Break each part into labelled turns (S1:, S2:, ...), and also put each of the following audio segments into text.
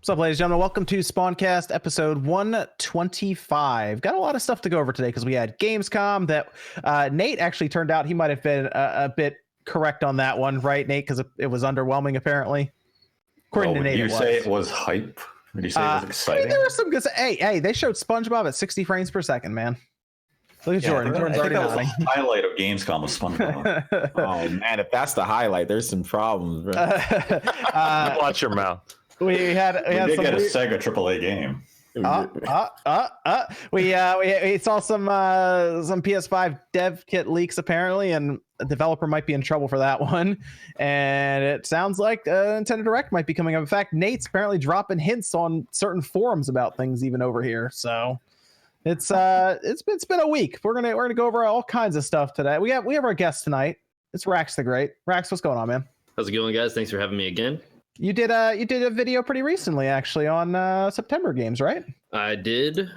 S1: What's up, ladies and gentlemen? Welcome to SpawnCast episode 125. Got a lot of stuff to go over today because we had Gamescom that Nate actually turned out he might have been a bit correct on that one, right, Nate? Because it was underwhelming, apparently. According to Nate,
S2: did you say it was hype? Did you say it was exciting?
S1: I mean, there was some good. Hey, they showed SpongeBob at 60 frames per second, man. Look at Jordan. Jordan's already nodding.
S2: The highlight of Gamescom was SpongeBob.
S3: Oh man, if that's the highlight, there's some problems, bro.
S4: Watch your mouth.
S2: We did get a Sega AAA game.
S1: We saw some PS5 dev kit leaks apparently, and a developer might be in trouble for that one. And it sounds like Nintendo Direct might be coming up. In fact, Nate's apparently dropping hints on certain forums about things even over here. So it's been a week. We're gonna go over all kinds of stuff today. We have our guest tonight. It's Rax the Great. Rax, what's going on, man?
S4: How's it going, guys? Thanks for having me again.
S1: You did a video pretty recently, actually, on September games, right?
S4: I did.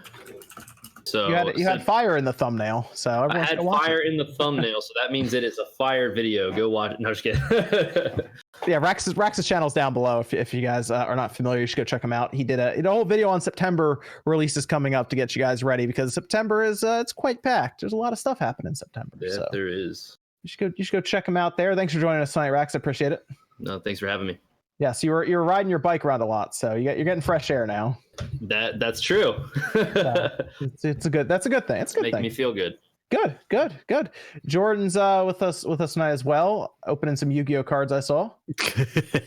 S4: So
S1: you had fire in the thumbnail. So
S4: I had fire in the thumbnail, so that means it is a fire video. Go watch it. No, just kidding.
S1: Yeah, Rax's channel's down below. If you guys are not familiar, you should go check him out. He did a whole video on September releases coming up to get you guys ready, because September is it's quite packed. There's a lot of stuff happening in September.
S4: Yeah,
S1: so
S4: there is.
S1: You should go check him out there. Thanks for joining us tonight, Rax. I appreciate it.
S4: No, thanks for having me.
S1: Yeah, so you're riding your bike around a lot, so you're getting fresh air now.
S4: That's true.
S1: It's a good thing. It's a good
S4: thing. Make me feel good.
S1: Good. Jordan's with us tonight as well, opening some Yu-Gi-Oh cards I saw.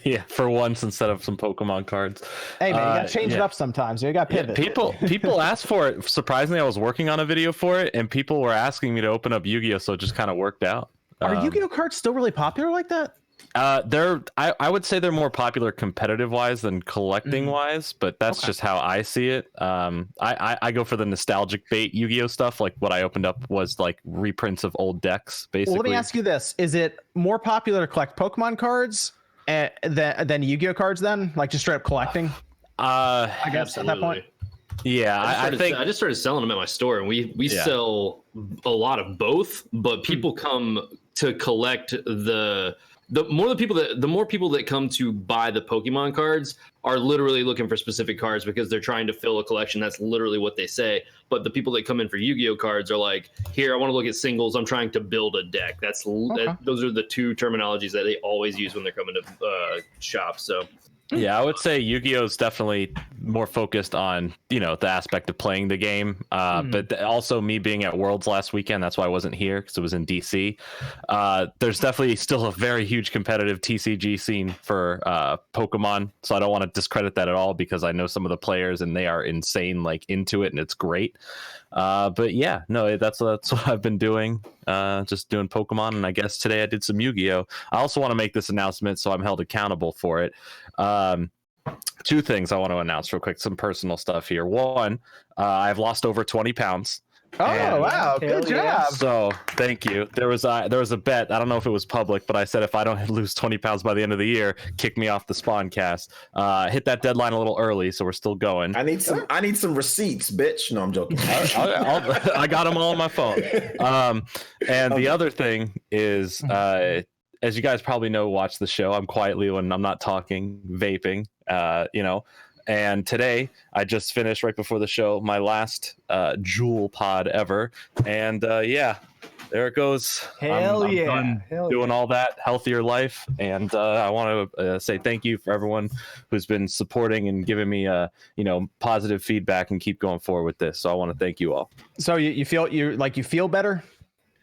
S5: Yeah, for once instead of some Pokemon cards.
S1: Hey man, you gotta change it up sometimes. You gotta pivot.
S5: Yeah, people asked for it. Surprisingly, I was working on a video for it, and people were asking me to open up Yu-Gi-Oh, so it just kind of worked out.
S1: Are Yu-Gi-Oh cards still really popular like that?
S5: I would say they're more popular competitive wise than collecting wise, but that's just how I see it. I go for the nostalgic bait Yu-Gi-Oh stuff. Like what I opened up was like reprints of old decks, basically.
S1: Well, let me ask you this: is it more popular to collect Pokemon cards than Yu-Gi-Oh cards? Then, like just straight up collecting?
S4: I guess absolutely. At that point.
S5: Yeah, I think
S4: I just started selling them at my store, and we sell a lot of both. But people come to collect the more people that come to buy the Pokemon cards are literally looking for specific cards because they're trying to fill a collection. That's literally what they say. But the people that come in for Yu-Gi-Oh cards are like, here, I want to look at singles. I'm trying to build a deck. Those are the two terminologies that they always use when they're coming to shop. So
S5: yeah, I would say Yu-Gi-Oh is definitely more focused on, the aspect of playing the game. But also me being at Worlds last weekend, that's why I wasn't here, because it was in DC. There's definitely still a very huge competitive TCG scene for Pokemon. So I don't want to discredit that at all, because I know some of the players and they are insane, like into it, and it's great. But yeah, no, that's what I've been doing. Just doing Pokemon, and I guess today I did some Yu-Gi-Oh. I also want to make this announcement so I'm held accountable for it. Two things I want to announce real quick, some personal stuff here. One, I've lost over 20 pounds.
S1: Oh, wow. Good job.
S5: So thank you. There was a bet. I don't know if it was public, but I said if I don't lose 20 pounds by the end of the year, kick me off the SpawnCast. Hit that deadline a little early, so we're still going.
S3: I need some receipts, bitch. No, I'm joking.
S5: I got them all on my phone. And the other thing is, as you guys probably know, watch the show, I'm quietly, when I'm not talking, vaping, And today, I just finished right before the show my last Juul pod ever, and there it goes.
S1: I'm
S5: Doing all that healthier life, and I want to say thank you for everyone who's been supporting and giving me positive feedback and keep going forward with this. So I want to thank you all.
S1: So you feel better?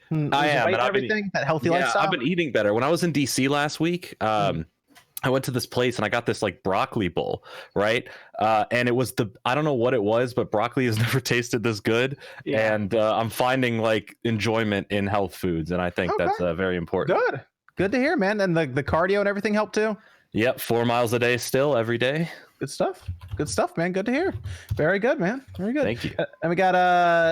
S5: I am. And
S1: everything that healthy lifestyle.
S5: I've been eating better. When I was in DC last week, I went to this place and I got this like broccoli bowl, right? And it was I don't know what it was, but broccoli has never tasted this good. Yeah. And I'm finding like enjoyment in health foods, and I think that's very important.
S1: Good to hear, man. And the cardio and everything helped too.
S5: Yep, 4 miles a day still every day.
S1: Good stuff, man. Good to hear. Very good, man. Very good.
S5: Thank you.
S1: And we got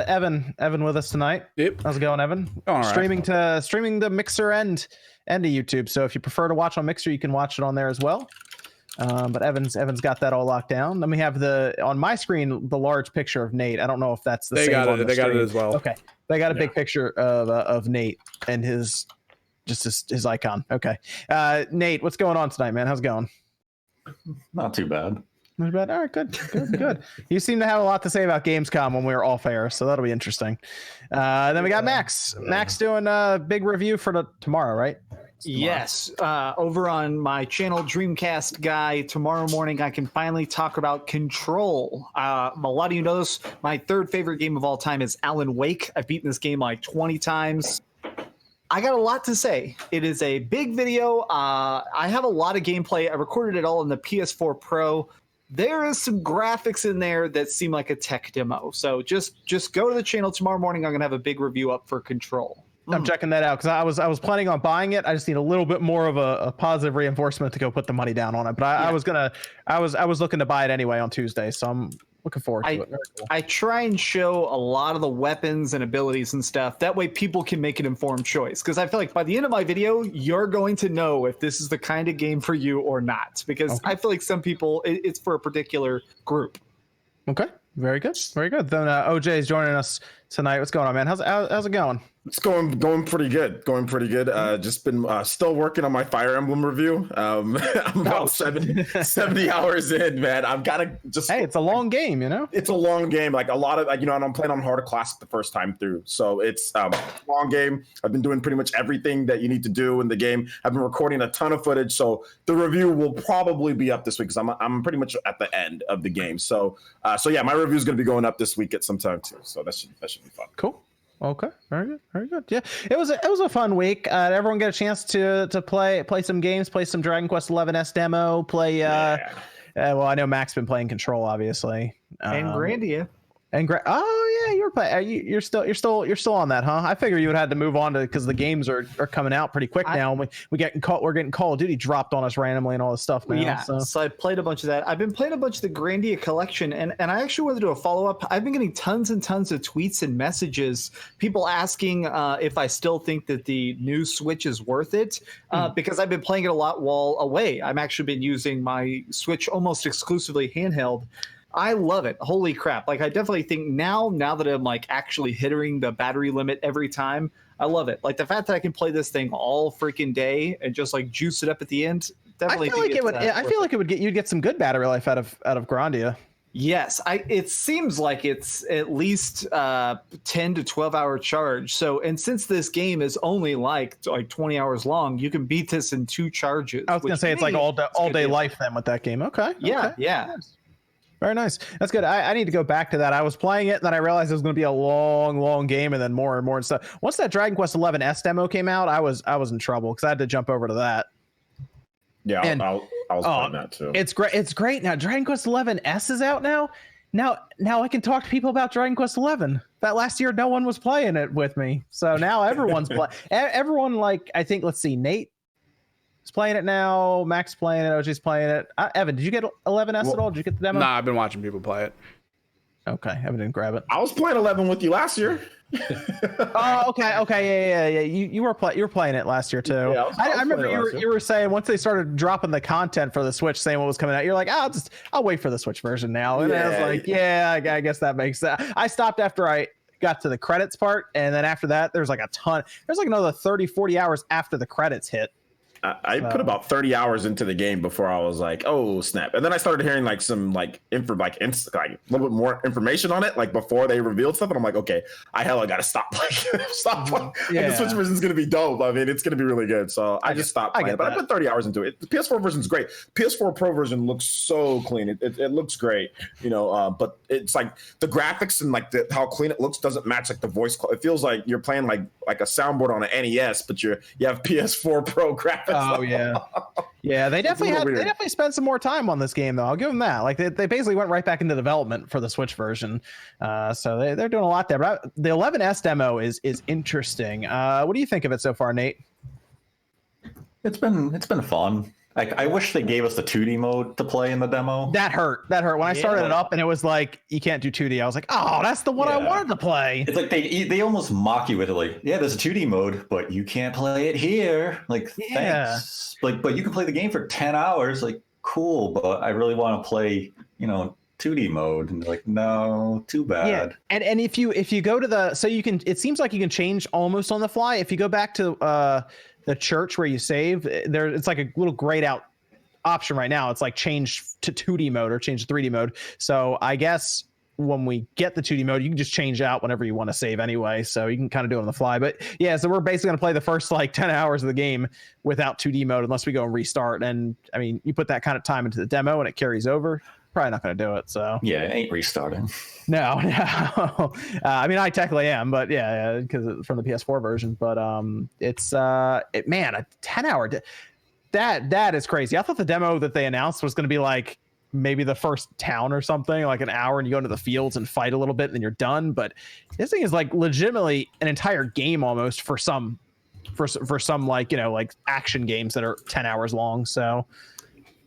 S1: Evan with us tonight.
S3: Yep.
S1: How's it going, Evan?
S3: All right.
S1: Streaming the Mixer and to YouTube. So if you prefer to watch on Mixer, you can watch it on there as well. But Evan's got that all locked down. Let me have on my screen the large picture of Nate. I don't know if that's the same.
S3: They got it as well.
S1: Okay. They got a big picture of Nate and his icon. Okay. Nate, what's going on tonight, man? How's it going?
S2: Not too bad.
S1: Not bad. All right, good. You seem to have a lot to say about Gamescom when we were off air, so that'll be interesting. Then we got Max. Max doing a big review for tomorrow, right?
S6: Yes, over on my channel, Dreamcast Guy, tomorrow morning I can finally talk about Control. A lot of you know this. My third favorite game of all time is Alan Wake. I've beaten this game like 20 times. I got a lot to say. It is a big video. I have a lot of gameplay. I recorded it all in the PS4 Pro. There is some graphics in there that seem like a tech demo. So just go to the channel tomorrow morning. I'm going to have a big review up for Control.
S1: I'm checking that out because I was planning on buying it. I just need a little bit more of a positive reinforcement to go put the money down on it. But I was looking to buy it anyway on Tuesday, so I'm looking forward to it. Very cool.
S6: I try and show a lot of the weapons and abilities and stuff. That way people can make an informed choice. Because I feel like by the end of my video, you're going to know if this is the kind of game for you or not. Because I feel like some people, it's for a particular group.
S1: Okay. Very good. Very good. Then OJ is joining us tonight. What's going on, man? How's it going?
S3: It's going pretty good. Just been still working on my Fire Emblem review. I'm about 70 hours in, man. I've got to just.
S1: Hey, it's a long game, you know.
S3: It's a long game. Like a lot of, and I'm playing on hard classic the first time through, so it's a long game. I've been doing pretty much everything that you need to do in the game. I've been recording a ton of footage, so the review will probably be up this week because I'm pretty much at the end of the game. So yeah, my review is going to be going up this week at some time too. So that should be fun.
S1: Cool. Okay, very good. Yeah, it was a fun week. Everyone get a chance to play some games, play some Dragon Quest XI demo, play. Well, I know Mac's been playing Control, obviously,
S6: And Grandia.
S1: Oh yeah, you're still on that, huh? I figure you would have had to move on to because the games are coming out pretty quick now. And we're getting Call of Duty dropped on us randomly and all this stuff now.
S6: Yeah, so I played a bunch of that. I've been playing a bunch of the Grandia collection, and I actually wanted to do a follow up. I've been getting tons and tons of tweets and messages, people asking if I still think that the new Switch is worth it, because I've been playing it a lot while away. I've actually been using my Switch almost exclusively handheld. I love it. Holy crap. Like, I definitely think now that I'm like actually hitting the battery limit every time, I love it. Like the fact that I can play this thing all freaking day and just like juice it up at the end. Definitely.
S1: I feel like you'd get some good battery life out of Grandia.
S6: Yes, it seems like it's at least 10 to 12 hour charge. So, and since this game is only like 20 hours long, you can beat this in 2 charges.
S1: I was gonna say it's like all day life then with that game. Okay.
S6: Yeah.
S1: Nice. Very nice. That's good. I need to go back to that. I was playing it, and then I realized it was going to be a long game, and then more and more and stuff. Once that Dragon Quest XI S demo came out, I was in trouble because I had to jump over to that.
S3: Yeah, I was playing that too.
S1: It's great. It's great now. Dragon Quest XI S is out now. Now I can talk to people about Dragon Quest XI. That last year, no one was playing it with me, so now everyone's playing. Everyone, like, I think. Let's see, Nate is playing it now. Max playing it. OG's playing it. Evan, did you get 11S at all? Did you get the demo?
S7: Nah, I've been watching people play it.
S1: Okay, Evan didn't grab it.
S3: I was playing 11 with you last year.
S1: Oh, okay, yeah. You were playing it last year too. Yeah, I remember you were saying once they started dropping the content for the Switch, saying what was coming out, you're like, I'll wait for the Switch version now. And I was like, I guess that makes sense. I stopped after I got to the credits part, and then after that, there's like a ton. There's like another 30-40 hours after the credits hit.
S3: I put about 30 hours into the game before I was like, oh snap. And then I started hearing like some like a little bit more information on it, like before they revealed stuff. And I'm like, okay, I gotta stop playing. Yeah. The Switch version is gonna be dope. I mean, it's gonna be really good. So I just stopped playing. But I put 30 hours into it. The PS4 version is great. PS4 Pro version looks so clean. It looks great, but it's like the graphics and like how clean it looks doesn't match like the voice. It feels like you're playing like a soundboard on an NES, but you have PS4 Pro graphics.
S1: Oh yeah. They definitely spent some more time on this game though. I'll give them that. Like they basically went right back into development for the Switch version. So they're doing a lot there. But the 11S demo is interesting. What do you think of it so far, Nate?
S2: It's been fun. I wish they gave us the 2D mode to play in the demo.
S1: That hurt. When I started it up and it was like, you can't do 2D. I was like, oh, that's the one I wanted to play.
S2: It's like they almost mock you with it. Like, yeah, there's a 2D mode, but you can't play it here. Like, thanks. Like, but you can play the game for 10 hours. Like, cool, but I really want to play, 2D mode. And they're like, no, too bad.
S1: Yeah. And if you go to it seems like you can change almost on the fly. If you go back to the church where you save, it's like a little grayed out option right now. It's like change to 2D mode or change to 3D mode. So I guess when we get the 2D mode, you can just change out whenever you want to save anyway. So you can kind of do it on the fly. But yeah, so we're basically going to play the first like 10 hours of the game without 2D mode unless we go and restart. And I mean, you put that kind of time into the demo and it carries over. Probably not going to do it. So
S2: yeah, it ain't restarting.
S1: No. I mean, I technically am, but yeah, because from the PS4 version. But it's a 10-hour. That is crazy. I thought the demo that they announced was going to be like maybe the first town or something, like an hour, and you go into the fields and fight a little bit, and then you're done. But this thing is like legitimately an entire game almost for some like like action games that are 10 hours long. So.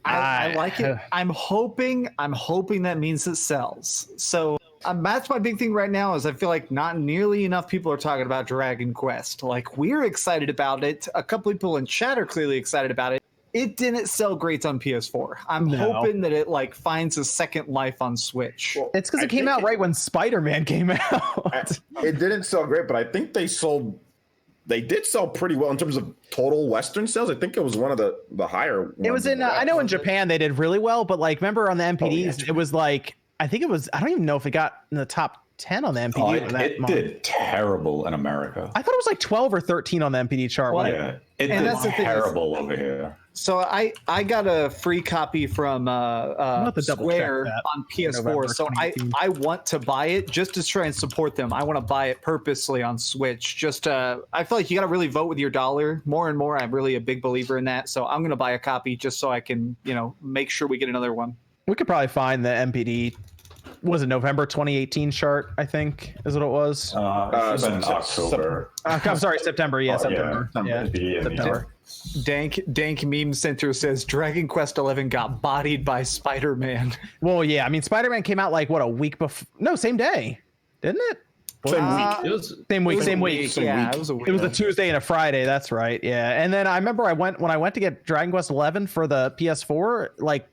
S6: I like it. I'm hoping that means it sells. So that's my big thing right now is I feel like not nearly enough people are talking about Dragon Quest. Like we're excited about it. A couple people in chat are clearly excited about it. It didn't sell great on PS4. I'm hoping that it like finds a second life on Switch.
S1: Well, it's because it came out right when Spider-Man came out.
S3: It didn't sell great, but I think they did sell pretty well in terms of total Western sales. I think it was one of the higher ones.
S1: It was in, I know in Japan they did really well, but like, remember on the MPDs, it was like, I think it was, I don't even know if it got in the top 10 on the MPD.
S2: It did terrible in America.
S1: I thought it was like 12 or 13 on the MPD chart.
S2: Well, yeah, it did terrible over here.
S6: So I got a free copy from Square on PS4. So I want to buy it just to try and support them. I want to buy it purposely on Switch. Just I feel like you got to really vote with your dollar more and more. I'm really a big believer in that. So I'm going to buy a copy just so I can make sure we get another one.
S1: We could probably find the MPD. Was it November 2018 chart? I think is what it was.
S2: It's been October.
S1: I'm sorry, September. Yeah, September.
S2: Yeah,
S1: September.
S6: Dank Meme Center says Dragon Quest 11 got bodied by Spider-Man.
S1: Well, yeah. I mean, Spider-Man came out like what, a week before? No, same day, didn't it? Same week.
S6: Yeah, it was a week.
S1: It was a Tuesday and a Friday. That's right. Yeah. And then I remember when I went to get Dragon Quest 11 for the PS4, like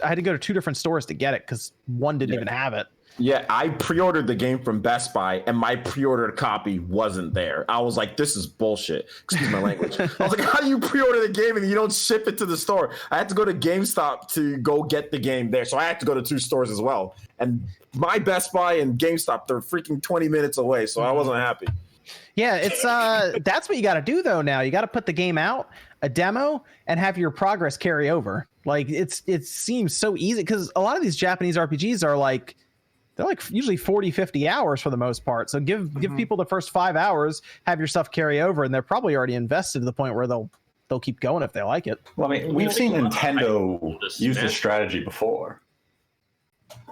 S1: I had to go to 2 different stores to get it because one didn't even have it.
S3: Yeah, I pre-ordered the game from Best Buy, and my pre-ordered copy wasn't there. I was like, this is bullshit. Excuse my language. I was like, how do you pre-order the game and you don't ship it to the store? I had to go to GameStop to go get the game there. So I had to go to 2 stores as well. And my Best Buy and GameStop, they're freaking 20 minutes away, so I wasn't happy.
S1: Yeah, it's that's what you got to do though. Now you got to put the game out, a demo, and have your progress carry over. Like it seems so easy because a lot of these Japanese RPGs are like they're like usually 40, 50 hours for the most part. So give people the first 5 hours, have your stuff carry over, and they're probably already invested to the point where they'll keep going if they like it.
S2: Well, I mean, we've seen Nintendo use this strategy before.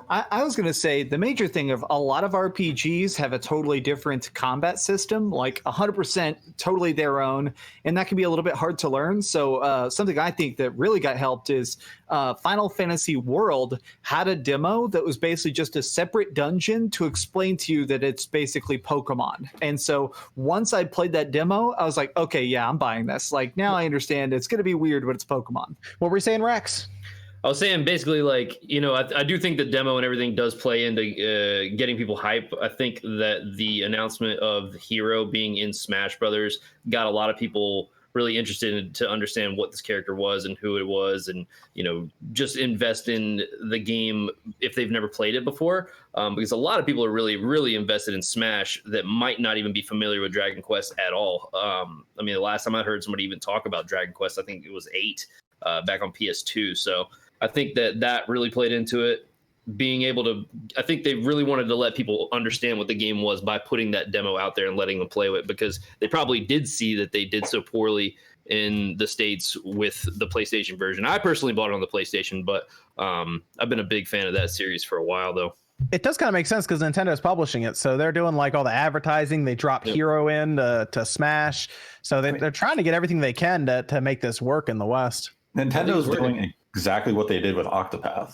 S6: I was going to say the major thing of a lot of RPGs have a totally different combat system, like 100% totally their own, and that can be a little bit hard to learn. So something I think that really got helped is Final Fantasy World had a demo that was basically just a separate dungeon to explain to you that it's basically Pokemon. And so once I played that demo, I was like, okay, yeah, I'm buying this. Like now I understand it's going to be weird, but it's Pokemon.
S1: What were you saying, Rex?
S4: I was saying basically like, I do think the demo and everything does play into getting people hype. I think that the announcement of Hero being in Smash Brothers got a lot of people really interested to understand what this character was and who it was, and just invest in the game if they've never played it before, because a lot of people are really, really invested in Smash that might not even be familiar with Dragon Quest at all. I mean, the last time I heard somebody even talk about Dragon Quest, I think it was 8 back on PS2. So I think that really played into it. Being able to, I think they really wanted to let people understand what the game was by putting that demo out there and letting them play with it, because they probably did see that they did so poorly in the States with the PlayStation version. I personally bought it on the PlayStation, but I've been a big fan of that series for a while, though.
S1: It does kind of make sense because Nintendo's publishing it, so they're doing like all the advertising. They dropped Hero in to Smash, so they're trying to get everything they can to make this work in the West.
S2: Nintendo's doing exactly what they did with Octopath.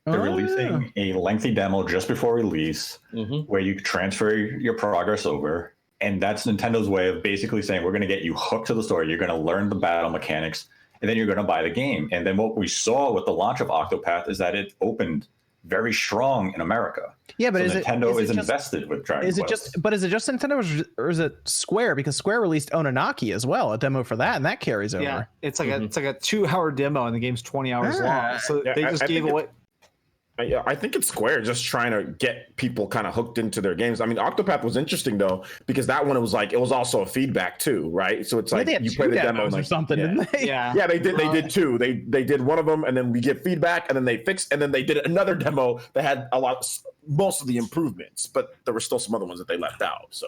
S2: They're releasing a lengthy demo just before release where you transfer your progress over. And that's Nintendo's way of basically saying, we're going to get you hooked to the story. You're going to learn the battle mechanics, and then you're going to buy the game. And then what we saw with the launch of Octopath is that it opened very strong in America.
S1: Yeah, but
S2: so Nintendo is invested with Dragon Quest.
S1: Is it just Nintendo or is it Square? Because Square released Ononaki as well, a demo for that, and that carries over.
S6: Yeah, it's like a 2-hour demo, and the game's 20 hours long. So they just gave away.
S3: I think it's Square just trying to get people kind of hooked into their games. I mean, Octopath was interesting though, because that one it was also a feedback too, right? So it's like you play the demo
S1: or something, didn't they?
S3: Yeah, they did two. They did one of them, and then we get feedback, and then they fixed, and then they did another demo that had most of the improvements, but there were still some other ones that they left out. So.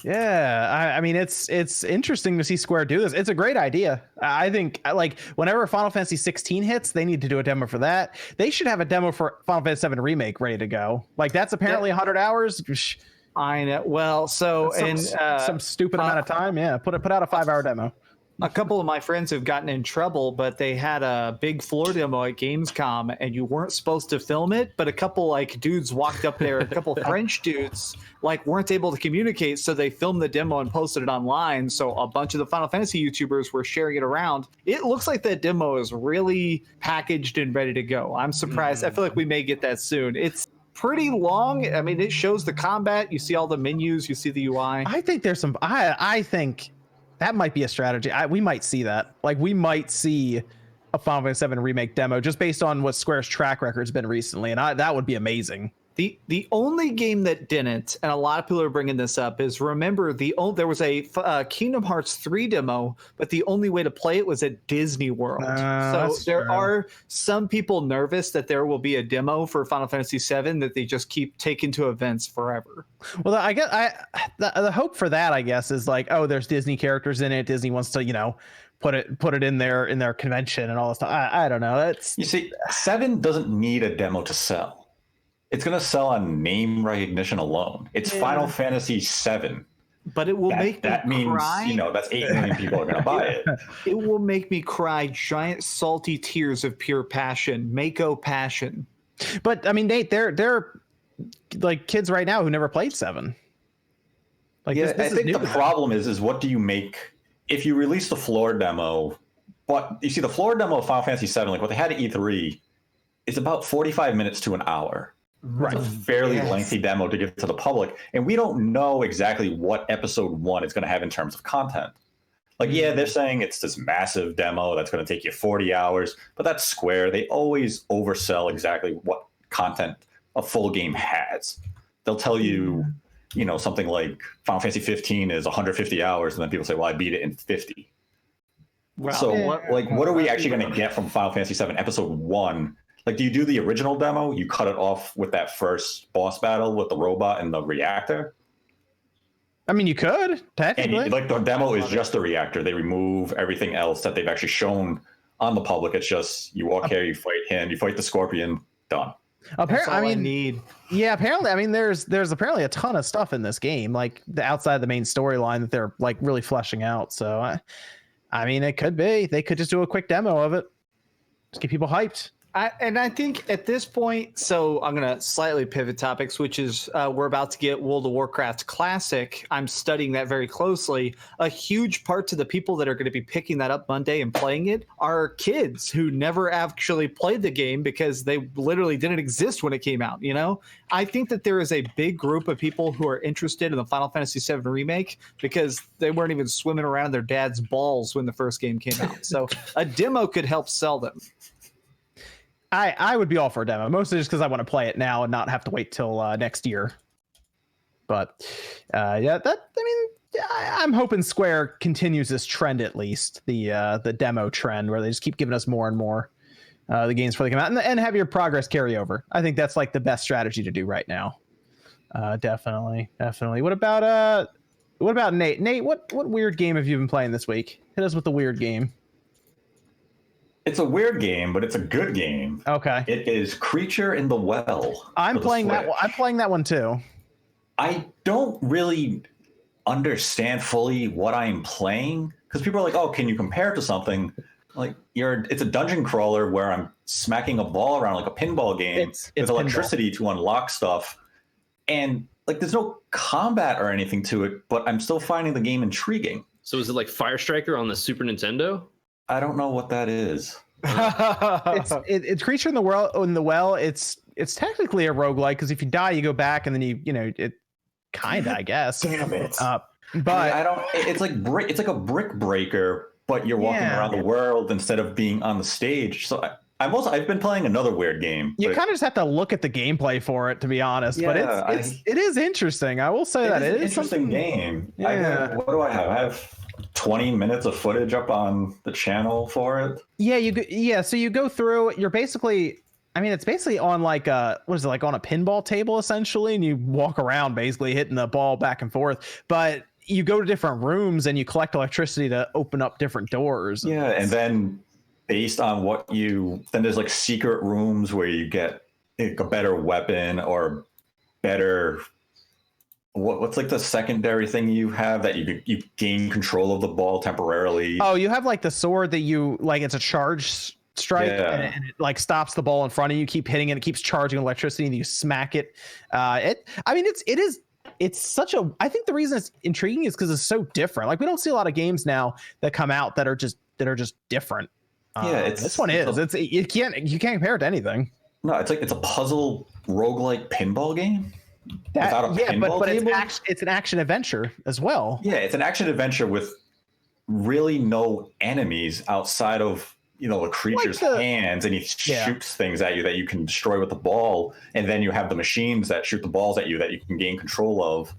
S1: Yeah, I mean, it's interesting to see Square do this. It's a great idea. I think like whenever Final Fantasy 16 hits, they need to do a demo for that. They should have a demo for Final Fantasy 7 Remake ready to go. Like that's apparently 100 hours.
S6: I know. Well, so
S1: some stupid amount of time. Yeah, put out a 5-hour demo.
S6: A couple of my friends have gotten in trouble, but they had a big floor demo at Gamescom, and you weren't supposed to film it. But a couple like dudes walked up there, a couple French dudes like weren't able to communicate, so they filmed the demo and posted it online. So a bunch of the Final Fantasy YouTubers were sharing it around. It looks like that demo is really packaged and ready to go. I'm surprised. I feel like we may get that soon. It's pretty long. I mean, it shows the combat. You see all the menus. You see the UI.
S1: I think there's some. I think. That might be a strategy. We might see that. Like, we might see a Final Fantasy 7 Remake demo just based on what Square's track record's been recently, and that would be amazing.
S6: The only game that didn't, and a lot of people are bringing this up, is remember there was a Kingdom Hearts 3 demo, but the only way to play it was at Disney World. So there are some people nervous that there will be a demo for Final Fantasy 7 that they just keep taking to events forever.
S1: Well, I guess the hope for that, I guess, is like, oh, there's Disney characters in it. Disney wants to, put it in their convention and all this stuff. I don't know.
S2: You see, 7 doesn't need a demo to sell. It's going to sell on name recognition alone. It's Final Fantasy 7.
S6: But it will make me cry.
S2: Means, that's 8 million people are going to buy it.
S6: It will make me cry giant salty tears of pure passion. Mako passion.
S1: But I mean, Nate, they're like kids right now who never played 7. Like,
S2: I think the problem is what do you make if you release the floor demo? But you see, the floor demo of Final Fantasy 7, like what they had at E3, is about 45 minutes to an hour.
S1: Right.
S2: It's a fairly lengthy demo to give to the public. And we don't know exactly what episode 1 is going to have in terms of content. Like, they're saying it's this massive demo that's going to take you 40 hours, but that's Square. They always oversell exactly what content a full game has. They'll tell you, something like Final Fantasy 15 is 150 hours, and then people say, well, I beat it in 50. Well, so what are we actually going to get from Final Fantasy 7 episode 1? Like, do you do the original demo? You cut it off with that first boss battle with the robot and the reactor?
S1: I mean, you could, technically.
S2: And the demo is just the reactor. They remove everything else that they've actually shown on the public. It's just you walk here, you fight him, you fight the scorpion, done.
S1: Apparently, yeah, apparently, I mean, there's apparently a ton of stuff in this game, like the outside of the main storyline that they're like really fleshing out. So, I mean, it could be they could just do a quick demo of it, just get people hyped.
S6: I think at this point, so I'm going to slightly pivot topics, which is we're about to get World of Warcraft Classic. I'm studying that very closely. A huge part to the people that are going to be picking that up Monday and playing it are kids who never actually played the game because they literally didn't exist when it came out. I think that there is a big group of people who are interested in the Final Fantasy VII Remake because they weren't even swimming around in their dad's balls when the first game came out. So a demo could help sell them.
S1: I would be all for a demo, mostly just because I want to play it now and not have to wait till next year. But I'm hoping Square continues this trend, at least the demo trend, where they just keep giving us more and more the games before they come out, and have your progress carry over. I think that's like the best strategy to do right now. Definitely. What about Nate? Nate, what weird game have you been playing this week? Hit us with the weird game.
S2: It's a weird game, but it's a good game.
S1: Okay.
S2: It is Creature in the Well.
S1: I'm playing that one. I'm playing that one too.
S2: I don't really understand fully what I'm playing because people are like, "Oh, can you compare it to something?" Like it's a dungeon crawler where I'm smacking a ball around like a pinball game with electricity to unlock stuff, and like there's no combat or anything to it, but I'm still finding the game intriguing.
S4: So is it like Fire Striker on the Super Nintendo?
S2: I don't know what that is.
S1: It's Creature in the Well. It's it's technically a roguelike because if you die, you go back and then it kind of, I guess.
S3: Damn it.
S1: But
S2: I don't. It's like a brick breaker, but you're walking around the world instead of being on the stage. So I've been playing another weird game.
S1: You kind of just have to look at the gameplay for it, to be honest.
S2: Yeah,
S1: but it is interesting. I will say that
S2: it is an
S1: is
S2: interesting game.
S1: Yeah.
S2: What do I have? I have 20 minutes of footage up on the channel for it.
S1: Yeah, so you go through. You're basically. I mean, it's basically on like on a pinball table essentially, and you walk around basically hitting the ball back and forth. But you go to different rooms and you collect electricity to open up different doors.
S2: Yeah, and then based on then there's like secret rooms where you get a better weapon or better. What's like the secondary thing you have that you gain control of the ball temporarily?
S1: Oh, you have like the sword that you like. It's a charge strike and it like stops the ball in front of you. Keep hitting it, it keeps charging electricity, and you smack it. It's such a. I think the reason it's intriguing is because it's so different. Like we don't see a lot of games now that come out that are just different. This one is. You can't compare it to anything.
S2: No, it's a puzzle roguelike pinball game. Without a pinball
S1: but
S2: table?
S1: it's an action adventure as well.
S2: Yeah, it's an action adventure with really no enemies outside of a creature's hands, and he shoots things at you that you can destroy with the ball, and then you have the machines that shoot the balls at you that you can gain control of.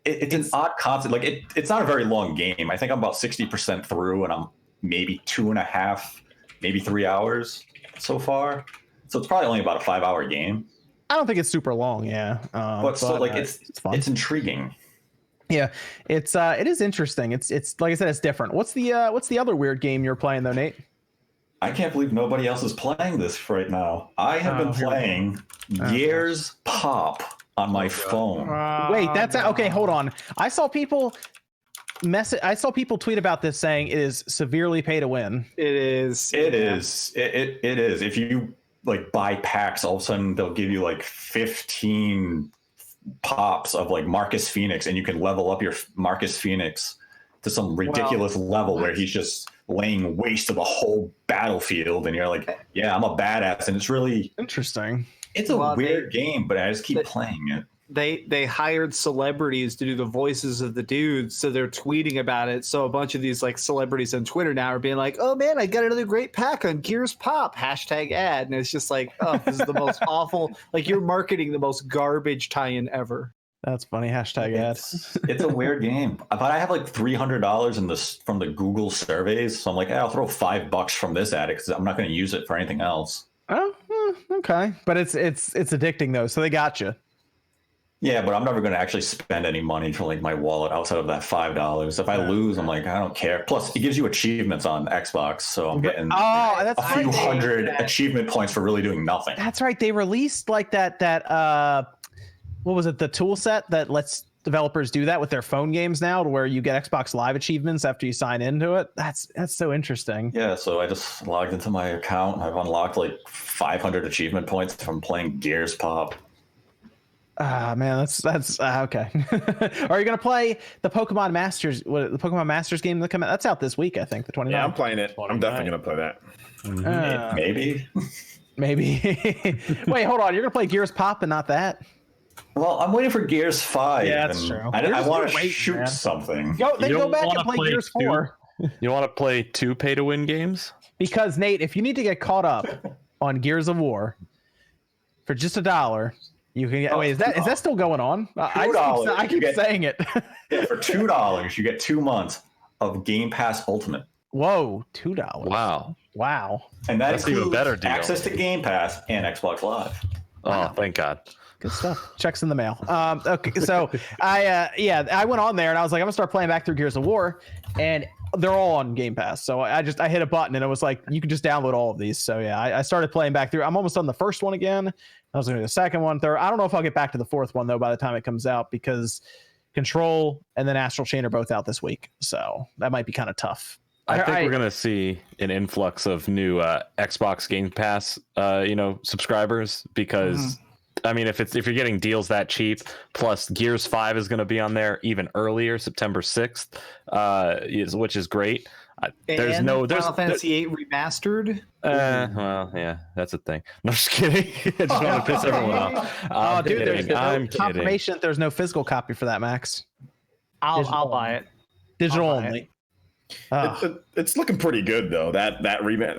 S2: It's an odd concept. Like it's not a very long game. I think I'm about 60% through, and I'm maybe 2.5, maybe 3 hours so far. So it's probably only about a 5-hour game.
S1: I don't think it's super long, yeah.
S2: But it's intriguing.
S1: Yeah, it is interesting. It's like I said, it's different. What's the other weird game you're playing though, Nate?
S2: I can't believe nobody else is playing this right now. I have been playing Gears Pop on my phone.
S1: Wait, that's okay. Hold on. I saw people tweet about this saying it is severely pay to win.
S6: It is.
S2: It is. If you like buy packs, all of a sudden they'll give you like 15 pops of like Marcus Phoenix, and you can level up your Marcus Phoenix to some ridiculous level where he's just laying waste to the whole battlefield, and you're like, yeah, I'm a badass. And it's really
S1: interesting.
S2: It's a weird game, but I just keep playing it.
S6: They hired celebrities to do the voices of the dudes, so they're tweeting about it. So a bunch of these like celebrities on Twitter now are being like, "Oh man, I got another great pack on Gears Pop #ad," and it's just like, "Oh, this is the most awful." Like you're marketing the most garbage tie-in ever.
S1: That's funny. #ad.
S2: It's a weird game, but I have like $300 from the Google surveys, so I'm like, I'll throw $5 from this at it because I'm not going to use it for anything else.
S1: Oh, okay, but it's addicting though, so they got you.
S2: Yeah, but I'm never going to actually spend any money for like my wallet outside of that $5. If I lose, I'm like, I don't care. Plus, it gives you achievements on Xbox, so I'm getting a few hundred achievement points for really doing nothing.
S1: That's right. They released like that what was it? The tool set that lets developers do that with their phone games now, to where you get Xbox Live achievements after you sign into it. That's so interesting.
S2: Yeah, so I just logged into my account. I've unlocked like 500 achievement points from playing Gears Pop.
S1: Man, that's okay. Are you gonna play the Pokemon Masters? The Pokemon Masters game that come out? That's out this week, I think. The 29th.
S3: Yeah, I'm playing it. I'm definitely gonna play that.
S2: Maybe.
S1: Wait, hold on. You're gonna play Gears Pop and not that?
S2: Well, I'm waiting for Gears 5.
S1: Yeah, that's true.
S2: I want to shoot something.
S1: Go back and play Gears 4.
S5: You want to play 2 pay-to-win games?
S1: Because Nate, if you need to get caught up on Gears of War for just $1. You can get. Wait, is that still going on? I keep saying it.
S2: Yeah, for $2, you get 2 months of Game Pass Ultimate.
S1: Whoa, $2. Wow.
S2: And that's
S5: even better deal.
S2: Access to Game Pass and Xbox Live.
S5: Oh, thank God.
S1: Good stuff. Checks in the mail. Okay, so I went on there and I was like, I'm gonna start playing back through Gears of War, and they're all on Game Pass. So I hit a button and it was like, you can just download all of these. So yeah, I started playing back through. I'm almost on the first one again. I was going to do the second one, third. I don't know if I'll get back to the fourth one though by the time it comes out, because Control and then Astral Chain are both out this week. So that might be kind of tough.
S5: I think we're going to see an influx of new Xbox Game Pass, subscribers, because I mean, if you're getting deals that cheap, plus Gears 5 is going to be on there even earlier, September 6th, which is great. There's
S6: and
S5: no
S6: Final Fantasy VIII remastered.
S5: Well, yeah, that's a thing. No, just kidding. I just want to piss everyone off. I'm
S1: Dude,
S5: kidding.
S1: there's
S5: I'm
S1: no
S5: kidding.
S1: confirmation that there's no physical copy for that, Max.
S6: I'll buy it.
S1: Digital
S6: I'll buy
S1: only.
S3: It's looking pretty good though. That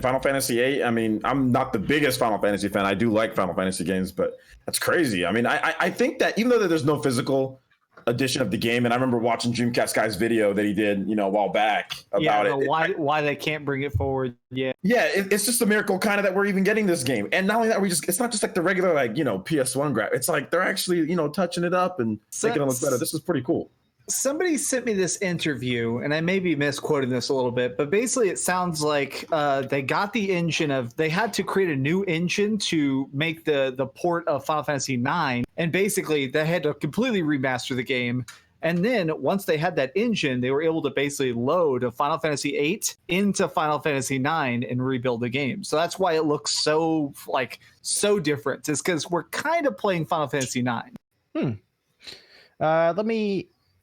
S3: Final Fantasy VIII. I mean, I'm not the biggest Final Fantasy fan. I do like Final Fantasy games, but that's crazy. I mean, I think that even though there's no physical edition of the game, and I remember watching Dreamcast Guy's video that he did, a while back about it.
S6: Why they can't bring it forward? Yeah,
S3: it's just a miracle kind of that we're even getting this game. And not only that, it's not just like the regular PS1 grab. It's like they're actually touching it up and making it look better. This is pretty cool.
S6: Somebody sent me this interview, and I may be misquoting this a little bit, but basically it sounds like they got the engine they had to create a new engine to make the port of Final Fantasy IX, and basically they had to completely remaster the game. And then once they had that engine, they were able to basically load a Final Fantasy VIII into Final Fantasy IX and rebuild the game. So that's why it looks so different. It's because we're kind of playing Final Fantasy IX.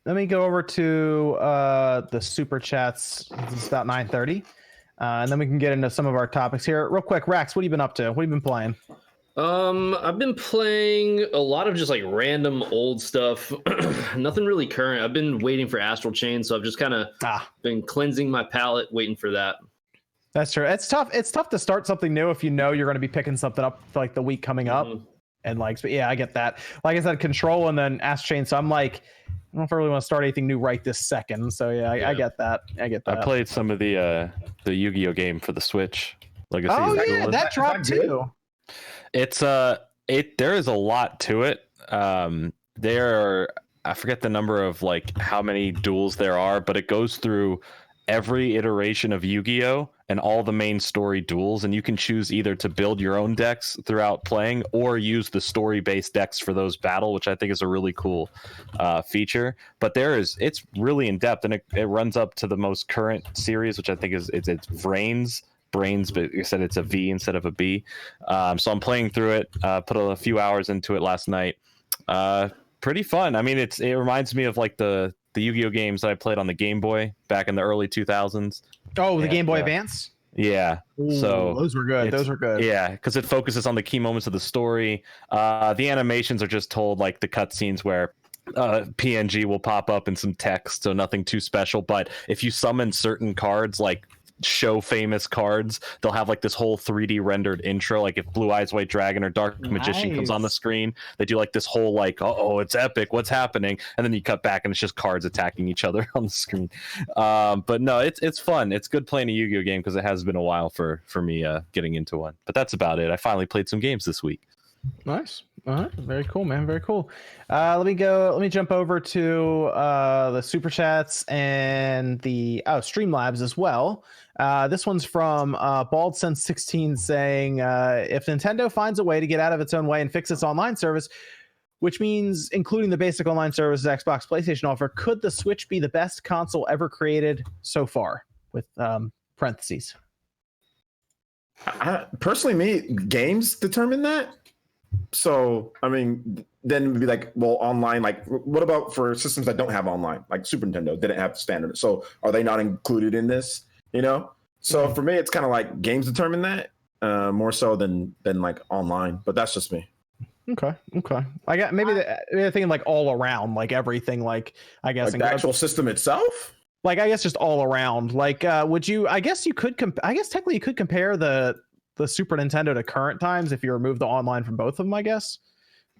S1: Let me go over to the super chats. It's about 9:30, and then we can get into some of our topics here. Real quick, Rax, what have you been up to? What have you been playing?
S4: I've been playing a lot of just random old stuff. Nothing really current. I've been waiting for Astral Chain, so I've just kind of been cleansing my palate, waiting for that.
S1: That's true. It's tough. It's tough to start something new if you know you're going to be picking something up for the week coming up. And but yeah, I get that. Like I said, Control and then Astral Chain. So I'm I don't know if I really want to start anything new right this second. So yeah, I get that. I
S5: played some of the Yu-Gi-Oh game for the Switch. Legacy.
S1: Oh yeah, that dropped too.
S5: It's there is a lot to it. I forget the number of how many duels there are, but it goes through every iteration of Yu-Gi-Oh and all the main story duels, and you can choose either to build your own decks throughout playing or use the story-based decks for those battle, which I think is a really cool feature. But it's really in depth, and it runs up to the most current series, which I think it's Brains, but you said it's a V instead of a B. So I'm playing through it. Put a few hours into it last night. Pretty fun. I mean, it reminds me of the Yu-Gi-Oh games that I played on the Game Boy back in the early 2000s.
S1: Oh, the Game Boy Advance?
S5: Yeah.
S1: Ooh,
S5: so
S1: those were good.
S5: Yeah, because it focuses on the key moments of the story. The animations are just told the cutscenes where PNG will pop up in some text, so nothing too special. But if you summon certain cards, show famous cards, they'll have this whole 3D rendered intro. If Blue Eyes White Dragon or Dark Magician comes on the screen, they do this whole oh, it's epic, what's happening, and then you cut back and it's just cards attacking each other on the screen. But no, it's fun. It's good playing a Yu-Gi-Oh game because it has been a while for me getting into one. But that's about it. I finally played some games this week.
S1: Nice. All right. Very cool, man. Very cool. Let me jump over to the super chats and the Streamlabs as well. This one's from Bald Sense 16 saying, if Nintendo finds a way to get out of its own way and fix its online service, which means including the basic online services Xbox, PlayStation offer, could the Switch be the best console ever created so far? With parentheses.
S3: Personally, games determine that. So, I mean, then it'd be online, what about for systems that don't have online? Super Nintendo didn't have standard. So are they not included in this, So for me, it's kind of games determine that more so than online, but that's just me.
S1: Okay. I got maybe they're thinking all around, everything, I guess.
S3: The actual system itself?
S1: I guess just all around. Would you, I guess you could, I guess technically you could compare the Super Nintendo to current times if you remove the online from both of them, I guess.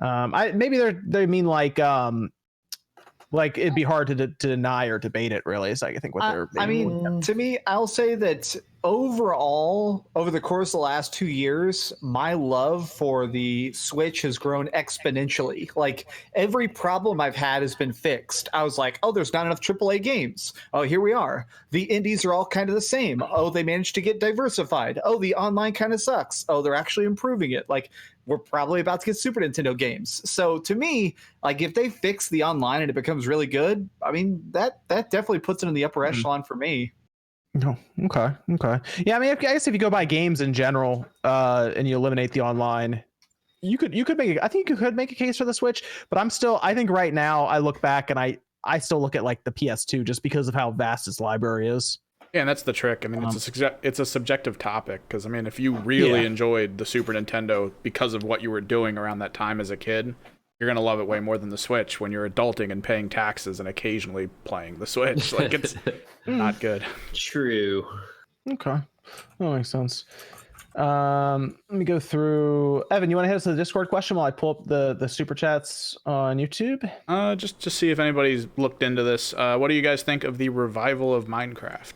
S1: Maybe they mean it'd be hard to deny or debate it, really, is I think what they're
S6: to me, I'll say that overall, over the course of the last 2 years, my love for the Switch has grown exponentially. Every problem I've had has been fixed. I was oh, there's not enough AAA games. Oh, here we are. The indies are all kind of the same. Oh, they managed to get diversified. Oh, the online kind of sucks. Oh, they're actually improving it. We're probably about to get Super Nintendo games. So to me, if they fix the online and it becomes really good, I mean, that definitely puts it in the upper echelon for me.
S1: No. Okay. Yeah, I mean, I guess if you go by games in general, and you eliminate the online, you could make I think you could make a case for the Switch, but I think right now I look back and I still look at the PS2 just because of how vast its library is.
S7: Yeah, and that's the trick. I mean, it's a subjective topic because I mean, if you really enjoyed the Super Nintendo because of what you were doing around that time as a kid, you're gonna love it way more than the Switch when you're adulting and paying taxes and occasionally playing the Switch. Like it's not good.
S4: True.
S1: Okay, that makes sense. Let me go through. Evan, you want to hit us with the Discord question while I pull up the super chats on YouTube?
S7: Just see if anybody's looked into this. What do you guys think of the revival of Minecraft?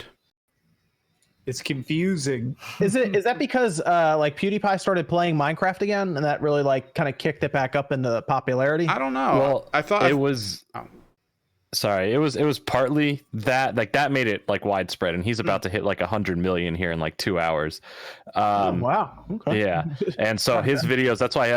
S6: It's confusing.
S1: Is that because like PewDiePie started playing Minecraft again, and that really like kind of kicked it back up into popularity?
S7: I don't know.
S5: Well,
S7: I thought
S5: it was. Sorry, it was partly that like that made it like widespread, and he's about to hit like 100 million here in like 2 hours.
S1: Wow. Okay.
S5: Yeah, and so his videos. That's why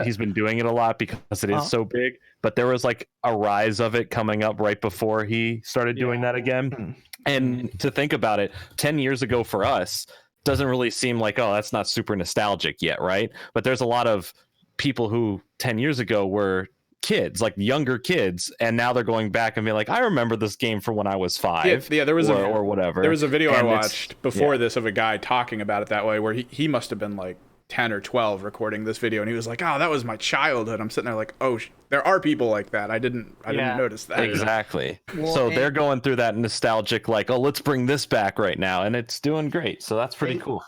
S5: he's been doing it a lot because it is so big. But there was like a rise of it coming up right before he started doing that again. And to think about it, 10 years ago for us doesn't really seem like, oh, that's not super nostalgic yet, right? But there's a lot of people who 10 years ago were kids, like younger kids, and now they're going back and being like, I remember this game from when I was 5.
S7: Yeah, there was
S5: or whatever.
S7: There was a video I watched before this of a guy talking about it that way, where he must have been like 10 or 12 recording this video, and he was like, oh, that was my childhood. I'm sitting there like, oh, there are people like that. I didn't notice that.
S5: Exactly.
S6: Well,
S5: so they're going through that nostalgic, like, oh, let's bring this back right now, and it's doing great. So that's pretty cool.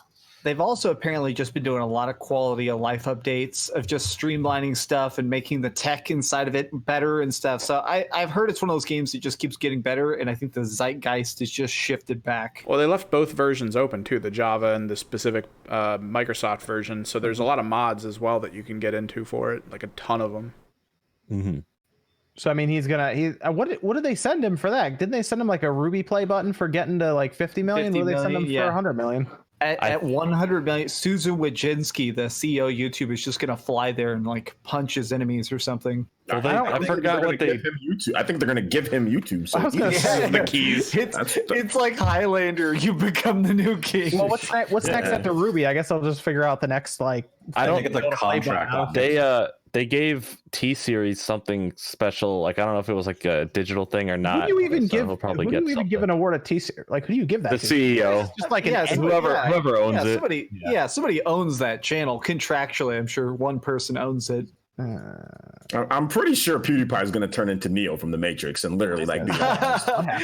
S6: They've also apparently just been doing a lot of quality of life updates of just streamlining stuff and making the tech inside of it better and stuff. So I've heard it's one of those games that just keeps getting better, and I think the zeitgeist is just shifted back.
S7: Well, they left both versions open too, the Java and the specific Microsoft version. So there's a lot of mods as well that you can get into for it, like a ton of them.
S5: Mm-hmm.
S1: So I mean, what did they send him for that? Didn't they send him like a Ruby play button for getting to like 50 million?
S6: 50
S1: What did they send
S6: million,
S1: him for 100 million?
S6: At 100 million, Susan Wojcicki, the CEO of YouTube, is just gonna fly there and like punch his enemies or something.
S5: Well, I forgot what they.
S3: I think they're gonna give him YouTube. So
S7: The keys.
S6: It's like Highlander. You become the new king.
S1: Well, what's next after Ruby? I guess I'll just figure out the next like.
S2: I don't get the contract.
S5: They gave T-Series something special. Like I don't know if it was like a digital thing or not.
S1: Who do you even give?
S5: He'll probably
S1: Who do you even give an award at T-Series? Like who do you give that?
S5: The
S1: to?
S5: CEO.
S1: Just like
S5: whoever owns it.
S6: Somebody owns that channel contractually. I'm sure one person owns it.
S3: I'm pretty sure PewDiePie is going to turn into Neo from The Matrix and literally like.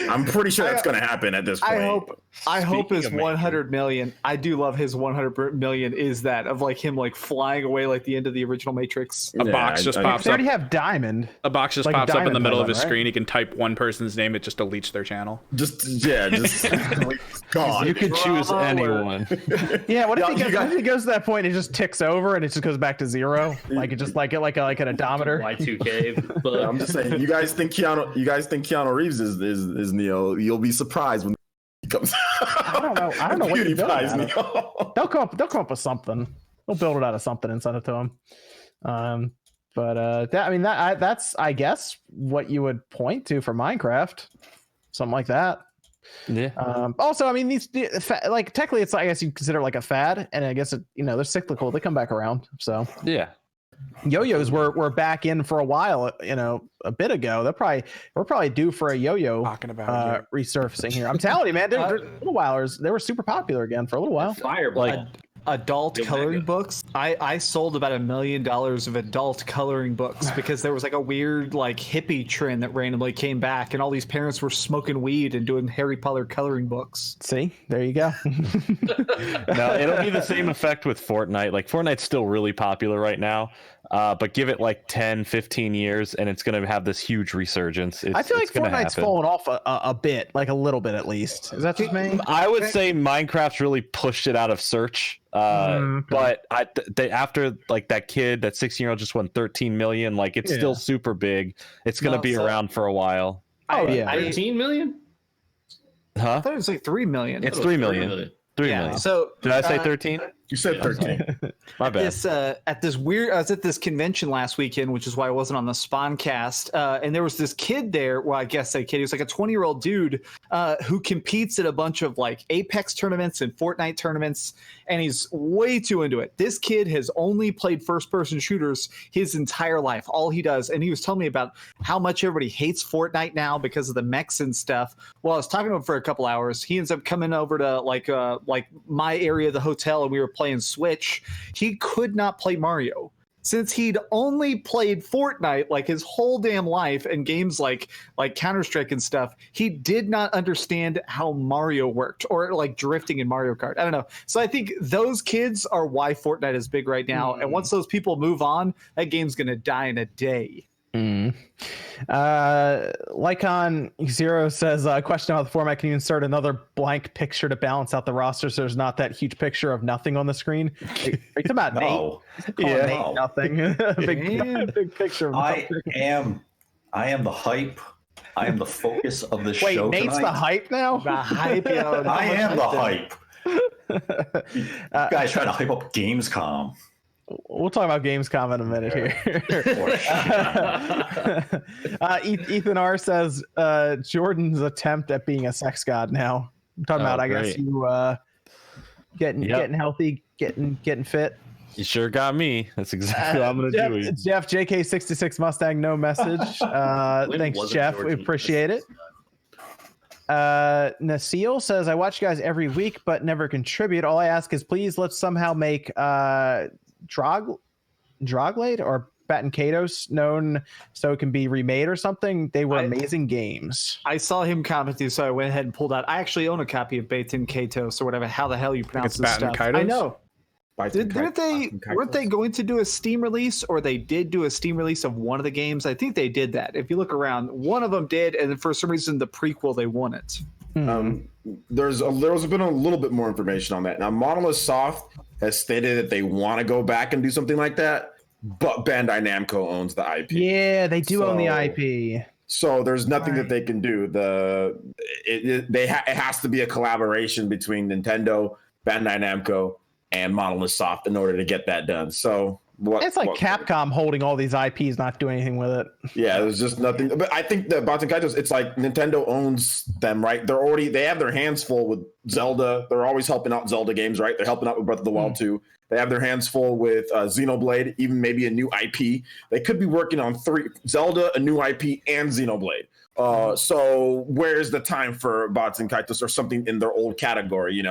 S3: I'm pretty sure that's going to happen at this point.
S6: I hope his 100 million. I do love his 100 million. Is that of like him like flying away like the end of the original Matrix?
S7: A box just pops
S1: They
S7: up.
S1: already have Diamond.
S7: A box just
S1: like
S7: pops up in the middle of his
S1: right?
S7: screen. He can type one person's name. It just deletes their channel.
S3: Just gone.
S5: You could choose anyone.
S1: Yeah, what if he goes to that point and it just ticks over and it just goes back to 0? Like it just like an odometer.
S4: Y2K. But
S3: I'm just saying, you guys think Keanu Reeves is Neo? You'll be surprised when he comes.
S1: I don't know. I don't know what to do.
S3: Neo.
S1: They'll come up with something. They'll build it out of something and send it to him. That's I guess what you would point to for Minecraft, something like that.
S5: Yeah.
S1: Also, I mean, these like technically, it's I guess you consider it like a fad, and I guess they're cyclical. They come back around. So
S5: Yeah.
S1: Yo-yos were back in for a while, a bit ago. We're probably due for a yo-yo
S7: Talking about
S1: resurfacing here. I'm telling you, man, they're little whilers. They were super popular again for a little while.
S4: Fireball.
S6: Adult coloring books. I sold about $1 million of adult coloring books because there was like a weird like hippie trend that randomly came back, and all these parents were smoking weed and doing Harry Potter coloring books.
S1: See, there you go.
S5: No, it'll be the same effect with Fortnite. Like Fortnite's still really popular right now, but give it like 10, 15 years, and it's going to have this huge resurgence.
S1: I feel like Fortnite's fallen off a bit, like a little bit at least. Is that just me?
S5: I would say Minecraft's really pushed it out of search. But after like that 16-year-old just won 13 million, like it's still super big. It's going to be around for a while.
S1: Oh yeah,
S4: 13 million?
S6: I thought it was like 3 million.
S5: It's 3 million. 3 million.
S6: So
S5: did I say 13?
S3: You said 13.
S5: My bad.
S6: At this weird, I was at this convention last weekend, which is why I wasn't on the SpawnCast. And there was this kid there. Well, I guess that kid, he was like a 20-year-old dude who competes at a bunch of like Apex tournaments and Fortnite tournaments, and he's way too into it. This kid has only played first-person shooters his entire life. All he does, and he was telling me about how much everybody hates Fortnite now because of the mechs and stuff. Well, I was talking to him for a couple hours. He ends up coming over to like my area of the hotel, and we were playing Switch. He could not play Mario since he'd only played Fortnite like his whole damn life, and games like Counter-Strike and stuff. He did not understand how Mario worked, or like drifting in Mario Kart. I don't know. So I think those kids are why Fortnite is big right now. And once those people move on, that game's gonna die in a day.
S1: Lycon Zero says, question about the format, can you insert another blank picture to balance out the roster so there's not that huge picture of nothing on the screen? Are you talking about
S2: No.
S1: Nate?
S2: No.
S1: Nothing. big picture of nothing.
S2: I am the hype. I am the focus of the
S1: Wait,
S2: show
S1: Nate's
S2: tonight.
S1: the hype now?
S6: The hype, yo.
S2: I am the hype. You guys trying to hype up Gamescom.
S1: We'll talk about Gamescom in a minute here. Ethan R says Jordan's attempt at being a sex god now. I'm talking about, I guess, you getting healthy, getting fit.
S5: You sure got me. That's exactly what I'm going to do.
S1: Jeff, JK66 Mustang, no message. Thanks, Jeff. We appreciate it. Nasil says, I watch you guys every week, but never contribute. All I ask is please let's somehow make Droglade or Baton Katos known so it can be remade or something. They were amazing games.
S6: I saw him commenting, so I went ahead and pulled out. I actually own a copy of Baton Katos or whatever, how the hell you pronounce this stuff. I know. Weren't they going to do a Steam release, or they did do a Steam release of one of the games? I think they did that. If you look around, one of them did, and then for some reason the prequel they won it.
S3: There's been a little bit more information on that. Now, Monolith Soft has stated that they want to go back and do something like that, but Bandai Namco owns the IP.
S1: Yeah, they do own the IP.
S3: So there's nothing that they can do. It has to be a collaboration between Nintendo, Bandai Namco, and Monolith Soft in order to get that done. So
S1: it's like Capcom holding all these IPs, not doing anything with it.
S3: Yeah, there's just nothing. But I think that Baton Kaitos, it's like Nintendo owns them, right? They have their hands full with Zelda. They're always helping out Zelda games, right? They're helping out with Breath of the Wild 2. They have their hands full with Xenoblade, even maybe a new IP. They could be working on 3 Zelda, a new IP, and Xenoblade. So where's the time for Baton Kaitos or something in their old category, in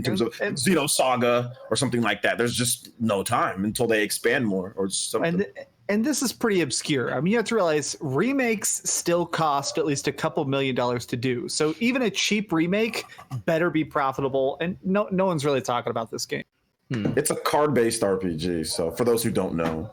S3: terms of Xenosaga or something like that? There's just no time until they expand more or something.
S6: And this is pretty obscure. I mean, you have to realize remakes still cost at least a couple $1 million to do. So even a cheap remake better be profitable. And no one's really talking about this game.
S3: It's a card-based RPG. So for those who don't know,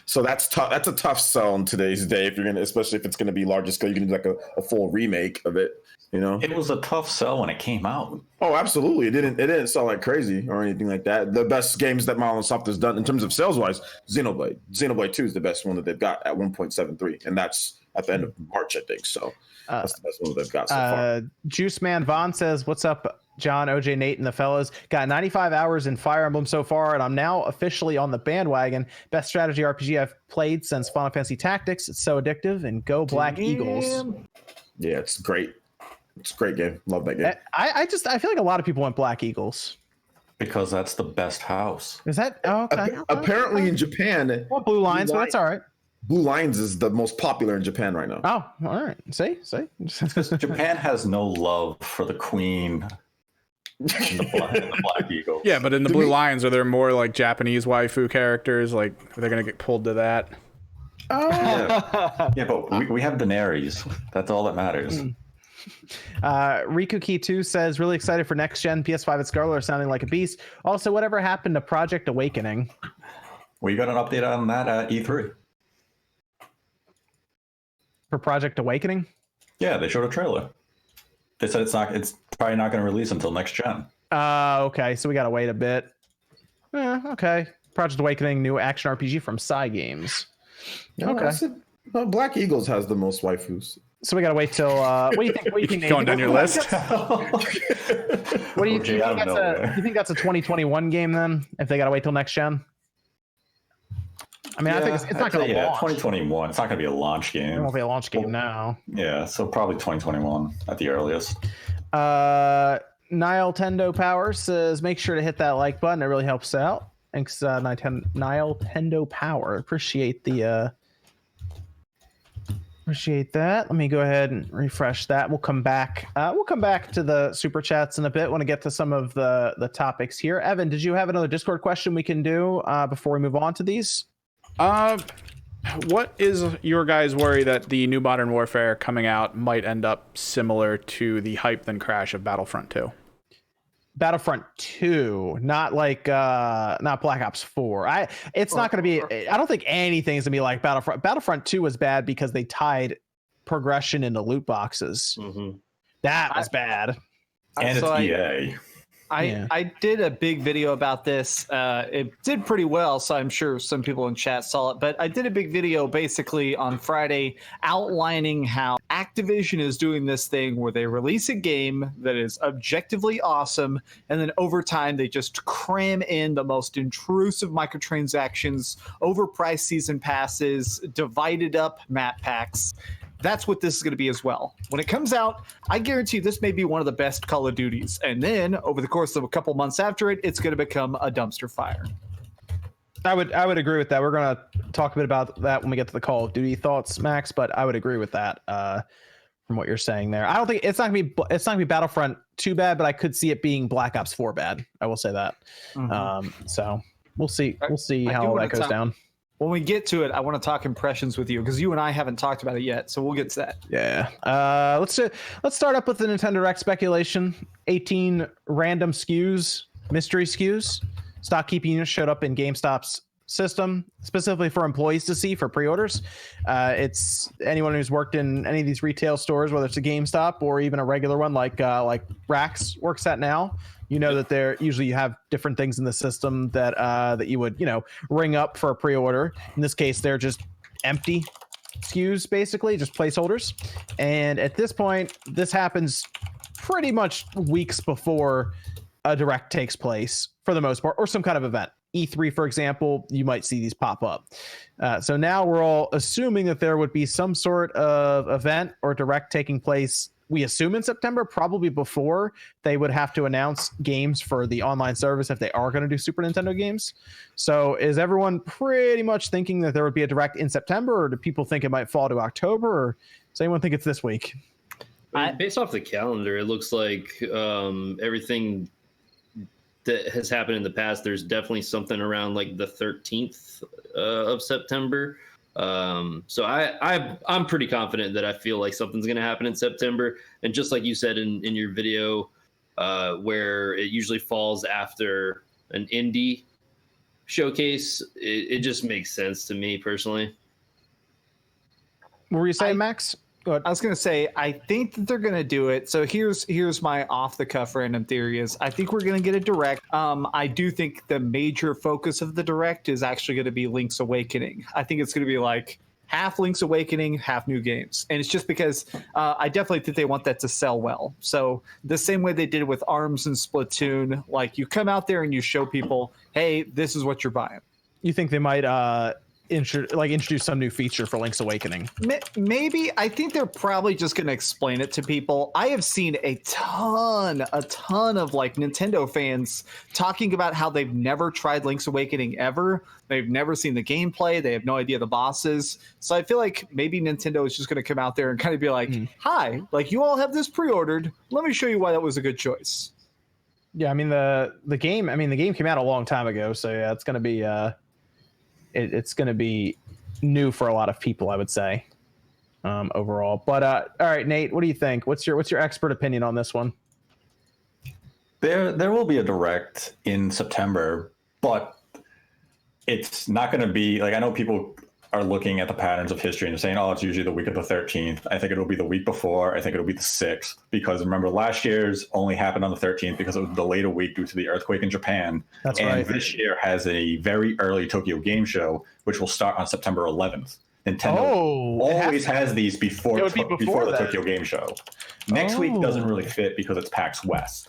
S3: so that's tough. That's a tough sell in today's day. Especially if it's going to be larger scale, you can do like a full remake of it.
S2: It was a tough sell when it came out.
S3: Oh, absolutely. It didn't sell like crazy or anything like that. The best games that Monolith Soft has done in terms of sales wise, Xenoblade 2 is the best one that they've got at 1.73, and that's at the end of March, I think. So that's the best one that they've got so far.
S1: Juice Man Vaughn says, "What's up, John, OJ, Nate, and the fellas? Got 95 hours in Fire Emblem so far, and I'm now officially on the bandwagon. Best strategy RPG I've played since Final Fantasy Tactics. It's so addictive. And go Black Eagles."
S3: Yeah, it's great. It's a great game. Love that game.
S1: I feel like a lot of people want Black Eagles
S2: because that's the best house.
S1: Is that okay?
S3: Apparently in Japan,
S1: well, Blue Lions, but that's all right.
S3: Blue Lions is the most popular in Japan right now.
S1: Oh, all right. See.
S2: Japan has no love for the queen. The Black Eagle.
S7: Yeah, but in the Blue Lions, are there more like Japanese waifu characters? Like, are they gonna get pulled to that?
S1: Oh,
S2: yeah, but we have Daenerys. That's all that matters.
S1: Riku Key 2 says, really excited for next gen PS5 and Scarlet are sounding like a beast. Also, whatever happened to Project Awakening?
S2: Well, you got an update on that at E3
S1: for Project Awakening.
S2: Yeah, they showed a trailer. They said it's probably not going to release until next gen.
S1: Okay, so we gotta wait a bit. Okay, Project Awakening, new action RPG from Cygames.
S3: Okay. Black Eagles has the most waifus.
S1: So we gotta wait till. What do you think? What do you think? Nate?
S7: Going down your list.
S1: What do you
S2: Okay, I don't know.
S1: you think that's a 2021 game then? If they gotta wait till next gen? I mean, I think it's not going to launch.
S2: 2021. It's not going to be a launch game.
S1: It won't be a launch game now.
S2: Yeah, so probably 2021 at the earliest.
S1: Nile Tendo Power says, make sure to hit that like button. It really helps out. Thanks, Nile Tendo Power. Appreciate that. Let me go ahead and refresh that. We'll come back. We'll come back to the super chats in a bit. Want to get to some of the topics here. Evan, did you have another Discord question we can do before we move on to these?
S7: What is your guys' worry that the new Modern Warfare coming out might end up similar to the hype then crash of Battlefront 2?
S1: Battlefront 2, not like not Black Ops 4. It's not going to be. I don't think anything's going to be like Battlefront. Battlefront 2 was bad because they tied progression into loot boxes.
S4: Mm-hmm.
S1: That was bad.
S2: And it's EA.
S6: I did a big video about this. It did pretty well, so I'm sure some people in chat saw it. But I did a big video basically on Friday outlining how Activision is doing this thing where they release a game that is objectively awesome, and then over time they just cram in the most intrusive microtransactions, overpriced season passes, divided up map packs. That's what this is going to be as well. When it comes out, I guarantee this may be one of the best Call of Duties. And then over the course of a couple months after it, it's going to become a dumpster fire.
S1: I would agree with that. We're going to talk a bit about that when we get to the Call of Duty thoughts, Max, but I would agree with that from what you're saying there. I don't think it's not going to be Battlefront 2 bad, but I could see it being Black Ops 4 bad. I will say that. Mm-hmm. So we'll see. We'll see how that goes down.
S6: When we get to it, I want to talk impressions with you because you and I haven't talked about it yet, so we'll get to that.
S1: Yeah. Let's start up with the Nintendo Direct speculation. 18 random SKUs, mystery SKUs, stock keeping units showed up in GameStop's system specifically for employees to see for pre-orders. It's anyone who's worked in any of these retail stores, whether it's a GameStop or even a regular one like Rax works at now. You know that there usually you have different things in the system that that you would ring up for a pre-order. In this case, they're just empty SKUs, basically just placeholders. And at this point, this happens pretty much weeks before a direct takes place for the most part, or some kind of event. E3, for example, you might see these pop up. So now we're all assuming that there would be some sort of event or direct taking place. We assume in September, probably before they would have to announce games for the online service if they are going to do Super Nintendo games. So is everyone pretty much thinking that there would be a direct in September, or do people think it might fall to October, or does anyone think it's this week?
S4: Based off the calendar, it looks like everything that has happened in the past, there's definitely something around like the 13th of September. So I'm pretty confident that I feel like something's going to happen in September. And just like you said in your video, where it usually falls after an indie showcase, it just makes sense to me personally.
S1: What were you saying, Max? Go ahead.
S6: I was going to say, I think that they're going to do it. So here's my off-the-cuff random theory is I think we're going to get a direct. I do think the major focus of the direct is actually going to be Link's Awakening. I think it's going to be like half Link's Awakening, half new games. And it's just because I definitely think they want that to sell well. So the same way they did with ARMS and Splatoon, like you come out there and you show people, hey, this is what you're buying.
S1: You think they might introduce some new feature for Link's Awakening?
S6: Maybe. I think they're probably just going to explain it to people. I have seen a ton of like Nintendo fans talking about how they've never tried Link's Awakening ever. They've never seen the gameplay. They have no idea the bosses. So I feel like maybe Nintendo is just going to come out there and kind of be like, hi, like you all have this pre-ordered. Let me show you why that was a good choice.
S1: Yeah, I mean the game came out a long time ago, so yeah, it's going to be it's going to be new for a lot of people, I would say, overall. But all right, Nate, what do you think? What's your expert opinion on this one?
S2: There will be a direct in September, but it's not going to be like, I know people are looking at the patterns of history and saying, oh, it's usually the week of the 13th. I think it'll be the week before. I think it'll be the 6th, because remember last year's only happened on the 13th because it was delayed a week due to the earthquake in Japan.
S1: That's
S2: and
S1: right.
S2: This year has a very early Tokyo Game Show, which will start on September 11th. Nintendo always has these before the Tokyo Game Show. Next week doesn't really fit because it's PAX West.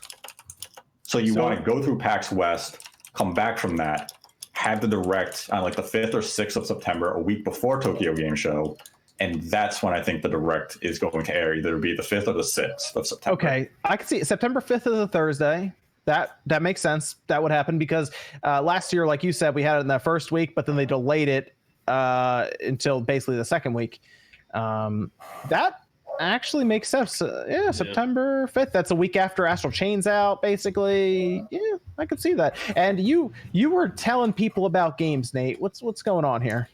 S2: So you want to go through PAX West, come back from that, have the direct on like the 5th or 6th of September, a week before Tokyo Game Show. And that's when I think the direct is going to air. Either be the 5th or the 6th of September. Okay,
S1: I can see September 5th is a Thursday. That makes sense. That would happen because last year, like you said, we had it in that first week, but then they delayed it until basically the second week. That actually makes sense. September 5th. That's a week after Astral Chain's out, basically. Yeah, I could see that. And you were telling people about games, Nate. What's going on here?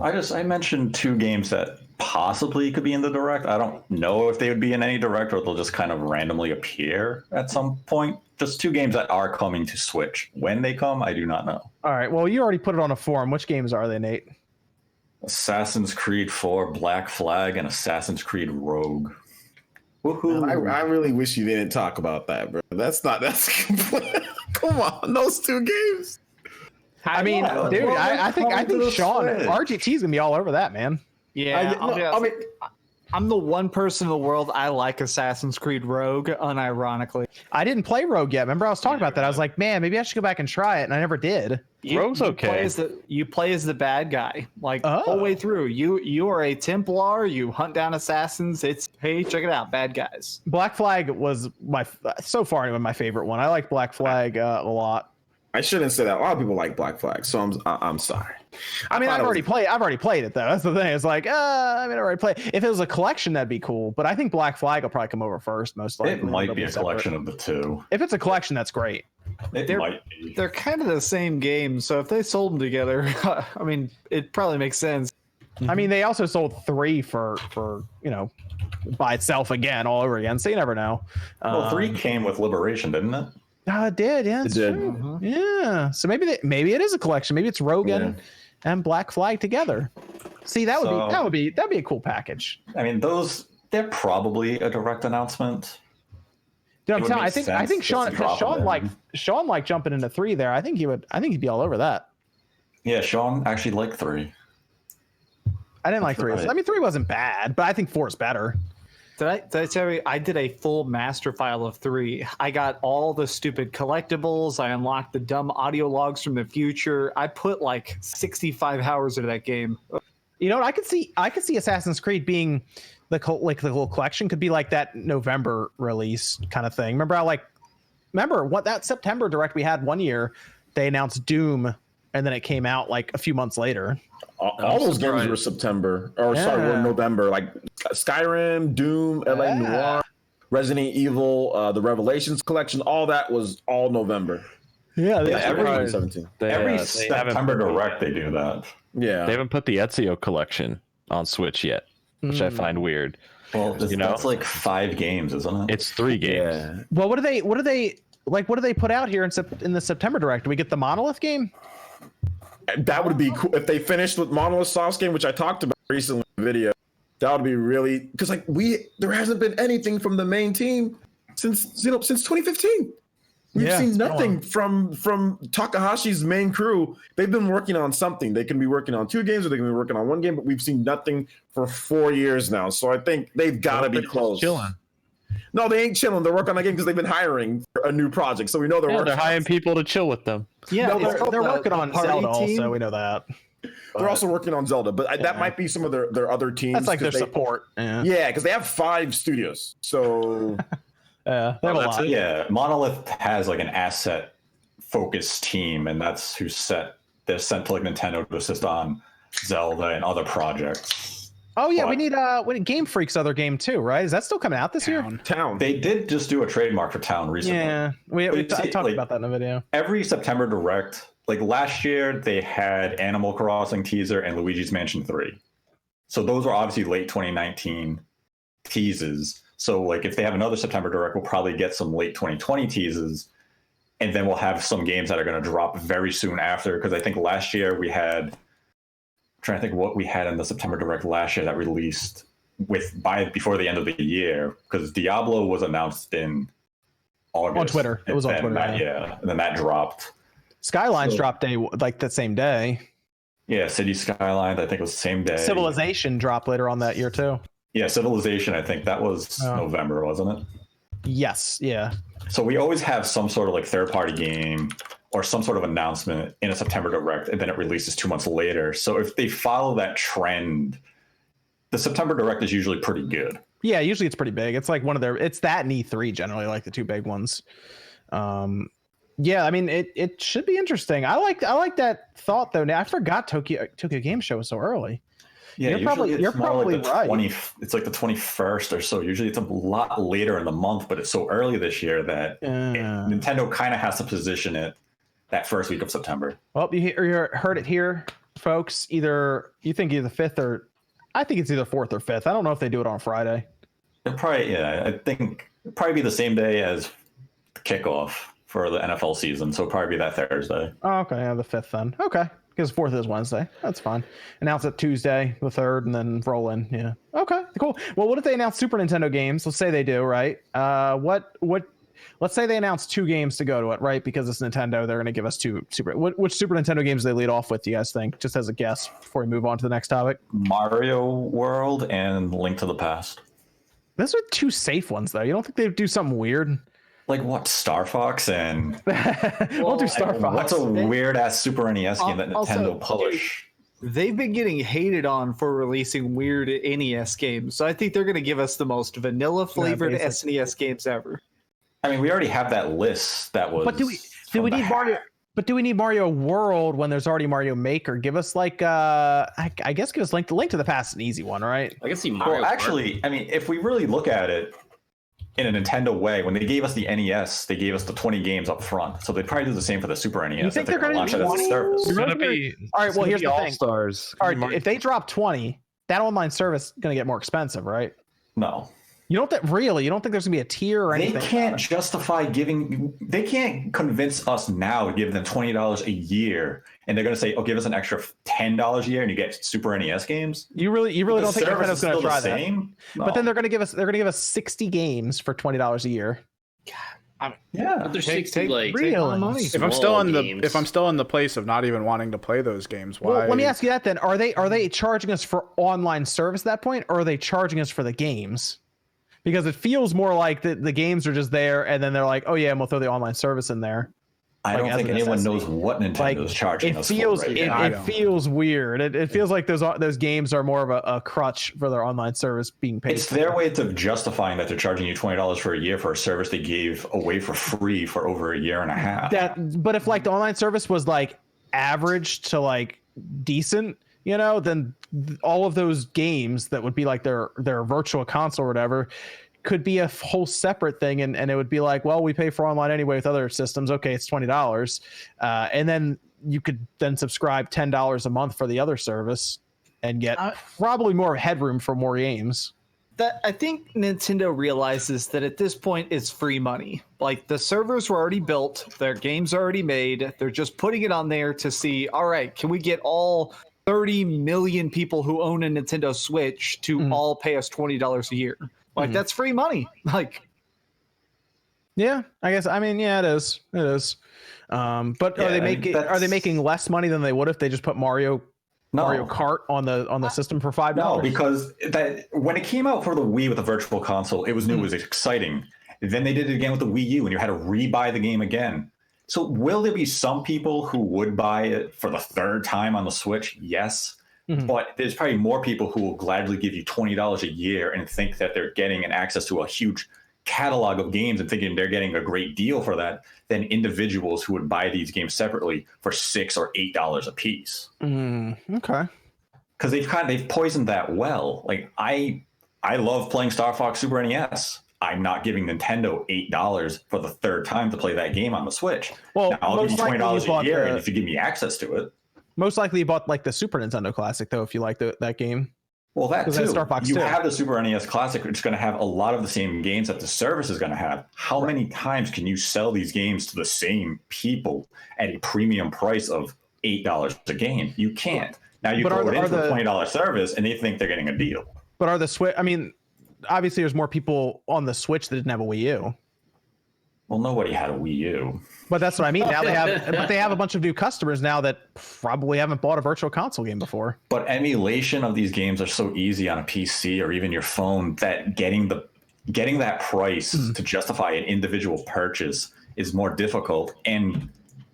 S2: I mentioned 2 games that possibly could be in the direct. I don't know if they would be in any direct or they'll just kind of randomly appear at some point. Just 2 games that are coming to Switch. When they come, I do not know.
S1: All right. Well, you already put it on a forum. Which games are they, Nate?
S2: Assassin's Creed 4 Black Flag and Assassin's Creed Rogue.
S3: Woohoo! I really wish you didn't talk about that, bro. That's come on, those 2 games.
S1: I mean, dude, I think Sean RGT's gonna be all over that, man.
S6: Yeah, I'm the one person in the world I like Assassin's Creed Rogue, unironically.
S1: I didn't play Rogue yet. Remember, I was talking about that. I was like, man, maybe I should go back and try it, and I never did.
S5: Rogue's okay.
S6: You play as the bad guy, like the whole way through. You are a Templar. You hunt down assassins. Hey, check it out, bad guys.
S1: Black Flag was so far anyway my favorite one. I like Black Flag a lot.
S3: I shouldn't say that. A lot of people like Black Flag, so I'm sorry.
S1: I mean, I've already played it though. That's the thing. It's like, I already played. If it was a collection, that'd be cool. But I think Black Flag will probably come over first, most likely.
S2: It might be a collection of the 2.
S1: If it's a collection, that's great.
S6: They're kind of the same game, so if they sold them together, I mean, it probably makes sense.
S1: I mean, they also sold 3 for by itself again, all over again. So you never know.
S2: Well, 3 came with Liberation, didn't it?
S1: It did, yeah. It did. Yeah. So maybe it is a collection. Maybe it's Rogue and Black Flag together. See, that'd be a cool package.
S2: I mean, they're probably a direct announcement.
S1: You know, I think Sean liked jumping into 3 there. I think he'd be all over that.
S2: Yeah, Sean actually liked 3.
S1: I didn't like 3. Right. I mean, 3 wasn't bad, but I think 4 is better.
S6: Did I tell you I did a full master file of 3? I got all the stupid collectibles. I unlocked the dumb audio logs from the future. I put like 65 hours into that game.
S1: You know what? I could see Assassin's Creed being the whole collection could be like that November release kind of thing. Remember what that September direct we had one year? They announced Doom, and then it came out like a few months later.
S3: All those games were September, were November. Like Skyrim, Doom, LA Noire, Resident Evil, the Revelations collection. All that was all November.
S1: Yeah,
S2: every September direct they do that.
S3: Yeah,
S5: they haven't put the Ezio collection on Switch yet, which I find weird.
S2: Well, that's like 5 games, isn't it?
S5: It's 3 games.
S1: Yeah. Well, what do they put out here in the September direct? Do we get the Monolith game?
S3: That would be cool if they finished with Monolith Soft's game, which I talked about recently in the video. That would be really because there hasn't been anything from the main team since 2015. We've seen nothing from Takahashi's main crew. They've been working on something. They can be working on 2 games or they can be working on 1 game, but we've seen nothing for 4 years now. So I think they've got to be close.
S5: Chilling.
S3: No, they ain't chilling. They're working on that game because they've been hiring for a new project. So we know
S5: they're hiring people to chill with them.
S1: Yeah, they're working on Zelda also. We know that.
S3: They're also working on Zelda, but that might be some of their other teams.
S1: That's like their support.
S3: Yeah, because they have 5 studios. So
S1: they have a lot.
S2: Yeah, Monolith has like an asset-focused team, and that's they're sent to like Nintendo to assist on Zelda and other projects.
S1: Oh yeah, we need Game Freak's other game too, right? Is that still coming out this year?
S3: Town.
S2: They did just do a trademark for Town recently.
S1: Yeah, we talked about that in the video.
S2: Every September direct, like last year, they had Animal Crossing teaser and Luigi's Mansion 3. So those are obviously late 2019 teases. So like if they have another September direct, we'll probably get some late 2020 teases, and then we'll have some games that are going to drop very soon after. Because I think last year we had. Trying to think what we had in the September direct last year that released before the end of the year, because Diablo was announced in August
S1: on Twitter. It was on Twitter.
S2: And then that dropped.
S1: Skylines dropped like that same day.
S2: Yeah, City Skylines, I think it was the same day.
S1: Civilization dropped later on that year too.
S2: Yeah, Civilization, I think that was November, wasn't it?
S1: Yes, yeah.
S2: So we always have some sort of like third-party game or some sort of announcement in a September Direct, and then it releases 2 months later. So if they follow that trend, the September Direct is usually pretty good.
S1: Yeah, usually it's pretty big. It's like one of their. It's that and E3 generally, like the two big ones. Yeah, I mean it should be interesting. I like that thought though. Now I forgot Tokyo Game Show was so early.
S2: Yeah,
S1: you're probably
S2: like
S1: right.
S2: It's like the 21st or so. Usually it's a lot later in the month, but it's so early this year that Nintendo kind of has to position it that first week of September.
S1: Well, you heard it here, folks. Either you think either 5th or I think it's either 4th or 5th. I don't know if they do it on Friday.
S2: It probably, I think it'd probably be the same day as the kickoff for the NFL season, so it'll probably be that Thursday.
S1: Oh, okay, yeah, the 5th then. Okay. Because 4th is Wednesday. That's fine. Announce it Tuesday, the 3rd, and then roll in. Yeah. Okay. Cool. Well, what if they announce Super Nintendo games? Let's say they do, right? Let's say they announce 2 games to go to it, right? Because it's Nintendo, they're going to give us 2 which Super Nintendo games do they lead off with? Do you guys think? Just as a guess before we move on to the next topic.
S2: Mario World and Link to the Past.
S1: Those are 2 safe ones, though. You don't think they'd do something weird?
S2: Like what? Star Fox and
S1: we'll do Star Fox.
S2: What's a weird ass Super NES game that Nintendo published?
S6: They've been getting hated on for releasing weird NES games, so I think they're going to give us the most vanilla flavored SNES games ever.
S2: I mean, we already have that list. That was.
S1: But do we need Mario? But do we need Mario World when there's already Mario Maker? Give us like I guess give us Link to the Past, an easy one, right?
S4: I can see Mario.
S2: Well, actually, I mean, if we really look at it in a Nintendo way, when they gave us the NES, they gave us the 20 games up front. So they'd probably do the same for the Super NES.
S1: You think they're going to
S2: launch it as a service?
S5: It's going to be
S1: all right. Well, here's the thing.
S5: All-Stars.
S1: All right, if they drop 20, that online service is going to get more expensive, right?
S2: No.
S1: You don't think really? You don't think there's gonna be a tier or anything?
S2: They can't justify giving. They can't convince us now to give them $20 a year, and they're gonna say, "Oh, give us an extra $10 a year, and you get Super NES games."
S1: You really don't think Nintendo's gonna try that?
S2: No.
S1: But then they're gonna give us 60 games for $20 a year.
S2: Yeah,
S4: but there's 60 like
S1: real
S6: money.
S7: If I'm still in the place of not even wanting to play those games, why?
S1: Well, let me ask you that then: Are they charging us for online service at that point, or are they charging us for the games? Because it feels more like the games are just there, and then they're like, "Oh yeah, and we'll throw the online service in there."
S2: I don't think anyone knows what Nintendo's charging us for right now.
S1: It feels weird. It feels like those games are more of a crutch for their online service being paid.
S2: It's their way of justifying that they're charging you $20 for a year for a service they gave away for free for over a year and a half.
S1: But if like the online service was like average to like decent, then all of those games that would be like their virtual console or whatever could be a whole separate thing, and it would be like, well, we pay for online anyway with other systems. Okay, it's $20, and then you could then subscribe $10 a month for the other service and get probably more headroom for more games.
S6: That I think Nintendo realizes that at this point it's free money. Like the servers were already built, their games are already made. They're just putting it on there to see, all right, can we get all 30 million people who own a Nintendo Switch to all pay us $20 a year? Like that's free money. Like,
S1: yeah, I guess. I mean, yeah, it is. But are they making less money than they would if they just put Mario Kart on the system for $5?
S2: No, because when it came out for the Wii with the Virtual Console, it was new, it was exciting. Then they did it again with the Wii U, and you had to rebuy the game again. So will there be some people who would buy it for the 3rd time on the Switch? Yes. But there's probably more people who will gladly give you $20 a year and think that they're getting an access to a huge catalog of games and thinking they're getting a great deal for that than individuals who would buy these games separately for $6 or $8 a piece.
S1: Okay.
S2: Because they've poisoned that well. Like I love playing Star Fox Super NES. I'm not giving Nintendo $8 for the 3rd time to play that game on the Switch. Well, now, I'll give you $20 a year, and if you give me access to it.
S1: Most likely you bought like the Super Nintendo Classic, though, if you like that game.
S2: Well, that too.
S1: Star Fox
S2: you have the Super NES Classic, which is going to have a lot of the same games that the service is going to have. How many times can you sell these games to the same people at a premium price of $8 a game? You can't. Now you throw it into a $20 service, and they think they're getting a deal.
S1: But are the Switch? I mean, obviously, there's more people on the Switch that didn't have a Wii U.
S2: Well, nobody had a Wii U.
S1: But that's what I mean. Now they have a bunch of new customers now that probably haven't bought a virtual console game before.
S2: But emulation of these games are so easy on a PC or even your phone that getting that price to justify an individual purchase is more difficult. And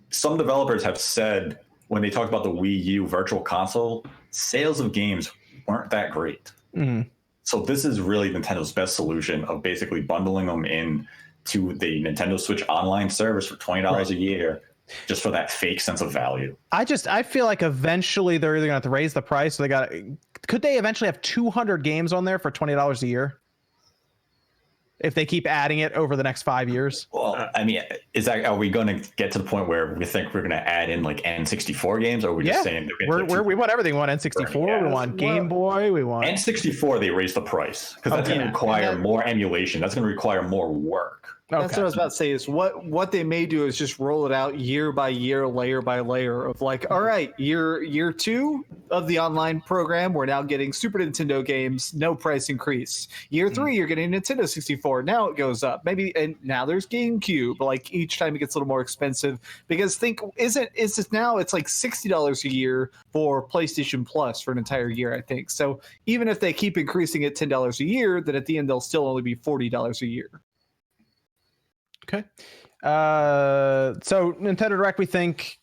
S2: some developers have said when they talked about the Wii U virtual console, sales of games weren't that great. Mm-hmm. So this is really Nintendo's best solution of basically bundling them in to the Nintendo Switch online service for $20 a year, just for that fake sense of value. I feel like eventually they're either going to have to raise the price, or could they eventually have 200 games on there for $20 a year? If they keep adding it over the next 5 years. Well, I mean, are we going to get to the point where we think we're going to add in like N64 games, or are we just saying we want everything? We want N64, we want Game Boy, we want N64. They raised the price because that's going to require more emulation. That's going to require more work.
S6: That's what I was about to say is what they may do is just roll it out year by year, layer by layer of like, all right, year 2 of the online program, we're now getting Super Nintendo games, no price increase. Year 3, you're getting Nintendo 64. Now it goes up. Maybe, and now there's GameCube. Like each time it gets a little more expensive because is it now it's like $60 a year for PlayStation Plus for an entire year, I think. So even if they keep increasing it $10 a year, then at the end they'll still only be $40 a year.
S1: Okay. So Nintendo Direct, we think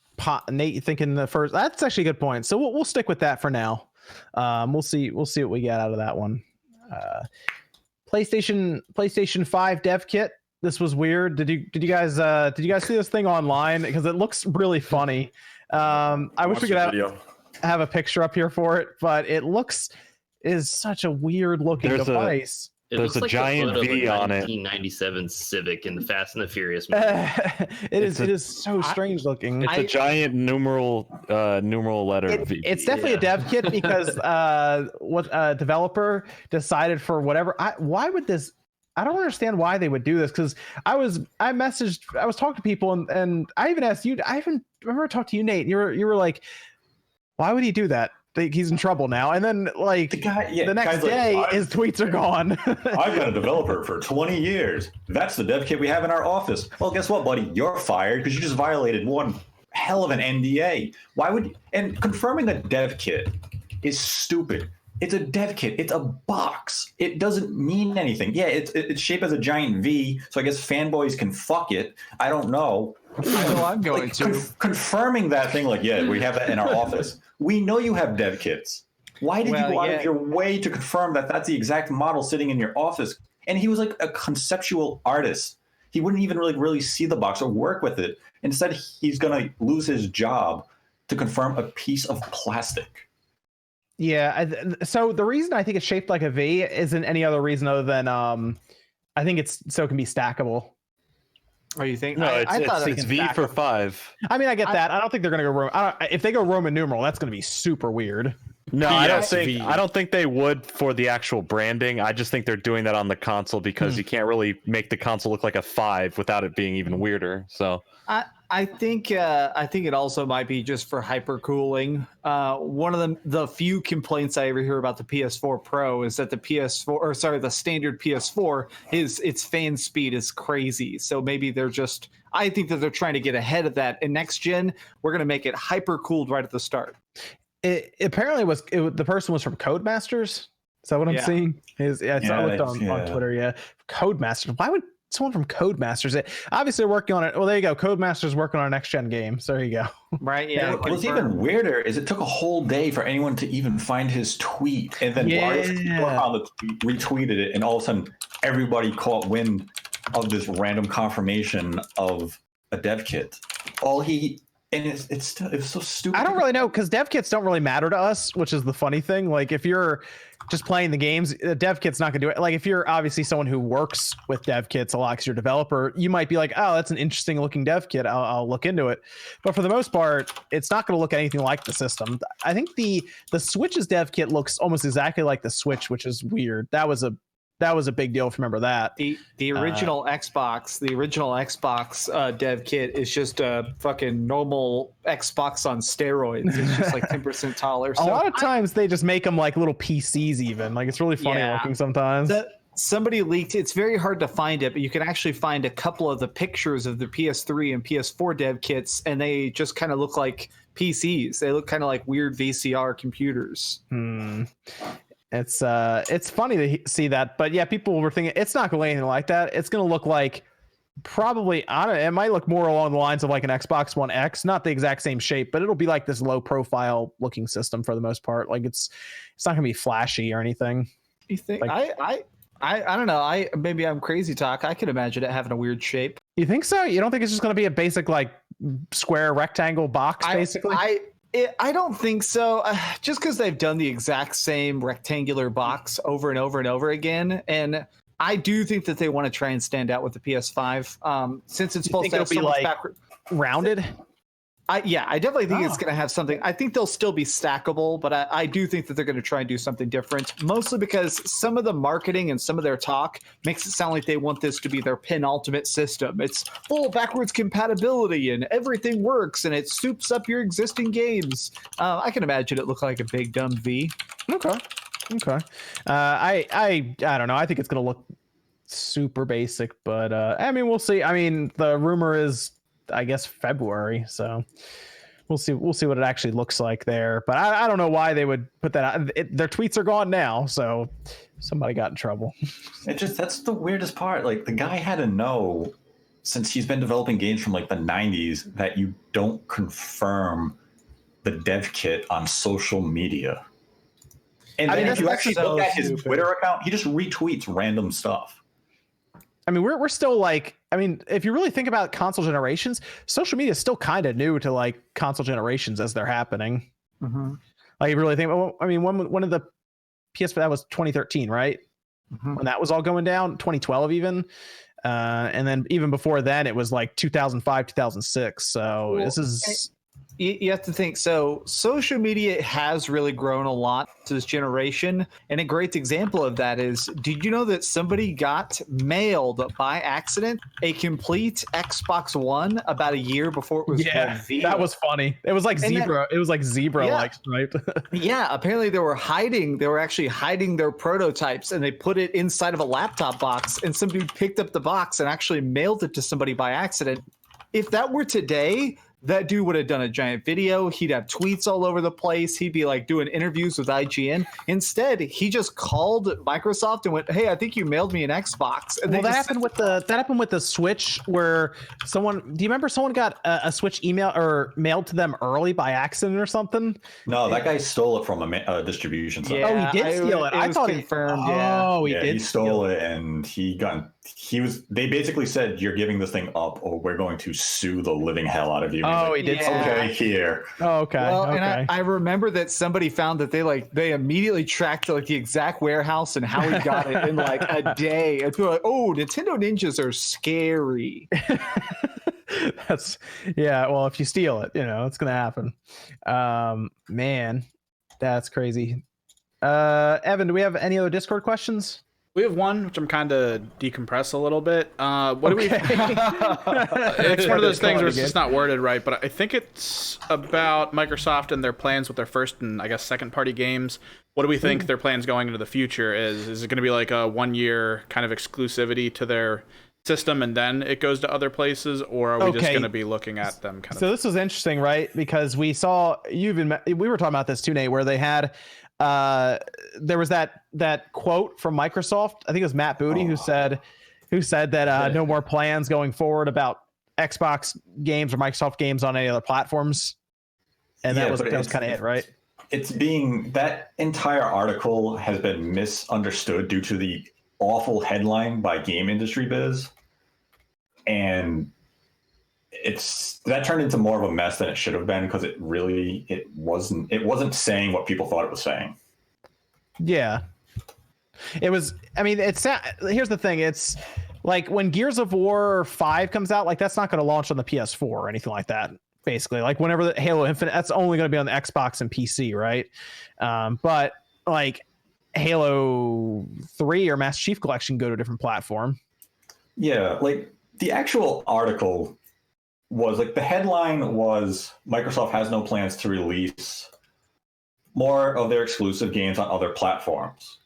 S1: Nate, you think in the first, that's actually a good point. So we'll stick with that for now. We'll see what we get out of that one. PlayStation 5 dev kit. This was weird. Did you guys see this thing online? Because it looks really funny. I wish we could have a picture up here for it, but it is such a weird looking device.
S5: There's a giant V on it.
S4: 1997 Civic in the Fast and the Furious movie.
S1: It is so strange looking.
S5: It's a giant numeral letter V.
S1: It's definitely a dev kit because what a developer decided for whatever. Why would this? I don't understand why they would do this because I was talking to people and I even asked you. I even remember talking to you, Nate. And you were like, why would he do that? He's in trouble now. And then like the next day his tweets are gone.
S2: I've been a developer for 20 years. That's the dev kit we have in our office. Well, guess what, buddy? You're fired because you just violated one hell of an NDA. And confirming the dev kit is stupid. It's a dev kit. It's a box. It doesn't mean anything. Yeah, it's shaped as a giant V, so I guess fanboys can fuck it. I don't know.
S6: I'm going to.
S2: Confirming that thing like, yeah, we have that in our office. We know you have dev kits. Why did you go out of your way to confirm that that's the exact model sitting in your office? And he was like a conceptual artist. He wouldn't even really see the box or work with it. Instead, he's going to lose his job to confirm a piece of plastic.
S1: Yeah. So the reason I think it's shaped like a V isn't any other reason other than I think it's so it can be stackable.
S6: Oh, you think?
S5: No, it's V for 5.
S1: I mean, I get that. I don't think they're going to go if they go Roman numeral, that's going to be super weird.
S5: No, I don't think they would for the actual branding. I just think they're doing that on the console because you can't really make the console look like a 5 without it being even weirder. So
S6: I think it also might be just for hypercooling. One of the few complaints I ever hear about the PS4 Pro is that the standard PS4 its fan speed is crazy. So maybe I think that they're trying to get ahead of that. And next gen, we're going to make it hypercooled right at the start.
S1: It apparently the person was from Codemasters. Is that what I'm seeing? I looked on Twitter. Yeah, Codemasters. Why would someone from Codemasters? Obviously, they're working on it. Well, there you go. Codemasters working on a next gen game. So there you go.
S6: Right. Yeah.
S2: What's even weirder is it took a whole day for anyone to even find his tweet, and then retweeted it, and all of a sudden everybody caught wind of this random confirmation of a dev kit. And it's so stupid.
S1: I don't really know because dev kits don't really matter to us, which is the funny thing. Like if you're just playing the games, the dev kit's not gonna do it. Like if you're obviously someone who works with dev kits a lot because you're a developer, you might be like, oh, that's an interesting looking dev kit. I'll look into it. But for the most part, it's not gonna look anything like the system. I think the Switch's dev kit looks almost exactly like the Switch, which is weird. That was a big deal if you remember that.
S6: The original Xbox dev kit is just a fucking normal Xbox on steroids. It's just like 10% taller.
S1: So a lot of times they just make them like little PCs even. Like it's really funny looking sometimes.
S6: somebody leaked. It's very hard to find it, but you can actually find a couple of the pictures of the PS3 and PS4 dev kits, and they just kind of look like PCs. They look kind of like weird VCR computers.
S1: It's funny to see that, but yeah, people were thinking it's not going to look anything like that. It's going to look like probably, I don't know, it might look more along the lines of like an Xbox One X, not the exact same shape, but it'll be like this low profile looking system for the most part. Like it's not going to be flashy or anything.
S6: You think?
S1: Like,
S6: I don't know. Maybe I'm crazy talk. I could imagine it having a weird shape.
S1: You think so? You don't think it's just going to be a basic like square rectangle box basically?
S6: I don't think so. Just because they've done the exact same rectangular box over and over and over again, and I do think that they want to try and stand out with the PS5. Since it's supposed to have so much
S1: rounded.
S6: I definitely think it's going to have something. I think they'll still be stackable, but I do think that they're going to try and do something different, mostly because some of the marketing and some of their talk makes it sound like they want this to be their penultimate system. It's full backwards compatibility and everything works and it soups up your existing games. I can imagine it look like a big dumb V.
S1: Okay. I don't know. I think it's going to look super basic, but I mean, we'll see. I mean, the rumor is, I guess, February, so we'll see what it actually looks like there. But I don't know why they would put that out. Their tweets are gone now, so somebody got in trouble.
S2: That's the weirdest part. Like, the guy had to know, since he's been developing games from like the 90s, that you don't confirm the dev kit on social media. And then if you actually look at his Twitter account, he just retweets random stuff.
S1: I mean, we're still like, I mean, if you really think about console generations, social media is still kind of new to like console generations as they're happening.
S6: Mm-hmm.
S1: Like, you really think, well, I mean, one of the PS5, that was 2013, right?
S6: Mm-hmm.
S1: When that was all going down, 2012 even. And then even before then, it was like 2005, 2006. So this is...
S6: You have to think, so social media has really grown a lot to this generation. And a great example of that is, did you know that somebody got mailed by accident a complete Xbox One about a year before it was revealed?
S1: That was funny. It was like zebra. It was like zebra like striped.
S6: Yeah, apparently they were actually hiding their prototypes, and they put it inside of a laptop box, and somebody picked up the box and actually mailed it to somebody by accident. If that were today, that dude would have done a giant video. He'd have tweets all over the place. He'd be like doing interviews with IGN. Instead, he just called Microsoft and went, "Hey, I think you mailed me an Xbox." And
S1: that happened with the Switch, where do you remember someone got a Switch email or mailed to them early by accident or something?
S2: No, that guy stole it from a distribution site.
S1: Yeah, he did steal it. I thought
S6: confirmed.
S2: He stole it, and they basically said, "You're giving this thing up, or we're going to sue the living hell out of you."
S1: Oh, he did.
S2: Okay, here.
S1: Oh, okay.
S6: Well,
S1: okay.
S6: And I remember that somebody found that they immediately tracked like the exact warehouse and how he got it in like a day. And they're like, "Oh, Nintendo ninjas are scary."
S1: Well, if you steal it, it's gonna happen. Man, that's crazy. Evan, do we have any other Discord questions?
S7: We have one, which I'm kind of decompress a little bit. What do we? It's one of those things where it's just not worded right, but I think it's about Microsoft and their plans with their first and I guess second party games. What do we think their plans going into the future is? Is it going to be like a 1 year kind of exclusivity to their system and then it goes to other places, or are we just going to be looking at them kind of?
S1: So this was interesting, right? Because we saw we were talking about this too, Nate, where they had. There was that quote from Microsoft. I think it was Matt Booty who said that no more plans going forward about Xbox games or Microsoft games on any other platforms. And that was kind of it, right?
S2: That entire article has been misunderstood due to the awful headline by Game Industry Biz, and that turned into more of a mess than it should have been, because it wasn't saying what people thought it was saying.
S1: Yeah, it was. I mean, here's the thing. It's like when Gears of War 5 comes out, like that's not going to launch on the PS4 or anything like that. Basically, like whenever the Halo Infinite, that's only going to be on the Xbox and PC, right? But like Halo 3 or Master Chief Collection go to a different platform.
S2: Yeah, like the actual article was like, the headline was Microsoft has no plans to release more of their exclusive games on other platforms.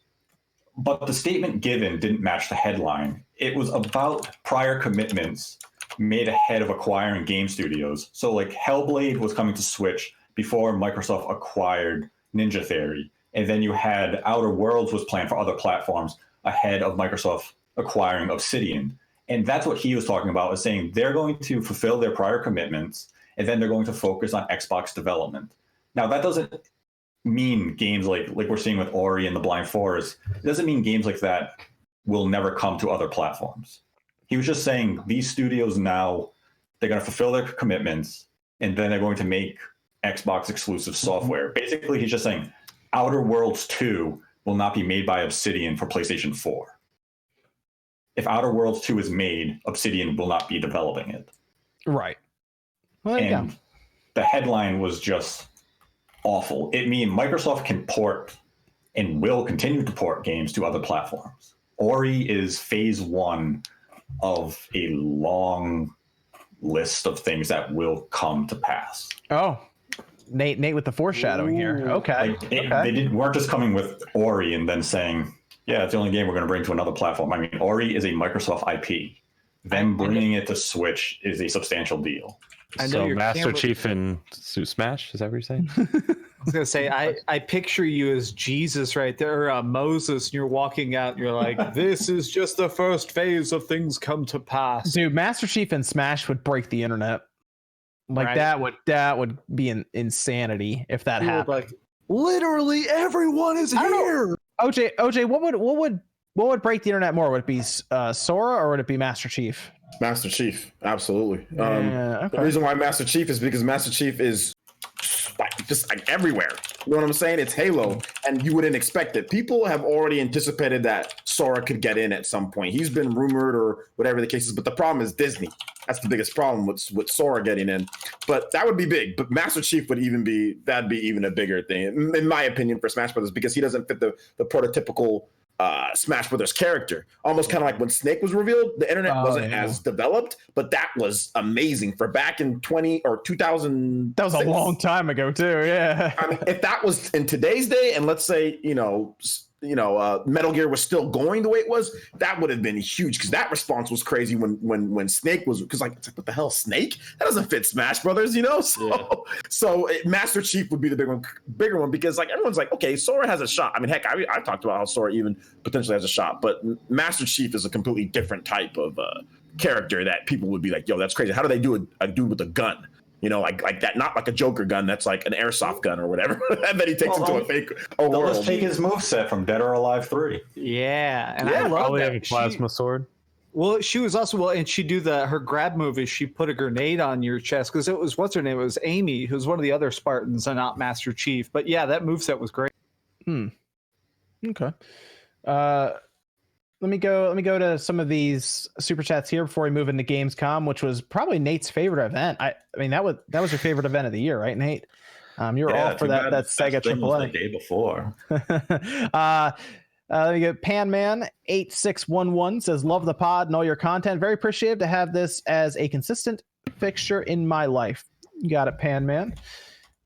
S2: But the statement given didn't match the headline. It was about prior commitments made ahead of acquiring game studios. So like Hellblade was coming to Switch before Microsoft acquired Ninja Theory. And then you had Outer Worlds was planned for other platforms ahead of Microsoft acquiring Obsidian. And that's what he was talking about, is saying they're going to fulfill their prior commitments, and then they're going to focus on Xbox development. Now, that doesn't mean games like we're seeing with Ori and the Blind Forest. It doesn't mean games like that will never come to other platforms. He was just saying these studios now, they're going to fulfill their commitments, and then they're going to make Xbox exclusive software. Basically, he's just saying Outer Worlds 2 will not be made by Obsidian for PlayStation 4. If Outer Worlds 2 is made, Obsidian will not be developing it.
S1: Right. Well,
S2: and the headline was just awful. It means Microsoft can port and will continue to port games to other platforms. Ori is phase 1 of a long list of things that will come to pass.
S1: Oh, Nate with the foreshadowing here. Okay.
S2: They weren't just coming with Ori and then saying, yeah, it's the only game we're going to bring to another platform. I mean, Ori is a Microsoft IP. Them bringing it to Switch is a substantial deal.
S5: So Master Chief in Smash, is that what you're saying?
S6: I was gonna say, I picture you as Jesus right there, Moses, and you're walking out and you're like, this is just the first phase of things come to pass.
S1: Dude, Master Chief in Smash would break the internet. Like right. that would be an insanity if that happened.
S6: Like, literally everyone is here.
S1: OJ, what would break the internet more? Would it be Sora or would it be Master Chief?
S3: Master Chief, absolutely.
S1: Okay.
S3: The reason why Master Chief is because Master Chief is just like everywhere. You know what I'm saying? It's Halo, and you wouldn't expect it. People have already anticipated that Sora could get in at some point. He's been rumored or whatever the case is, but the problem is Disney. That's the biggest problem with Sora getting in. But that would be big. But Master Chief would that'd be even a bigger thing, in my opinion, for Smash Brothers, because he doesn't fit the prototypical Smash Brothers character. Almost kind of like when Snake was revealed, the internet wasn't as developed, but that was amazing for back in 2000.
S1: That was a long time ago too. Yeah.
S3: I mean, if that was in today's day, and let's say Metal Gear was still going the way it was, that would have been huge, because that response was crazy when Snake was, because like, what the hell, Snake? That doesn't fit Smash Brothers, So Master Chief would be the bigger one, because like everyone's like, okay, Sora has a shot. I mean, heck, I talked about how Sora even potentially has a shot, but Master Chief is a completely different type of character that people would be like, yo, that's crazy. How do they do a dude with a gun? Like that, not like a Joker gun. That's like an airsoft gun or whatever. And then he takes it to a fake world.
S2: Let's take his moveset from Dead or Alive 3.
S6: Yeah, and I love that.
S5: Have a plasma sword.
S6: Well, she was also and she do her grab move is she put a grenade on your chest, because it was, what's her name? It was Amy, who's one of the other Spartans and not Master Chief. But yeah, that moveset was great.
S1: Okay. Let me go to some of these super chats here before we move into Gamescom, which was probably Nate's favorite event. I mean, that was your favorite event of the year, right, Nate? You were all for that Sega AAA.
S2: The day before.
S1: Let me go. Panman8611 says, love the pod and all your content. Very appreciative to have this as a consistent fixture in my life. You got it, Panman.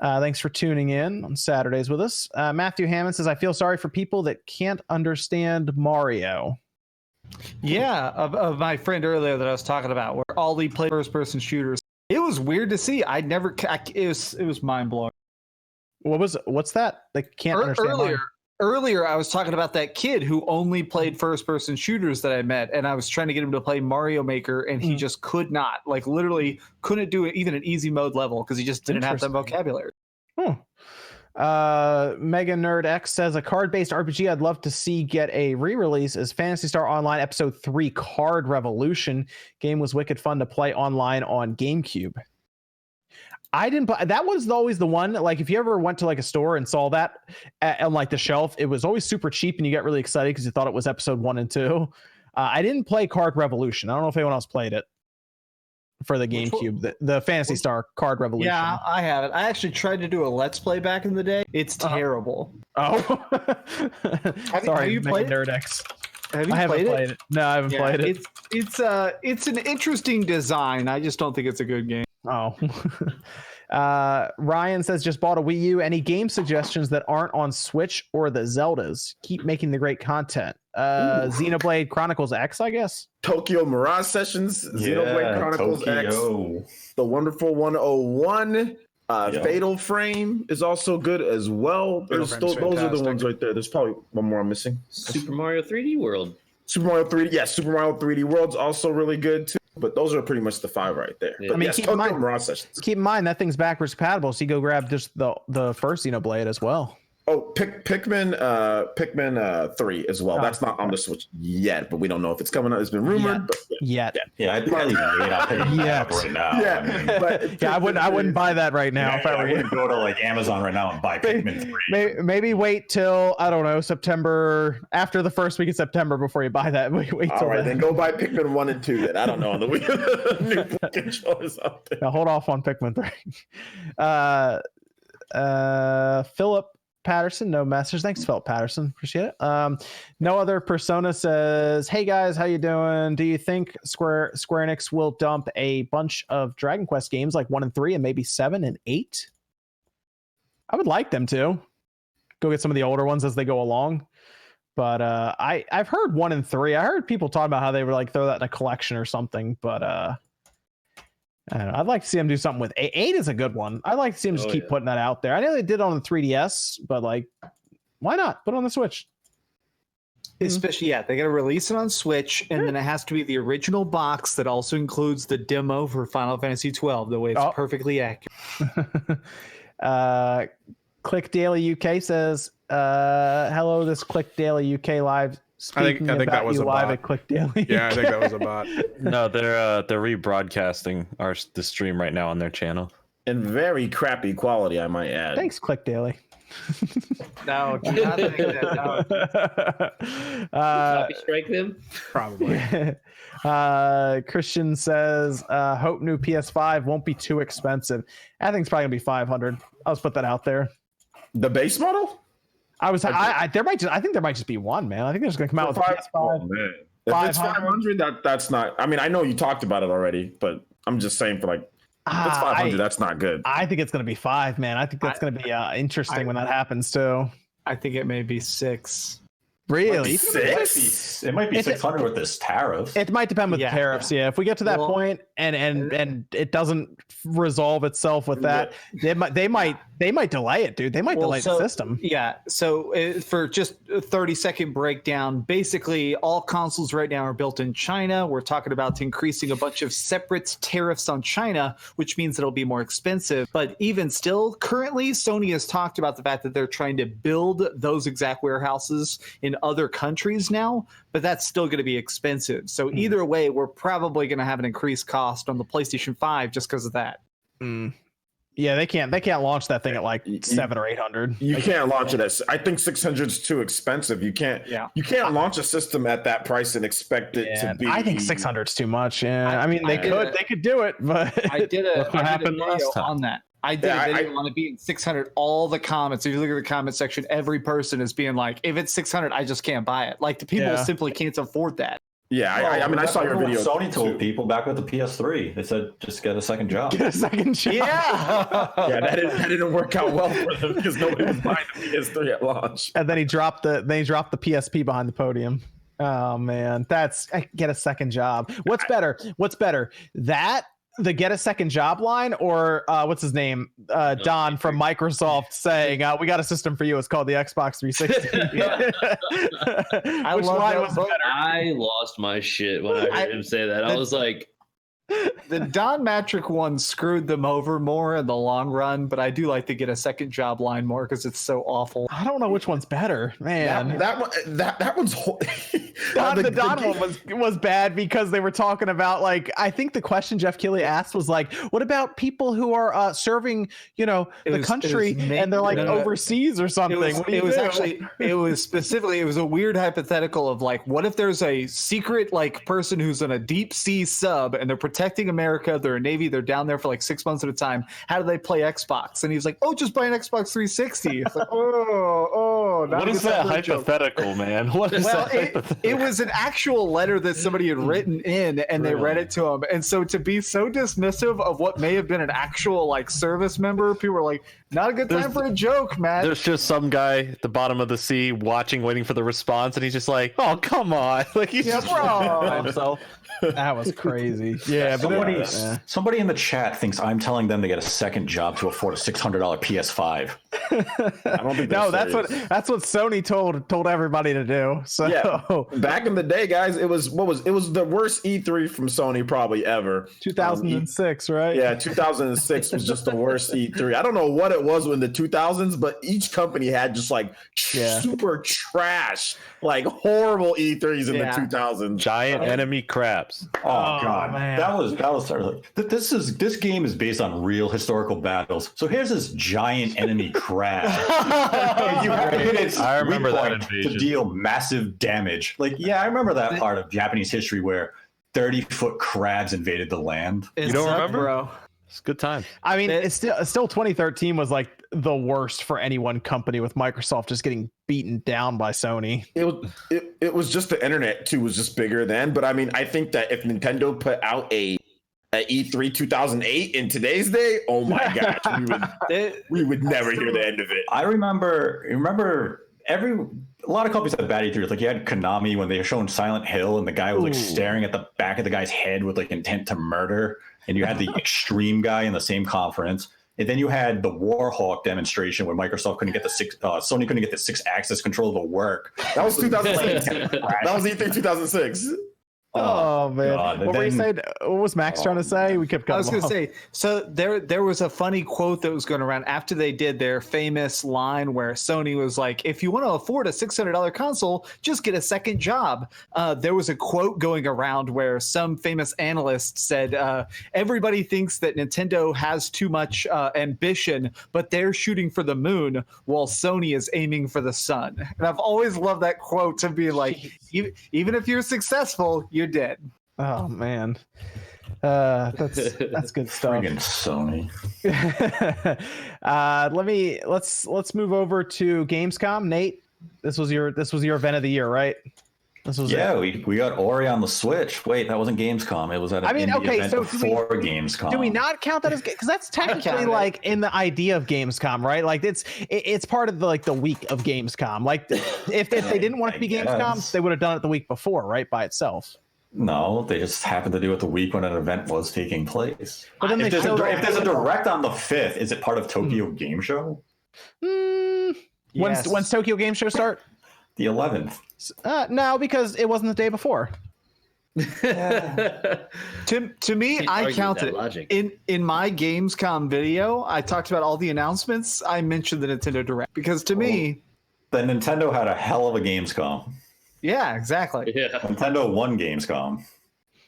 S1: Thanks for tuning in on Saturdays with us. Matthew Hammond says, I feel sorry for people that can't understand Mario.
S6: Yeah, of my friend earlier that I was talking about, where Ollie played first-person shooters. It was weird to see. It was mind-blowing.
S1: What's that? They can't understand
S6: Earlier, I was talking about that kid who only played first-person shooters that I met, and I was trying to get him to play Mario Maker, and he just could not. Like, literally couldn't do it, even an easy mode level, because he just didn't have that vocabulary.
S1: Mega Nerd X says, a card-based RPG I'd love to see get a re-release is Phantasy Star Online Episode 3 Card Revolution. Game was wicked fun to play online on GameCube. I didn't play. That was always the one. Like, if you ever went to like a store and saw that on like the shelf, it was always super cheap, and you get really excited because you thought it was episode 1 and 2. I didn't play Card Revolution. I don't know if anyone else played it for the GameCube. The Phantasy Star Card Revolution.
S6: Yeah, I have it. I actually tried to do a Let's Play back in the day. It's terrible.
S1: Oh,
S6: have you played
S1: Nerd X?
S6: Have you played it?
S1: No, I haven't played it.
S6: It's an interesting design. I just don't think it's a good game.
S1: Oh. Ryan says, just bought a Wii U. Any game suggestions that aren't on Switch or the Zeldas? Keep making the great content. Xenoblade Chronicles X, I guess.
S3: Tokyo Mirage Sessions, Xenoblade Chronicles
S2: Tokyo.
S3: X, The Wonderful 101, Fatal Frame is also good as well. Those are the ones right there. There's probably one more I'm missing.
S4: Super Mario 3D World.
S3: Super Mario 3D World's also really good too. But those are pretty much the 5 right there.
S4: Yeah.
S3: But
S1: I mean,
S3: yes,
S1: keep in
S3: Tokyo
S1: mind-
S3: Mirage Sessions.
S1: Keep in mind that thing's backwards compatible, so you go grab just the first Xenoblade as well.
S3: Oh, Pikmin 3 as well. That's not on the Switch yet, but we don't know if it's coming out. It's been rumored. But
S1: Yet.
S2: Yeah, I'd probably wait on picking that up right now.
S3: yeah, but
S1: Yeah, I wouldn't buy that right now if I
S2: I
S1: were you.
S2: wouldn't go to like Amazon right now and buy Pikmin 3.
S1: Maybe wait till, I don't know, September, after the first week of September before you buy that. Wait till
S3: all right, then go buy Pikmin 1 and 2 then. I don't know on the new controllers out there.
S1: Now hold off on Pikmin 3. Philip Patterson, no message. Thanks, Philip Patterson. Appreciate it. No other Persona says, hey guys, how you doing? Do you think Square Enix will dump a bunch of Dragon Quest games like 1 and 3 and maybe 7 and 8? I would like them to go get some of the older ones as they go along. But I've heard 1 and 3. I heard people talk about how they would like throw that in a collection or something. But I don't know. I'd like to see them do something with 8. 8 is a good one. I'd like to see them just keep putting that out there. I know they did on the 3DS, but like, why not put it on the Switch?
S6: Especially, they got to release it on Switch, and then it has to be the original box that also includes the demo for Final Fantasy 12. The way it's perfectly accurate.
S1: Click Daily UK says, "Hello, this Click Daily UK live."
S7: I think that was a
S1: live
S7: bot.
S1: At Click Daily.
S7: Yeah, I think that was a bot.
S5: No, they're rebroadcasting the stream right now on their channel.
S3: In very crappy quality, I might add.
S1: Thanks, Click Daily.
S6: No, do not think that. No.
S4: Copy strike them?
S7: Probably.
S1: Christian says, hope new PS5 won't be too expensive. I think it's probably gonna be 500. I'll just put that out there.
S3: The base model?
S1: I think there might just be one, man. I think they're just gonna come out with a PS5.
S3: Oh, man. If it's 500, that's not. I mean, I know you talked about it already, but I'm just saying for like, if it's 500, that's not good.
S1: I think it's gonna be 5, man. I think that's gonna be interesting when that happens too.
S6: I think it may be 6.
S1: Really?
S3: 6?
S2: It might be 600 with this tariff.
S1: It might depend with the tariffs. Yeah, if we get to that point and it doesn't resolve itself with that, they might delay it, dude. They might delay the system.
S6: Yeah. So for just a 30-second breakdown, basically all consoles right now are built in China. We're talking about increasing a bunch of separate tariffs on China, which means it'll be more expensive. But even still, currently Sony has talked about the fact that they're trying to build those exact warehouses in other countries now, but that's still going to be expensive. So either way, we're probably going to have an increased cost on the PlayStation 5 just because of that.
S1: Yeah, they can't launch that thing at like 700 or 800.
S3: You can't launch it at. I think 600 is too expensive. You can't launch a system at that price and expect it to be.
S1: I think 600 is too much. Yeah, I mean they could do it, but
S6: I did a video on that. I did a video on it being 600. All the comments, if you look at the comment section, every person is being like, if it's 600, I just can't buy it. Like the people simply can't afford that.
S3: Yeah, I mean, I saw your video.
S2: Sony told people back with the PS3, they said, just get a second job.
S1: Get a second job.
S6: Yeah.
S3: Yeah, that didn't work out well for them because nobody was buying the PS3 at launch.
S1: And then he dropped the PSP behind the podium. Oh man, get a second job. What's better? That the get a second job line, or what's his name? Don from Microsoft saying, we got a system for you. It's called the Xbox 360. Which line was better?
S4: I lost my shit when I heard him say that. I was like,
S6: the Don Matrick one screwed them over more in the long run, but I do like to get a second job line more because it's so awful.
S1: I don't know which one's better, man.
S3: That one's
S1: the Don one was bad because they were talking about, like, I think the question Jeff Keighley asked was like, what about people who are serving, the country and they're like overseas or something? It was a weird hypothetical of like, what if there's a secret like person who's in a deep sea sub and they're protecting America, they're a Navy, they're down there for like 6 months at a time. How do they play Xbox? And he's like, just buy an Xbox 360. It's like,
S5: What is that hypothetical, man? What is
S6: Well,
S5: that?
S6: it was an actual letter that somebody had written in, and they read it to him. And so to be so dismissive of what may have been an actual like service member, people were like, "Not a good time for a joke, man."
S5: There's just some guy at the bottom of the sea watching, waiting for the response, and he's just like, "Oh, come on!" Like he's just by himself.
S1: That was crazy. Yeah, but
S2: somebody in the chat thinks I'm telling them to get a second job to afford a $600 PS5.
S3: I don't think
S1: no, that's what Sony told everybody to do. So
S3: yeah, back in the day, guys, it was the worst E3 from Sony probably ever.
S1: 2006, right?
S3: Yeah, 2006 was just the worst E3. I don't know what it was in the 2000s, but each company had just like super trash, like horrible E3s in the 2000s.
S5: Giant enemy crabs.
S2: Oh god, man. that was this game is based on real historical battles. So here's this giant enemy crab. You have to hit its
S5: I remember
S2: weak
S5: that
S2: point
S5: invasion.
S2: to deal massive damage. Like, yeah, I remember that part of Japanese history where 30-foot crabs invaded the land.
S5: You don't remember?
S6: Bro.
S5: It's a good time.
S1: I mean, it's still 2013 was like the worst for any one company, with Microsoft just getting beaten down by Sony.
S3: It was just the internet too was just bigger then. But I mean, I think that if Nintendo put out a E3 2008 in today's day, oh my gosh, we would never hear the end of it.
S2: I remember a lot of companies had bad E3s. Like you had Konami when they were showing Silent Hill and the guy was like staring at the back of the guy's head with like intent to murder. And you had the extreme guy in the same conference. And then you had the Warhawk demonstration where Microsoft couldn't get Sony couldn't get the 6-axis control to work.
S3: That was 2006. That was E3 2006.
S1: Oh man!
S2: God.
S1: What were you saying? What was Max trying to say? We kept.
S6: I was going to say. So there was a funny quote that was going around after they did their famous line where Sony was like, "If you want to afford a $600 console, just get a second job." There was a quote going around where some famous analyst said, "Everybody thinks that Nintendo has too much ambition, but they're shooting for the moon, while Sony is aiming for the sun." And I've always loved that quote to be like, even if you're successful, you're dead.
S1: Oh man, that's good stuff.
S2: Friggin' Sony.
S1: Let's move over to Gamescom. Nate, this was your event of the year, right?
S2: We got Ori on the Switch. Wait, that wasn't Gamescom. It was at an indie event before Gamescom.
S1: Do we not count that as, because that's technically like in the idea of Gamescom, right? Like it's part of the week of Gamescom. Like if they didn't want it to be Gamescom, they would have done it the week before, right, by itself.
S2: No, they just happened to do it the week when an event was taking place.
S1: But then
S2: if there's a direct on the 5th, is it part of Tokyo Game Show?
S1: When's Tokyo Game Show start?
S2: The 11th.
S1: No, because it wasn't the day before.
S6: To me, I counted it. In my Gamescom video, I talked about all the announcements. I mentioned the Nintendo Direct because to me,
S2: then Nintendo had a hell of a Gamescom.
S6: Yeah, exactly.
S4: Yeah,
S2: Nintendo won Gamescom.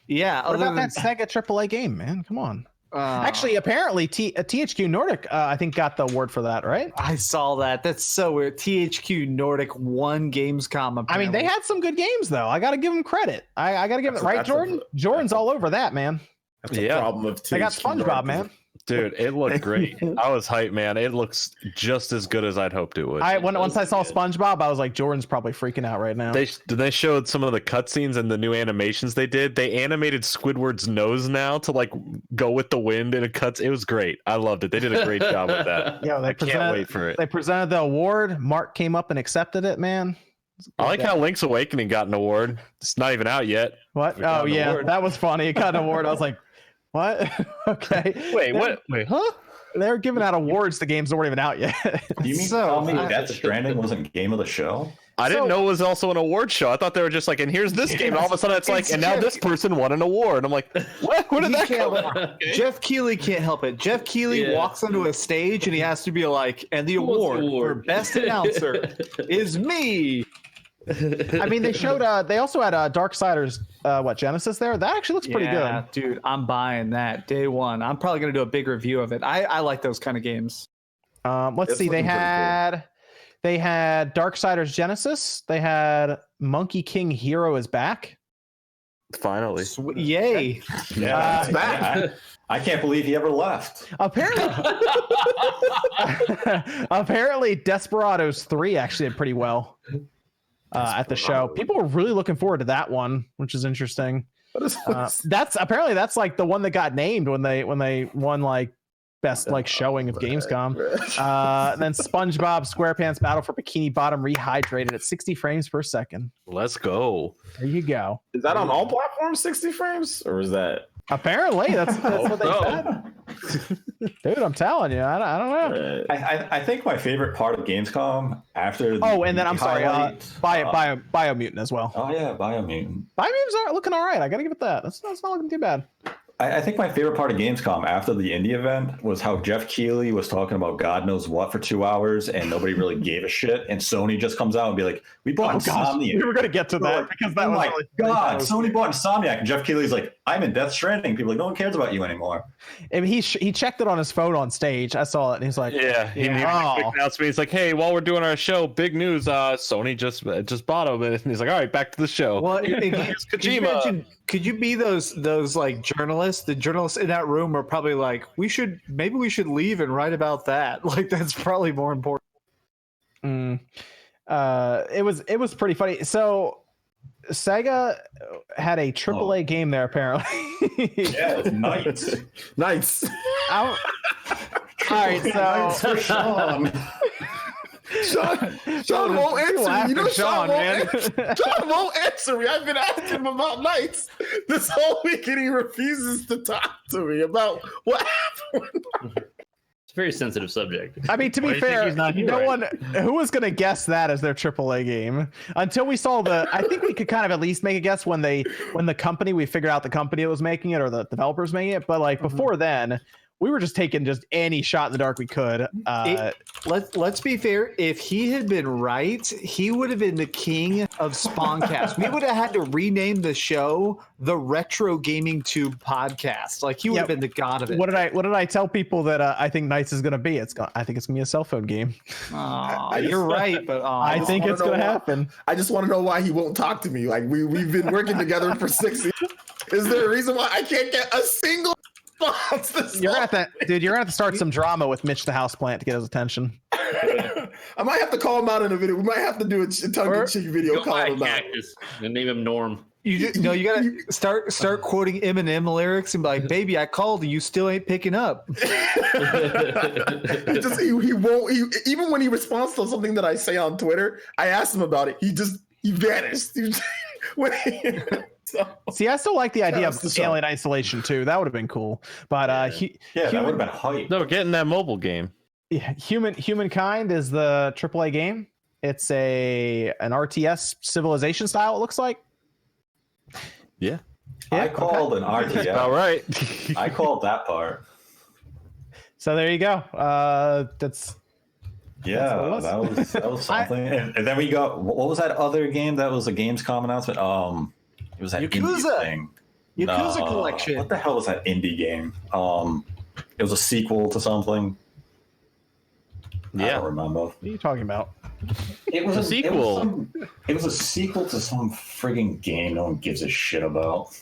S6: Yeah,
S1: what about that Sega AAA game, man? Come on. Actually, apparently, THQ Nordic, I think, got the award for that, right?
S6: I saw that. That's so weird. THQ Nordic won Gamescom. Apparently.
S1: I mean, they had some good games, though. I got to give them credit. I got to give it right, Jordan. Jordan's all over that, man.
S3: That's a problem of THQ.
S1: They got SpongeBob, man.
S5: Dude, it looked great. I was hyped, man. It looks just as good as I'd hoped it would.
S1: Once I saw SpongeBob, I was like, Jordan's probably freaking out right now.
S5: They showed some of the cutscenes and the new animations they did. They animated Squidward's nose now to like go with the wind in a cuts. It was great. I loved it. They did a great job with that.
S1: Yeah,
S5: I can't wait for it.
S1: They presented the award. Mark came up and accepted it, man.
S5: I like how Link's Awakening got an award. It's not even out yet.
S1: What? Oh yeah, that was funny. It got an award. I was like, what? Okay.
S5: Wait, what? Wait, huh?
S1: They're giving out awards to games that weren't even out yet.
S2: Do you mean tell me Death Stranding wasn't game of the show?
S5: I didn't know it was also an award show. I thought they were just like, and here's this game, and all of a sudden it's like, and now this person won an award. I'm like, what? Where did that come from?
S6: Jeff Keighley can't help it. Jeff Keighley walks onto a stage and he has to be like, and the award for best announcer is me.
S1: I mean, they showed. They also had Darksiders, Genesis there. That actually looks pretty good.
S6: Dude, I'm buying that day one. I'm probably gonna do a big review of it. I like those kind of games.
S1: Let's see. They had Darksiders Genesis. They had Monkey King Hero is back.
S5: Finally.
S6: Yay!
S3: Yeah, it's back.
S2: I can't believe he ever left.
S1: Apparently, Desperados 3 actually did pretty well at the show. People were really looking forward to that one, which is interesting. That's like the one that got named when they won like best like showing of Gamescom. Then SpongeBob SquarePants Battle for Bikini Bottom rehydrated at 60 frames per second.
S5: Let's go.
S1: There you go.
S3: Is that on all platforms, 60 frames, or is that?
S1: Apparently, that's what they said. Dude, I'm telling you, I don't know.
S2: I think my favorite part of Gamescom after.
S1: And then I'm sorry, Biomutant as well.
S2: Oh yeah, Biomutant.
S1: Biomutant's looking all right. I gotta give it that. That's not looking too bad.
S2: I think my favorite part of Gamescom after the indie event was how Jeff Keighley was talking about God knows what for 2 hours and nobody really gave a shit. And Sony just comes out and be like, we bought Insomniac.
S1: We were going to get to that because that was really
S2: God, Sony bought Insomniac. And Jeff Keighley's like, I'm in Death Stranding. People are like, no one cares about you anymore.
S1: And he checked it on his phone on stage. I saw it and he's like,
S5: he made a quick announcement. He's like, hey, while we're doing our show, big news, Sony just bought him. And he's like, all right, back to the show.
S6: Well,
S5: Kojima.
S6: Could you be those like journalists? The journalists in that room are probably like, maybe we should leave and write about that. Like that's probably more important.
S1: It was pretty funny. So Sega had a AAA game there apparently.
S2: Yeah, Knights.
S1: All right, so
S2: for Sean.
S3: Sean won't answer me. You know
S1: Sean
S3: won't answer me. I've been asking him about Knights this whole week, and he refuses to talk to me about what happened.
S4: It's a very sensitive subject.
S1: I mean, to be fair, no one who was going to guess that as their AAA game until we saw I think we could kind of at least make a guess when we figured out the company that was making it or the developers making it. But like before then, we were just taking just any shot in the dark we could.
S6: Let's be fair. If he had been right, he would have been the king of SpawnCast. We would have had to rename the show the Retro Gaming Tube Podcast. Like he would have been the god of it.
S1: What did I tell people that I think Knights is going to be? I think it's going to be a cell phone game.
S6: You're right, but
S1: I think it's going to happen.
S3: I just want to know why he won't talk to me. Like we've been working together for 6 years. Is there a reason why I can't get a single?
S1: You're gonna have to start some drama with Mitch the houseplant to get his attention.
S3: I might have to call him out in a video. We might have to do a tongue-in-cheek video calling him out.
S4: And name him Norm.
S6: You gotta start quoting Eminem lyrics and be like, "Baby, I called and you still ain't picking up."
S3: He won't. Even when he responds to something that I say on Twitter, I asked him about it. He vanished.
S1: See, I still like the idea of Alien Isolation too. That would have been cool. But
S2: that would have been hype.
S5: No, getting that mobile game.
S1: Yeah, Humankind is the AAA game. It's an RTS Civilization style. It looks like.
S5: Yeah.
S2: I called an RTS.
S5: All right.
S2: I called that part.
S1: So there you go. That
S2: was something. And then we got, what was that other game that was a Gamescom announcement? It was that
S6: Yakuza
S2: indie thing.
S6: Yakuza Collection.
S2: What the hell was that indie game? It was a sequel to something. I don't remember.
S1: What are you talking about?
S2: It was a
S5: sequel.
S2: It was a sequel to some frigging game no one gives a shit about.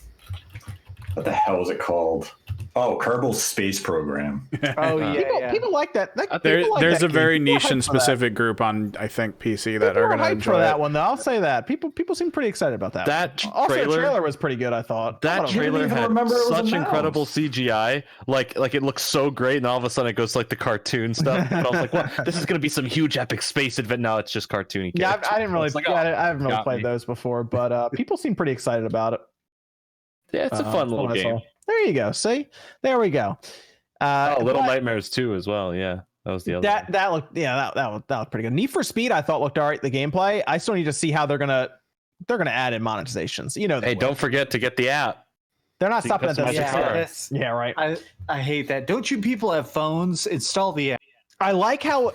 S2: What the hell was it called? Oh, Kerbal Space Program.
S6: Oh yeah,
S1: people like that.
S7: There's a very niche and specific group on I think PC that are going to enjoy
S1: that one though. I'll say that people seem pretty excited about that. Also, the trailer was pretty good. I thought
S5: that trailer had such incredible CGI. Like it looks so great, and all of a sudden it goes like the cartoon stuff. And I was like, "Well, this is going to be some huge epic space event." No, it's just cartoony.
S1: Yeah, I didn't really. I haven't really played those before, but people seem pretty excited about it.
S5: Yeah, it's a fun little game.
S1: There you go. See, there we go.
S5: Little Nightmares 2 as well. Yeah, that was the other.
S1: That looked that looked pretty good. Need for Speed I thought looked all right. The gameplay. I still need to see how they're gonna add in monetizations. You know.
S5: Hey, don't forget to get the app.
S1: They're not stopping at the
S6: Yeah, right. I hate that. Don't you people have phones? Install the app.
S1: I like the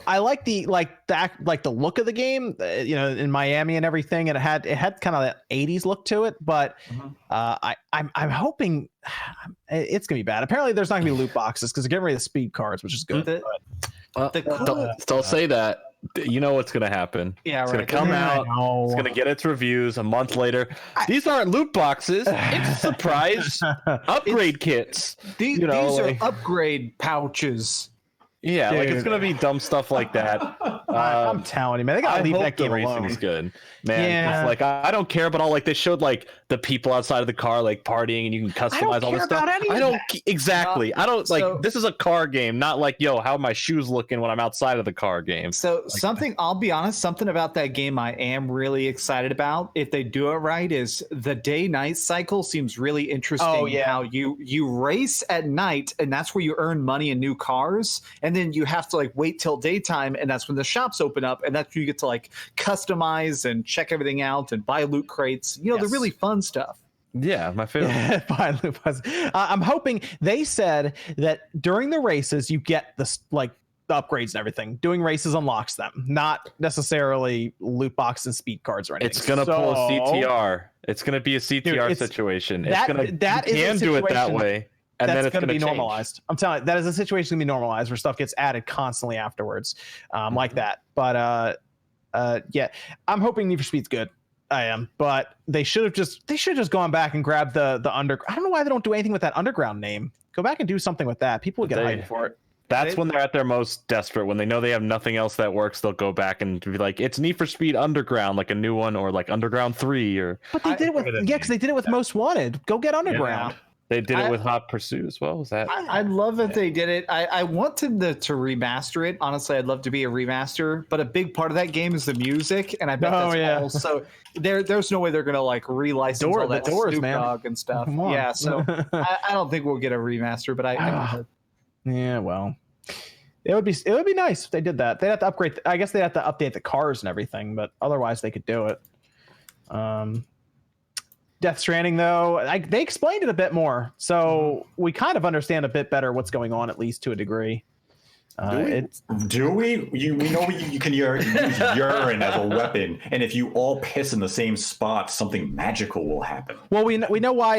S1: look of the game, in Miami and everything, and it had kind of that 80s look to it, but I'm hoping it's gonna be bad. Apparently there's not gonna be loot boxes because they're getting rid of the speed cards, which is good.
S5: Don't say that. You know what's gonna happen.
S6: Yeah,
S5: it's
S6: right.
S5: gonna come out. It's gonna get its reviews a month later. These aren't loot boxes. It's surprise upgrade kits.
S6: These are upgrade pouches.
S5: Yeah, like it's gonna be dumb stuff like that.
S1: I'm telling you, man, they gotta leave that game
S5: racing
S1: alone.
S5: is good, man.
S1: Yeah.
S5: Like I don't care, but they showed like the people outside of the car like partying, and you can customize all this stuff. I don't exactly. I don't like. This is a car game, not like how are my shoes looking when I'm outside of the car game.
S6: So I'll be honest, something about that game I am really excited about. If they do it right, is the day-night cycle seems really interesting.
S1: Oh yeah,
S6: how you race at night, and that's where you earn money in new cars, and then you have to like wait till daytime, and that's when the shops open up, and that's where you get to like customize and check everything out and buy loot crates. The really fun stuff.
S5: Yeah, my favorite.
S1: Buy loot boxes. I'm hoping they said that during the races you get the upgrades and everything. Doing races unlocks them, not necessarily loot boxes and speed cards or anything.
S5: It's gonna pull a CTR. It's gonna be a CTR situation. You can do it that way. And then it's going to be
S1: normalized. I'm telling you, that is a situation going to be normalized where stuff gets added constantly afterwards, like that. But yeah, I'm hoping Need for Speed's good. I am, but they should have just gone back and grabbed the under. I don't know why they don't do anything with that underground name. Go back and do something with that. People would get hyped for it.
S5: That's when they're at their most desperate. When they know they have nothing else that works, they'll go back and be like, "It's Need for Speed Underground, like a new one, or like Underground 3." Or
S1: but they did it with because they did it with Most Wanted. Go get Underground.
S5: Yeah. They did it with Hot Pursuit as well. Was that?
S6: I love that they did it. I want them to remaster it. Honestly, I'd love to be a remaster, but a big part of that game is the music, and I bet also there's no way they're gonna like relicense all that Snoop Dogg and stuff. Yeah, so I don't think we'll get a remaster, but I hope.
S1: Yeah, well, it would be nice if they did that. They'd have to upgrade. I guess they'd have to update the cars and everything, but otherwise they could do it. Death Stranding, though, they explained it a bit more, so we kind of understand a bit better what's going on, at least to a degree.
S2: Do we? We know you can use urine as a weapon, and if you all piss in the same spot, something magical will happen.
S1: Well, we know why.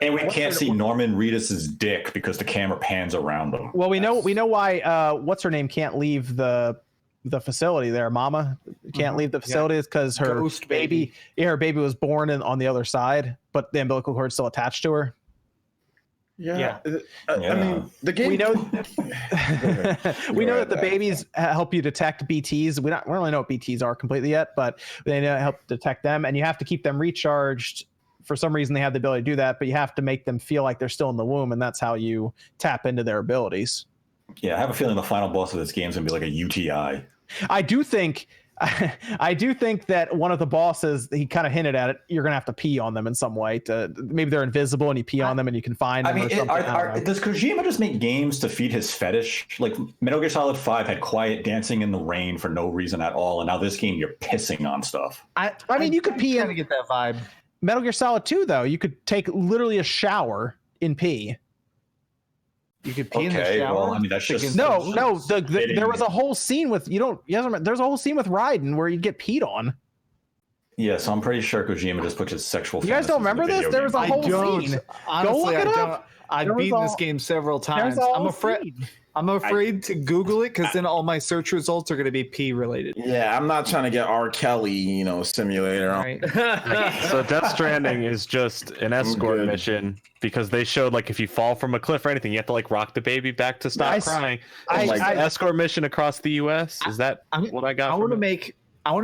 S2: And we can't see Norman Reedus's dick because the camera pans around him.
S1: Well, we know why. What's her name can't leave the facility there. Mama can't leave the facility because her
S6: Ghost
S1: baby. Yeah, her baby was born on the other side, but the umbilical cord's still attached to her.
S3: Yeah. I mean, the game.
S1: We know that the babies help you detect BTs. We don't really know what BTs are completely yet, but they help detect them, and you have to keep them recharged. For some reason, they have the ability to do that, but you have to make them feel like they're still in the womb, and that's how you tap into their abilities.
S2: Yeah, I have a feeling the final boss of this game is going to be like a UTI.
S1: I do think that one of the bosses, he kind of hinted at it, you're gonna have to pee on them in some way. Maybe they're invisible and you pee on them and you can find them.
S2: Does Kojima just make games to feed his fetish? Like Metal Gear Solid 5 had quiet dancing in the rain for no reason at all, and now this game you're pissing on stuff.
S1: I mean, you could pee
S6: in. Get that vibe.
S1: Metal Gear Solid 2, though, you could take literally a shower in pee.
S6: You could pee in the shower.
S2: Well, I mean, that's just
S1: no. There was a whole scene with there's a whole scene with Raiden where you'd get peed on.
S2: Yeah, so I'm pretty sure Kojima just puts his sexual.
S1: You guys don't remember this? There was a whole scene.
S6: Honestly,
S1: go look it up.
S6: I've beaten this game several times. I'm afraid to Google it because then all my search results are going to be P related.
S3: Yeah, I'm not trying to get R. Kelly, simulator.
S6: Right.
S5: So Death Stranding is just an escort mission because they showed like if you fall from a cliff or anything, you have to like rock the baby back to stop crying. Escort mission across the U.S. Is that what I got?
S6: I want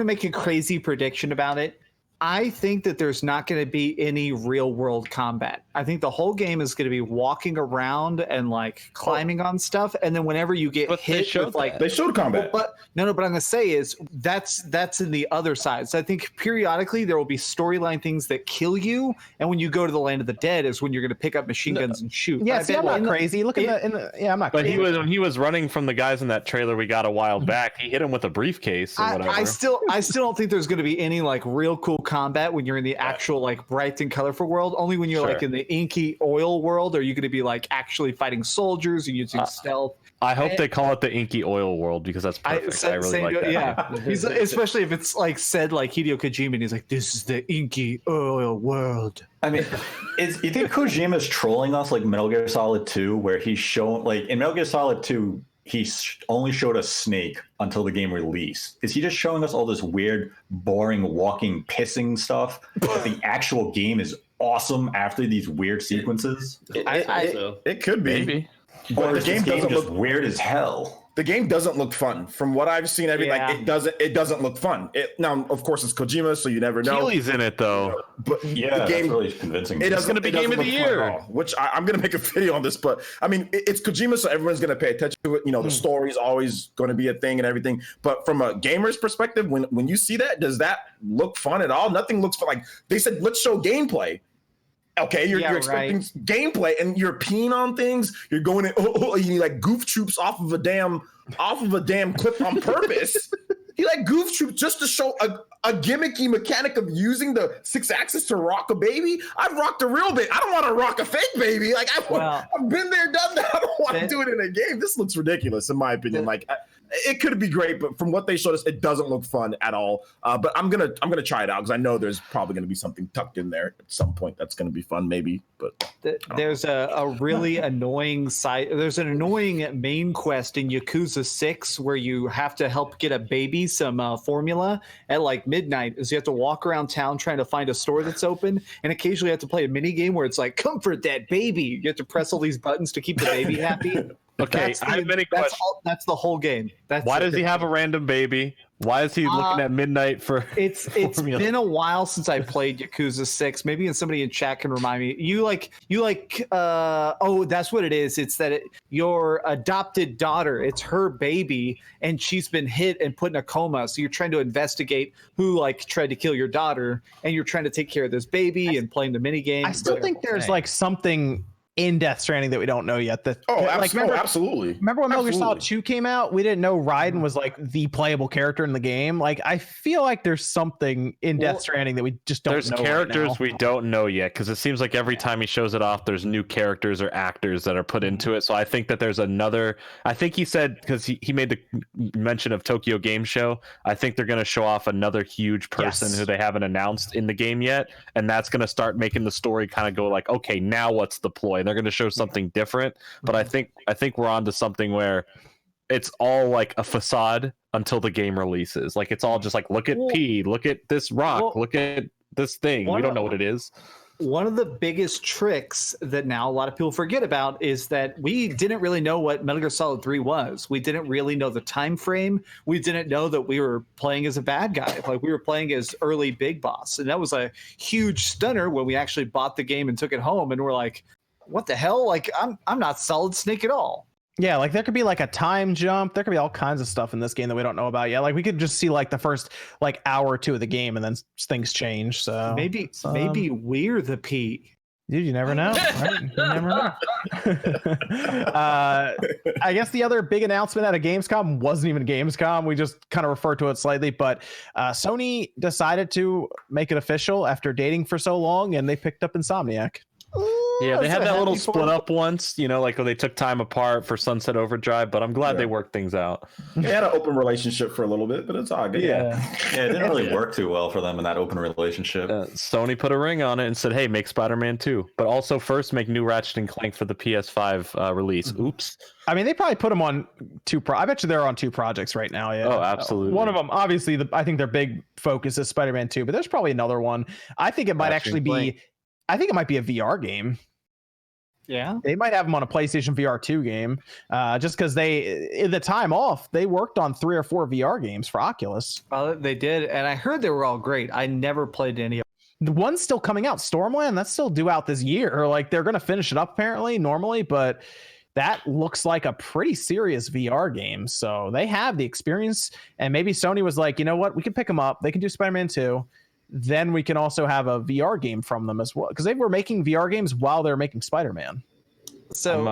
S6: to make a crazy prediction about it. I think that there's not going to be any real world combat. I think the whole game is going to be walking around and like climbing on stuff, and then whenever you get hit with like
S3: they showed combat.
S6: But what I'm going to say is that's in the other side. So I think periodically there will be storyline things that kill you, and when you go to the land of the dead is when you're going to pick up machine guns and shoot.
S1: Yeah, I'm not crazy. Look at I'm not.
S5: But
S1: crazy.
S5: when he was running from the guys in that trailer we got a while back, he hit him with a briefcase or whatever.
S6: I still don't think there's going to be any like real cool combat when you're in the actual like bright and colorful world. Only when you're like in the inky oil world are you going to be like actually fighting soldiers and using stealth.
S5: I hope they call it the inky oil world because that's perfect. I really like that.
S6: Yeah, especially if it's like said like Hideo Kojima and he's like, this is the inky oil world.
S2: I mean, you think Kojima's trolling us like Metal Gear Solid 2, where he's shown like in Metal Gear Solid 2, only showed us Snake until the game release. Is he just showing us all this weird, boring, walking, pissing stuff? But the actual game is awesome after these weird sequences?
S3: It could be.
S5: Maybe.
S2: Or the game doesn't look weird as hell.
S3: The game doesn't look fun. From what I've seen, it doesn't look fun. Now, of course, it's Kojima, so you never know.
S5: Keely's in it though.
S3: But
S2: The game,
S3: that's
S2: really convincing.
S5: It's going to be game of the year.
S3: Which I'm going to make a video on this. But I mean, it's Kojima, so everyone's going to pay attention to it. The story's always going to be a thing and everything. But from a gamer's perspective, when you see that, does that look fun at all? Nothing looks fun. Like they said, let's show gameplay. Okay, you're expecting gameplay, and you're peeing on things. You're going in, you like goof troops off of a damn clip on purpose. He like goof troops just to show a gimmicky mechanic of using the 6-axis to rock a baby. I've rocked a real baby. I don't want to rock a fake baby. Like I've been there, done that. I don't want to do it in a game. This looks ridiculous, in my opinion. It could be great, but from what they showed us, it doesn't look fun at all. But I'm gonna try it out because I know there's probably gonna be something tucked in there at some point that's gonna be fun, maybe. But
S6: there's a really annoying side. There's an annoying main quest in Yakuza 6 where you have to help get a baby some formula at like midnight. Is you have to walk around town trying to find a store that's open, and occasionally you have to play a mini game where it's like comfort that baby. You have to press all these buttons to keep the baby happy.
S5: Okay, I have many questions.
S6: That's the whole game.
S5: Why does he have a random baby? Why is he looking at midnight for?
S6: It's been a while since I played Yakuza 6. Maybe somebody in chat can remind me. You like. That's what it is. It's that your adopted daughter. It's her baby, and she's been hit and put in a coma. So you're trying to investigate who tried to kill your daughter, and you're trying to take care of this baby and playing the mini game.
S1: I still think there's something in Death Stranding that we don't know yet.
S3: Absolutely.
S1: Remember when Metal Gear Solid 2 came out? We didn't know Raiden was the playable character in the game. I feel like there's something in Death Stranding that we just don't know.
S5: There's characters we don't know yet because it seems like every time he shows it off, there's new characters or actors that are put into it. So I think that there's another. I think he said, because he made the mention of Tokyo Game Show, I think they're going to show off another huge person who they haven't announced in the game yet, and that's going to start making the story kind of go okay, now what's the ploy? They're going to show something different, but I think we're on to something where it's all a facade until the game releases. It's all just look at P, look at this rock, look at this thing. We don't know what it is.
S6: One of the biggest tricks that now a lot of people forget about is that we didn't really know what Metal Gear Solid 3 was. We didn't really know the time frame. We didn't know that we were playing as a bad guy. We were playing as early Big Boss. And that was a huge stunner when we actually bought the game and took it home and we're like, what the hell? I'm not Solid Snake at all.
S1: Yeah, there could be a time jump. There could be all kinds of stuff in this game that we don't know about yet. We could just see the first hour or two of the game and then things change. So
S6: maybe we're the P.
S1: Dude, you never know, right? You never know. I guess the other big announcement at a Gamescom wasn't even Gamescom. We just kind of referred to it slightly, but Sony decided to make it official after dating for so long, and they picked up Insomniac.
S5: Yeah, they had that little split up once, when they took time apart for Sunset Overdrive, but I'm glad they worked things out.
S3: They had an open relationship for a little bit, but it's all good.
S2: Yeah, it didn't really work too well for them in that open relationship.
S5: Sony put a ring on it and said, hey, make Spider-Man 2, but also first make new Ratchet and Clank for the PS5 release. Oops.
S1: I mean, they probably put them on I bet you they're on 2 projects right now. Yeah.
S5: Oh, absolutely.
S1: One of them, obviously, I think their big focus is Spider-Man 2, but there's probably another one. I think it might actually be... I think it might be a VR game.
S6: Yeah.
S1: They might have them on a PlayStation VR 2 game. Just because in the time off, they worked on 3 or 4 VR games for Oculus.
S6: They did. And I heard they were all great. I never played any of
S1: them. The one's still coming out, Stormland, that's still due out this year. They're going to finish it up apparently, normally, but that looks like a pretty serious VR game. So they have the experience. And maybe Sony was like, you know what? We can pick them up. They can do Spider-Man 2. Then we can also have a VR game from them as well, because they were making VR games while they were making Spider-Man.
S6: So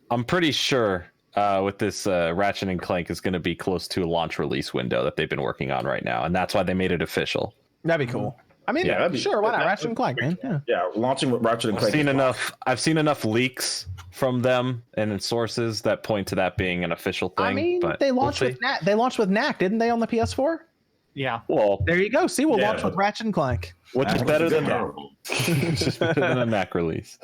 S5: I'm pretty sure with this Ratchet and Clank is going to be close to a launch release window that they've been working on right now, and that's why they made it official.
S1: That'd be cool. I mean, sure, why not? Ratchet and Clank, man.
S3: Yeah, launching with Ratchet and Clank.
S5: I've seen enough leaks from them and sources that point to that being an official thing.
S1: I mean, but they launched with Knack, didn't they, on the PS4?
S6: Yeah.
S5: Well,
S1: there you go. See, we'll launch with Ratchet and Clank,
S5: which is better than a Knack release.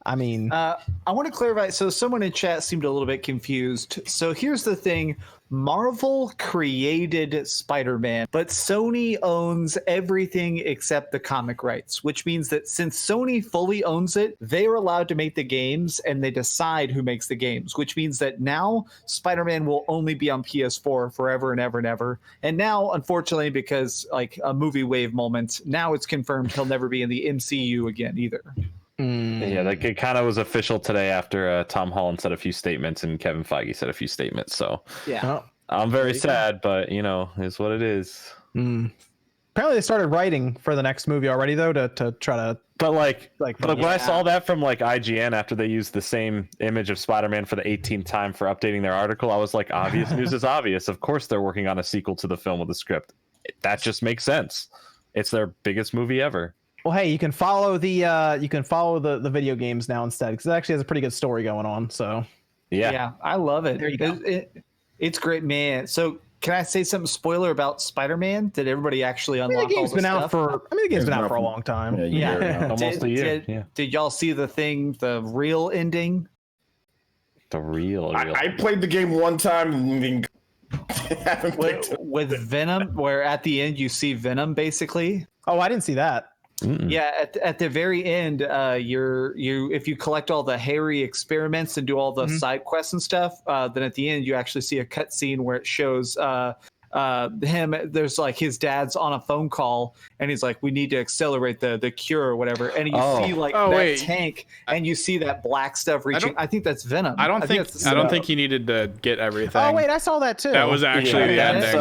S1: I mean,
S6: I want to clarify. So someone in chat seemed a little bit confused. So here's the thing. Marvel created Spider-Man, but Sony owns everything except the comic rights, which means that since Sony fully owns it, they are allowed to make the games and they decide who makes the games, which means that now Spider-Man will only be on PS4 forever and ever and ever. And now, unfortunately, because like a movie wave moment, now it's confirmed he'll never be in the MCU again either.
S5: Yeah, like it kind of was official today after Tom Holland said a few statements and Kevin Feige said a few statements. So
S6: yeah,
S5: I'm very sad, but is what it is.
S1: apparently they started writing for the next movie already, though, to try to.
S5: But when I saw that from like IGN after they used the same image of Spider-Man for the 18th time for updating their article, I was like, obvious news is obvious. Of course, they're working on a sequel to the film with the script. That just makes sense. It's their biggest movie ever.
S1: Well, hey, you can follow the video games now instead, because it actually has a pretty good story going on. So
S6: yeah, I love it.
S1: There you go.
S6: It's great, man. So can I say something spoiler about Spider-Man? Did everybody actually unlock
S1: the game's
S6: all the
S1: been
S6: stuff?
S1: out for. The game's been out for a long time.
S6: Yeah.
S5: Almost a year.
S6: Did y'all see the real ending?
S5: The real.
S3: I played the game one time and haven't played it.
S6: With Venom, where at the end you see Venom basically.
S1: Oh, I didn't see that.
S6: Yeah, at the very end, if you collect all the hairy experiments and do all the side quests and stuff, then at the end you actually see a cutscene where it shows him. There's like his dad's on a phone call and he's like, "We need to accelerate the cure or whatever." And you see like tank and you see that black stuff reaching. I think that's Venom.
S7: I don't think he needed to get everything.
S1: Oh wait, I saw that too.
S7: That was actually the ending.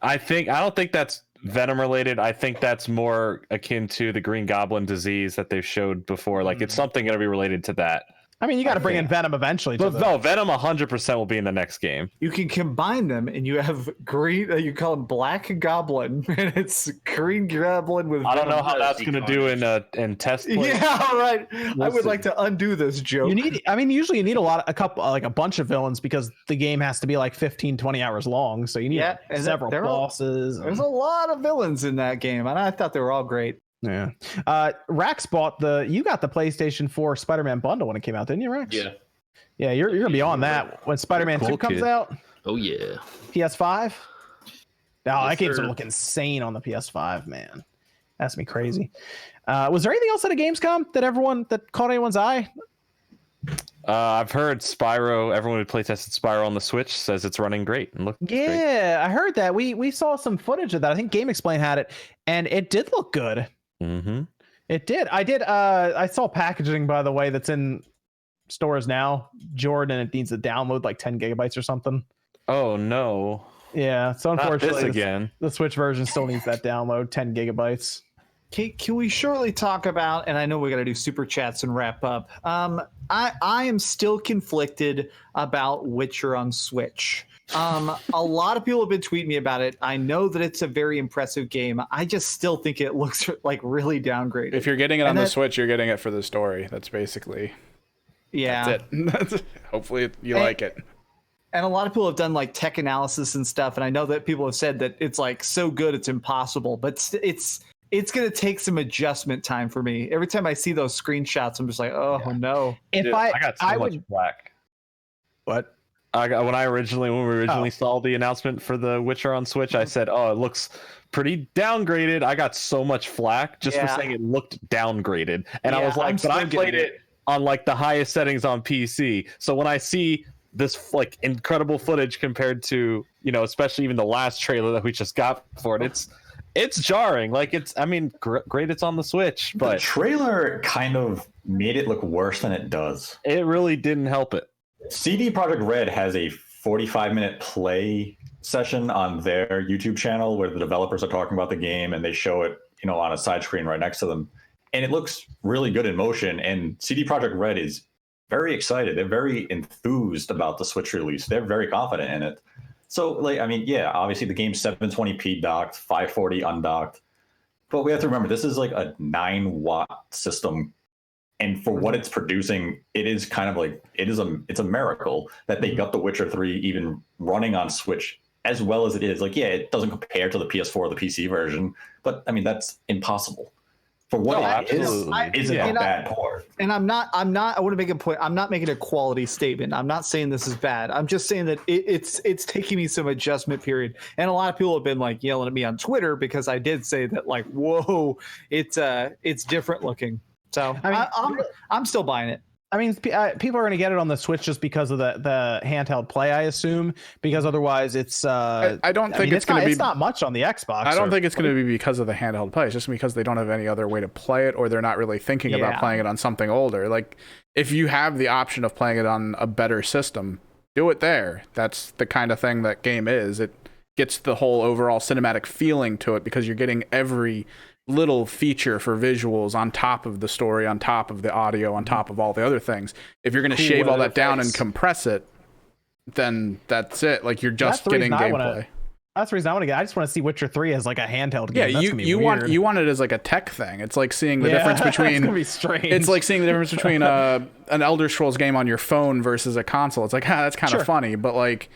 S5: I don't think that's Venom related. I think that's more akin to the Green Goblin disease that they've showed before. Like it's something going to be related to that.
S1: I mean, you got to bring in Venom eventually.
S5: No, Venom 100% will be in the next game.
S6: You can combine them, and you have green. You call him Black Goblin, and it's Green Goblin with.
S5: I don't know how that's going to do in test play.
S6: Yeah, right. I would like to undo this joke.
S1: Usually you need a bunch of villains because the game has to be like 15, 20 hours long. So you need several bosses.
S6: There's a lot of villains in that game, and I thought they were all great.
S1: Yeah. Rax bought you got the PlayStation 4 Spider-Man bundle when it came out, didn't you, Rax?
S4: Yeah.
S1: Yeah, you're gonna be on that when Spider-Man 2 comes out.
S4: Oh yeah.
S1: PS5. That game's gonna
S4: sir.
S1: look insane on the PS5, man. That's me crazy. Was there anything else at a Gamescom that caught anyone's eye?
S5: I've heard Spyro. Everyone who play tested Spyro on the Switch says it's running great and looks great.
S1: Yeah, I heard that. We saw some footage of that. I think Game Explain had it, and it did look good.
S5: Mm-hmm.
S1: It did. I saw packaging, by the way, that's in stores now, Jordan. It needs to download like 10 gigabytes or something.
S5: Oh no.
S1: Yeah. So unfortunately,
S5: again.
S1: The Switch version still needs that download, 10 gigabytes.
S6: Can we shortly talk about, and I know we got to do super chats and wrap up. I am still conflicted about Witcher on Switch. A lot of people have been tweeting me about it. I know that it's a very impressive game. I just still think it looks like really downgraded.
S7: If you're getting it on the Switch, you're getting it for the story. That's basically that's it. Hopefully you like it.
S6: And a lot of people have done like tech analysis and stuff, and I know that people have said that it's like so good it's impossible, but it's going to take some adjustment time for me. Every time I see those screenshots, I'm just like, oh no.
S5: I got so much flack.
S1: What?
S5: When we originally saw the announcement for the Witcher on Switch, I said, "Oh, it looks pretty downgraded." I got so much flack just for saying it looked downgraded, and I was like, "But I played it on like the highest settings on PC." So when I see this like incredible footage compared to especially even the last trailer that we just got for it, it's jarring. Like great it's on the Switch, but
S2: the trailer kind of made it look worse than it does.
S5: It really didn't help it.
S2: CD Projekt Red has a 45-minute play session on their YouTube channel where the developers are talking about the game and they show it, on a side screen right next to them. And it looks really good in motion. And CD Projekt Red is very excited. They're very enthused about the Switch release. They're very confident in it. So, obviously the game's 720p docked, 540 undocked. But we have to remember, this is like a 9-watt system. And for what it's producing, it is kind of like, it's a miracle that they got The Witcher 3 even running on Switch as well as it is. Like, yeah, it doesn't compare to the PS4 or the PC version, but that's impossible. For what it is,
S5: absolutely.
S2: isn't a bad port.
S6: And I want to make a point. I'm not making a quality statement. I'm not saying this is bad. I'm just saying that it's taking me some adjustment period. And a lot of people have been like yelling at me on Twitter because I did say that, like, whoa, it's different looking. So I'm still buying it.
S1: I mean, people are going to get it on the Switch just because of the handheld play, I assume, because otherwise it's.
S7: I don't think it's going to be.
S1: It's not much on the Xbox.
S7: I don't think it's going to be because of the handheld play. It's just because they don't have any other way to play it, or they're not really thinking about playing it on something older. Like, if you have the option of playing it on a better system, do it there. That's the kind of thing that game is. It gets the whole overall cinematic feeling to it because you're getting every little feature for visuals on top of the story, on top of the audio, on top of all the other things. If you're going to shave all that down and compress it, then that's it. Like, you're just getting gameplay.
S1: That's the reason I want to get. I just want to see Witcher 3 as like a handheld game.
S7: Yeah, you want it as like a tech thing. It's like seeing the difference between.
S1: It's gonna be strange.
S7: It's like seeing the difference between an Elder Scrolls game on your phone versus a console. It's like, that's kind of funny, but like.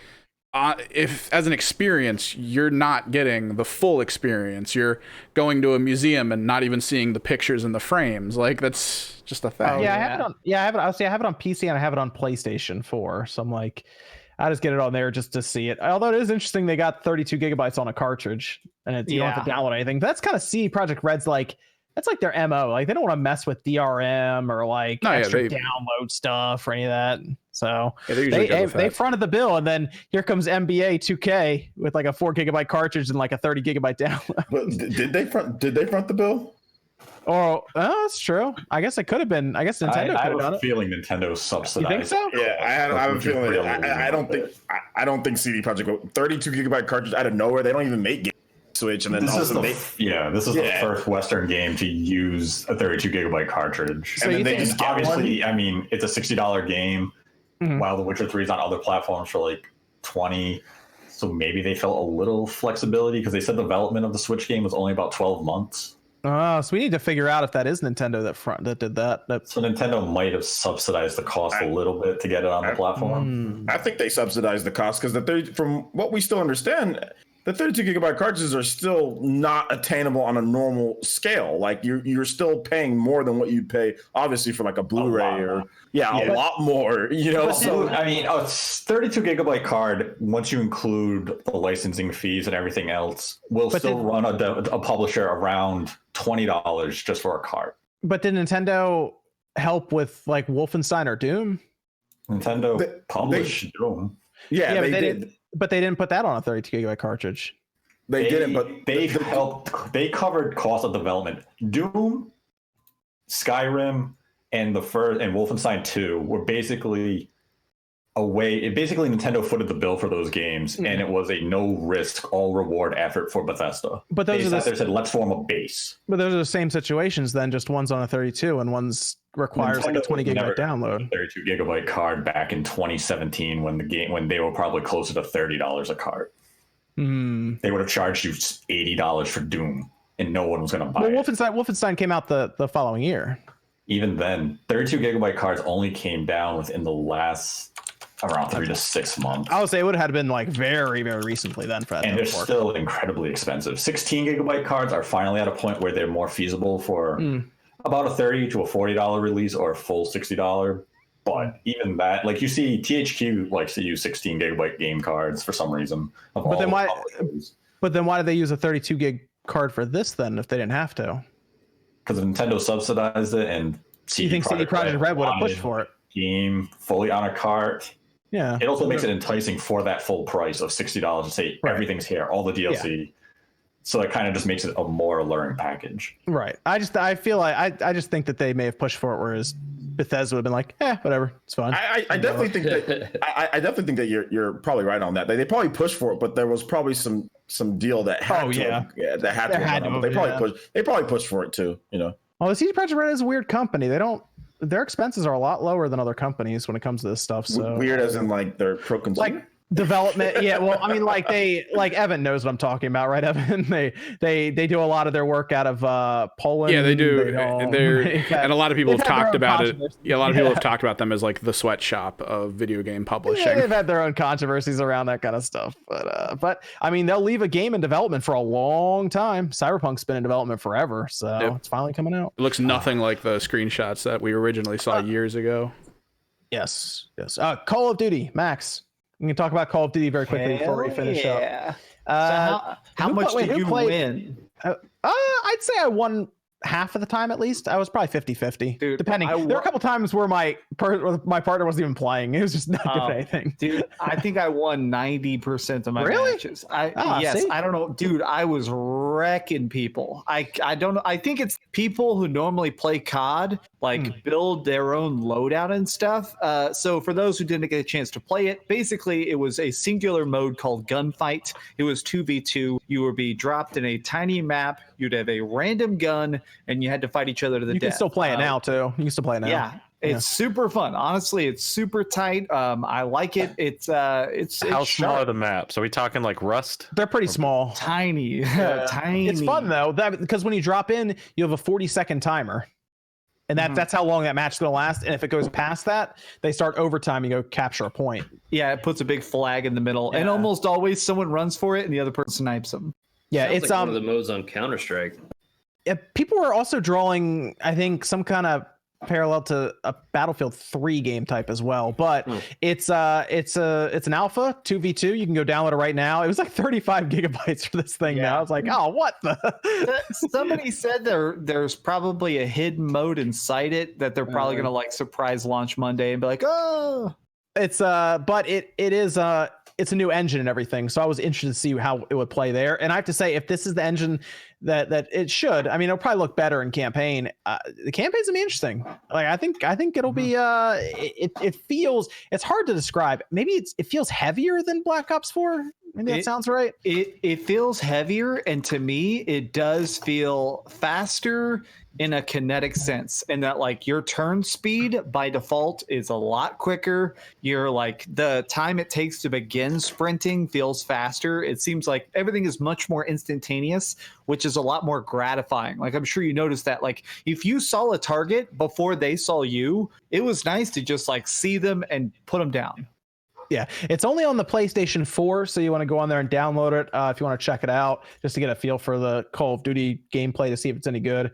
S7: If as an experience you're not getting the full experience, you're going to a museum and not even seeing the pictures and the frames. Like, that's just a thing.
S1: I have it on PC and I have it on PlayStation 4. So I'm like, I just get it on there just to see it. Although it is interesting, they got 32 gigabytes on a cartridge, and you don't have to download anything. But that's kind of CD Projekt Red's like. That's like their MO. Like, they don't want to mess with DRM or like extra download stuff or any of that. So they fronted the bill, and then here comes NBA 2K with like a 4 gigabyte cartridge and like a 30 gigabyte download.
S3: But did they front the bill?
S1: Oh, that's true. I guess it could have been. I guess Nintendo could have done it.
S2: I have a feeling Nintendo subsidized.
S1: You think so?
S3: Yeah, I have a feeling. I don't think CD Projekt 32 gigabyte cartridge out of nowhere. They don't even make games. Switch, and then
S2: this is the first Western game to use a 32 gigabyte cartridge.
S1: So
S2: and then they just obviously, I mean, it's a $60 game, while The Witcher 3 is on other platforms for like $20. So maybe they felt a little flexibility because they said the development of the Switch game was only about 12 months.
S1: So we need to figure out if that is Nintendo that did that.
S2: So Nintendo might have subsidized the cost a little bit to get it on the platform.
S3: I think they subsidized the cost because from what we still understand, the 32 gigabyte cartridges are still not attainable on a normal scale. Like, you're still paying more than what you'd pay, obviously, for like a Blu-ray a lot more. You know,
S2: so I mean, a 32 gigabyte card, once you include the licensing fees and everything else, will still run a publisher around $20 just for a card.
S1: But did Nintendo help with like Wolfenstein or Doom?
S2: Nintendo published Doom.
S3: Yeah, they did.
S1: But they didn't put that on a 32 gigabyte cartridge.
S2: They didn't, but they helped. They covered cost of development. Doom, Skyrim, and Wolfenstein 2 were basically basically Nintendo footed the bill for those games, and it was a no risk, all reward effort for Bethesda.
S1: But they said,
S2: let's form a base.
S1: But those are the same situations then, just one's on a 32 and one's requires Nintendo like a 20 gigabyte download.
S2: 32 gigabyte card back in 2017 when they were probably closer to $30 a card. They would have charged you $80 for Doom, and no one was going to buy it.
S1: Wolfenstein came out the following year.
S2: Even then, 32 gigabyte cards only came down within the last around 3 to 6 months.
S1: I would say it would have been like very, very recently then for that.
S2: And they're still incredibly expensive. 16 gigabyte cards are finally at a point where they're more feasible for about a $30 to a $40 release or a full $60. But even that, like, you see THQ likes to use 16 gigabyte game cards for some reason. But then
S1: why did they use a 32 gig card for this then if they didn't have to?
S2: Because Nintendo subsidized it, and
S1: CD Projekt Red would have pushed for it.
S2: Game fully on a cart.
S1: Yeah.
S2: It also makes it enticing for that full price of $60 to say everything's here, all the DLC. Yeah. So it kind of just makes it a more alluring package.
S1: Right. I feel like I just think that they may have pushed for it, whereas Bethesda would have been like, whatever, it's fun.
S3: I definitely think that I definitely think that you're probably right on that. They probably pushed for it, but there was probably some deal that had they probably pushed for it too, you know.
S1: Well, the CD Projekt Red is a weird company. Their expenses are a lot lower than other companies when it comes to this stuff. So
S3: weird as in like their pro consumer.
S1: development. Yeah, well, I mean, like Evan knows what I'm talking about, right, Evan? They do a lot of their work out of Poland.
S7: Yeah, they do,
S1: and
S7: and a lot of people have talked about it. Yeah, a lot of people
S1: Yeah.
S7: have talked about them as like the sweatshop of video game publishing.
S1: Yeah, they've had their own controversies around that kind of stuff, but I mean, they'll leave a game in development for a long time. Cyberpunk's been in development forever, so
S7: Yep.
S1: it's finally coming out.
S7: It looks nothing like the screenshots that we originally saw years ago.
S1: Yes. Call of Duty, Max. We can talk about Call of Duty very quickly before we finish up.
S6: So how much did you win?
S1: I'd say I won half of the time at least. I was probably 50-50,
S6: Dude,
S1: depending. There were a couple times where my partner wasn't even playing. It was just not good at anything.
S6: Dude, I think I won 90% of my matches. Yes,
S1: see?
S6: I don't know, dude. I was wrecking people. I don't know. I think it's people who normally play COD build their own loadout and stuff. So for those who didn't get a chance to play it, basically it was a singular mode called Gunfight. It was 2v2. You would be dropped in a tiny map. You'd have a random gun, and you had to fight each other to the death.
S1: You can still play it now too. You can still play it now.
S6: Yeah. It's super fun. Honestly, it's super tight. I like it. It's
S5: How small are the maps? Are we talking like Rust?
S1: They're pretty small.
S6: tiny. Tiny.
S1: It's fun though, because when you drop in, you have a 40-second timer. And that's how long that match is going to last. And if it goes past that, they start overtime. You go capture a point.
S6: Yeah, it puts a big flag in the middle, and almost always someone runs for it, and the other person snipes them.
S1: Yeah,
S4: Sounds
S1: it's
S4: like one of the modes on Counter-Strike.
S1: People were also drawing, I think, some kind of parallel to a Battlefield 3 game type as well. But it's an alpha 2v2. You can go download it right now. It was like 35 gigabytes for this thing now. I was like, oh, what the?
S6: Somebody said there's probably a hidden mode inside it that they're probably gonna surprise launch Monday and be like, oh.
S1: It's but it's a new engine and everything, so I was interested to see how it would play there. And I have to say, if this is the engine that it should, I mean, it'll probably look better in campaign. The campaign's gonna be interesting. Like I think it'll be it feels, it's hard to describe. Maybe it feels heavier than Black Ops 4. Maybe that sounds right.
S6: It feels heavier, and to me, it does feel faster in a kinetic sense, and that your turn speed by default is a lot quicker. You're the time it takes to begin sprinting feels faster. It seems like everything is much more instantaneous, which is a lot more gratifying. I'm sure you noticed that if you saw a target before they saw you, it was nice to just see them and put them down.
S1: Yeah, it's only on the PlayStation 4, so you want to go on there and download it if you want to check it out, just to get a feel for the Call of Duty gameplay to see if it's any good.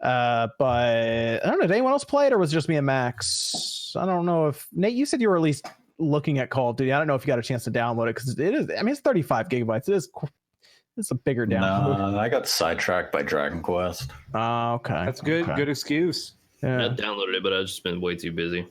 S1: But I don't know, did anyone else play it, or was it just me and Max? I don't know if Nate, you said you were at least looking at Call of Duty. I don't know if you got a chance to download it, because it is, I mean, it's 35 gigabytes. It's a bigger download.
S2: No, I got sidetracked by Dragon Quest.
S1: Oh, okay.
S6: That's good.
S1: Okay.
S6: Good excuse.
S1: Yeah.
S4: I downloaded it, but I've just been way too busy.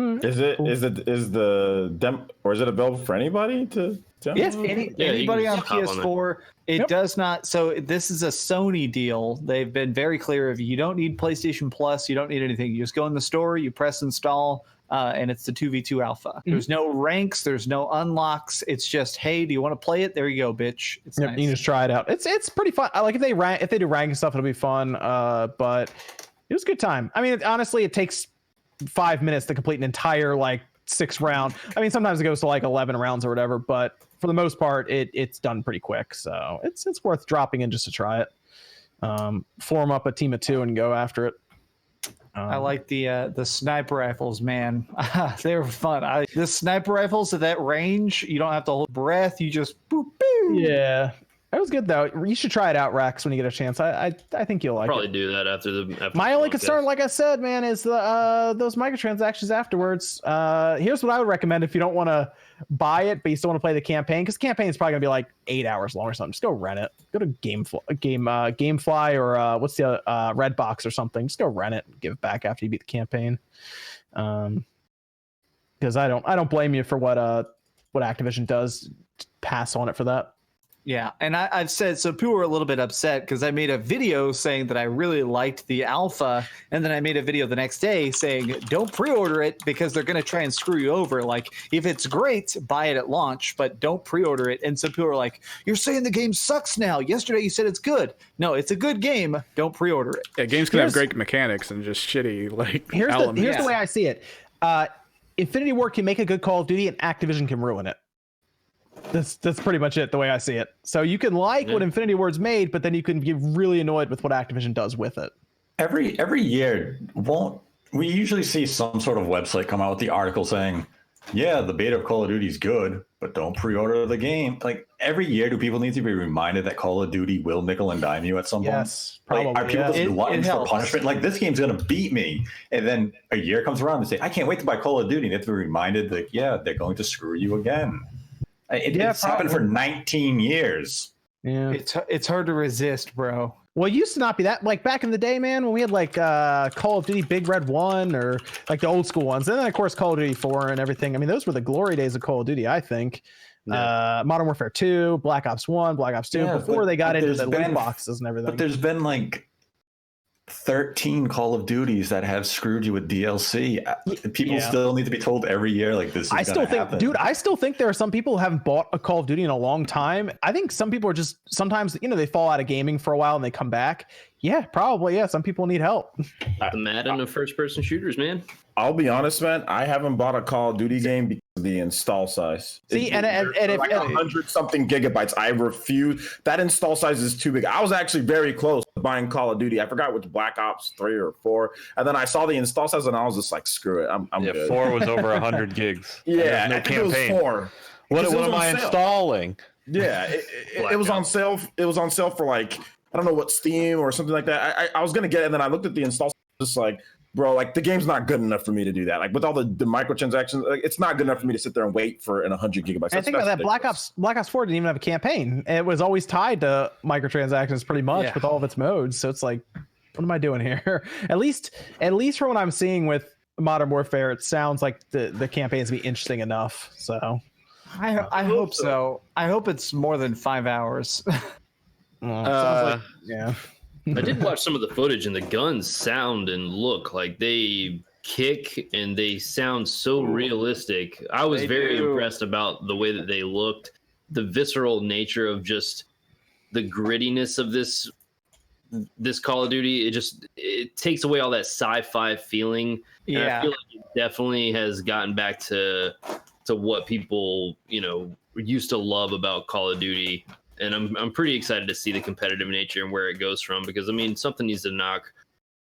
S3: Is the dem, or is it available for anybody to download?
S6: Yes, anybody on
S4: hop on
S6: PS4. It does not. So this is a Sony deal. They've been very clear of you don't need PlayStation Plus. You don't need anything. You just go in the store, you press install, and it's the 2v2 alpha. There's no ranks. There's no unlocks. It's just, hey, do you want to play it? There you go, bitch. It's nice.
S1: You can just try it out. It's pretty fun. Like if they do ranking stuff, it'll be fun. But it was a good time. I mean, honestly, it takes 5 minutes to complete an entire 6 round. I mean, sometimes it goes to 11 rounds or whatever, but for the most part, it's done pretty quick. So it's worth dropping in just to try it. Form up a team of 2 and go after it.
S6: I like the sniper rifles, man. They were fun. The sniper rifles at that range, you don't have to hold breath. You just boop, boop.
S1: Yeah. That was good though. You should try it out, Rex, when you get a chance. I think you'll like
S4: Probably
S1: it.
S4: do that after
S1: My only concern, like I said, man, is those microtransactions afterwards. Here's what I would recommend if you don't want to buy it, but you still want to play the campaign, because campaign is probably gonna be 8 hours long or something. Just go rent it. Go to GameFly or what's the Redbox or something. Just go rent it and give it back after you beat the campaign. Because I don't blame you for what Activision does. Pass on it for that.
S6: Yeah, and I've said, so people were a little bit upset because I made a video saying that I really liked the alpha, and then I made a video the next day saying, don't pre-order it because they're going to try and screw you over. If it's great, buy it at launch, but don't pre-order it. And some people are like, you're saying the game sucks now. Yesterday you said it's good. No, it's a good game. Don't pre-order it.
S7: Yeah, games can have great mechanics and just shitty elements.
S1: Here's the way I see it. Infinity Ward can make a good Call of Duty, and Activision can ruin it. That's pretty much it, the way I see it. So you can like what Infinity Ward's made, but then you can get really annoyed with what Activision does with it.
S2: Every year, we usually see some sort of website come out with the article saying, yeah, the beta of Call of Duty is good, but don't pre-order the game. Like, every year, do people need to be reminded that Call of Duty will nickel and dime you at some point?
S1: Yes, probably.
S2: Like, are people just gluttons for
S6: helps.
S2: punishment? Like, this game's going to beat me. And then a year comes around and say, I can't wait to buy Call of Duty. And they have to be reminded that, yeah, they're going to screw you again. It's happened for 19 years.
S1: Yeah,
S6: It's hard to resist, bro.
S1: well, it used to not be that. Like back in the day, man, when we had like Call of Duty Big Red 1 or like the old school ones, and then of course Call of Duty 4 and everything. I mean, those were the glory days of Call of Duty, I think. Modern Warfare 2, Black Ops 1, Black Ops 2, before they got into the loot boxes and everything.
S2: But there's been like 13 Call of Duties that have screwed you with DLC. People still need to be told every year, like, this is
S1: I still think, dude, I still think there are some people who haven't bought a Call of Duty in a long time. I think some people are just sometimes, they fall out of gaming for a while and they come back. Yeah, probably. Yeah, some people need help.
S4: The Madden of first-person shooters, man.
S3: I'll be honest, man. I haven't bought a Call of Duty game because of the install size.
S1: See, and if
S3: like 100-something gigabytes, I refuse. That install size is too big. I was actually very close to buying Call of Duty. I forgot which Black Ops 3 or 4, and then I saw the install size, and I was just like, "Screw it, I'm good."
S5: 4 was over 100 gigs.
S3: Yeah,
S5: no
S3: I think it was
S5: campaign.
S3: 4.
S5: What
S3: Because it was
S5: am
S3: on
S5: I
S3: sale.
S5: installing?
S3: Yeah, it was on sale. It was on sale for like, I don't know what, Steam or something like that. I was gonna get it, and then I looked at the install, just like, bro, like, the game's not good enough for me to do that. Like, with all the microtransactions, like, it's not good enough for me to sit there and wait for an 100 gigabytes.
S1: I think about that, Black Ops 4 didn't even have a campaign. It was always tied to microtransactions pretty much with all of its modes. So it's like, what am I doing here? At least from what I'm seeing with Modern Warfare, it sounds like the campaigns be interesting enough. So
S6: I hope so. I hope it's more than 5 hours.
S1: sounds like, yeah.
S4: I did watch some of the footage, and the guns sound and look like they kick, and they sound so realistic. I was very impressed about the way that they looked, the visceral nature of just the grittiness of this Call of Duty. It takes away all that sci-fi feeling. And I feel like it definitely has gotten back to what people used to love about Call of Duty. And I'm pretty excited to see the competitive nature and where it goes from, because something needs to knock.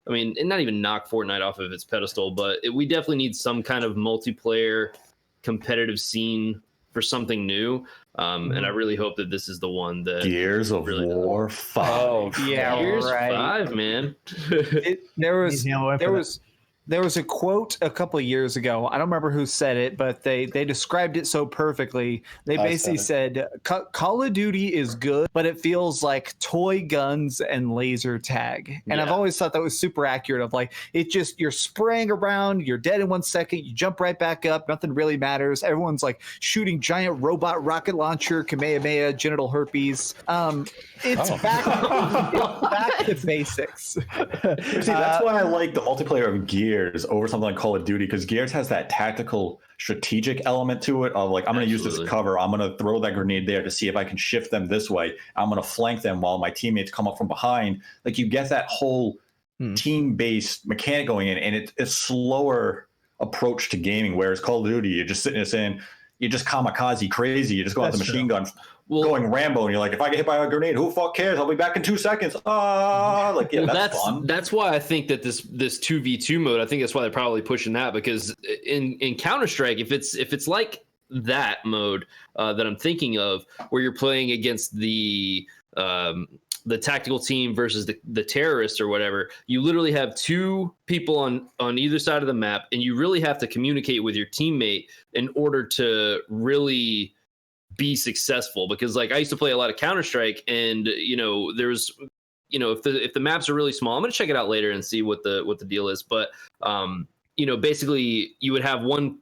S4: And not even knock Fortnite off of its pedestal, but we definitely need some kind of multiplayer competitive scene for something new. And I really hope that this is the one that
S2: Gears of
S4: really
S2: War 5.
S6: Oh, yeah,
S4: Gears
S6: right.
S4: 5, man.
S6: There was a quote a couple of years ago. I don't remember who said it, but they described it so perfectly. They basically said Call of Duty is good, but it feels like toy guns and laser tag. And I've always thought that was super accurate. Of like, it just, you're spraying around, you're dead in 1 second, you jump right back up, nothing really matters. Everyone's like shooting giant robot rocket launcher, Kamehameha, genital herpes. It's back to basics.
S2: See, that's why I like the multiplayer of Gears over something like Call of Duty, because Gears has that tactical, strategic element to it of like, I'm going to use this cover, I'm going to throw that grenade there to see if I can shift them this way, I'm going to flank them while my teammates come up from behind. Like, you get that whole team-based mechanic going in, and it's a slower approach to gaming, whereas Call of Duty, you're just sitting there saying, you're just kamikaze crazy, you just go out the machine gun going Rambo, and you're like, if I get hit by a grenade, who fuck cares? I'll be back in 2 seconds. That's fun.
S4: That's why I think that this 2v2 mode, I think that's why they're probably pushing that, because in Counter-Strike, if it's like that mode that I'm thinking of, where you're playing against the tactical team versus the terrorist or whatever, you literally have two people on either side of the map, and you really have to communicate with your teammate in order to really be successful. Because like, I used to play a lot of Counter-Strike, and there's if the maps are really small, I'm gonna check it out later and see what the deal is, but basically you would have one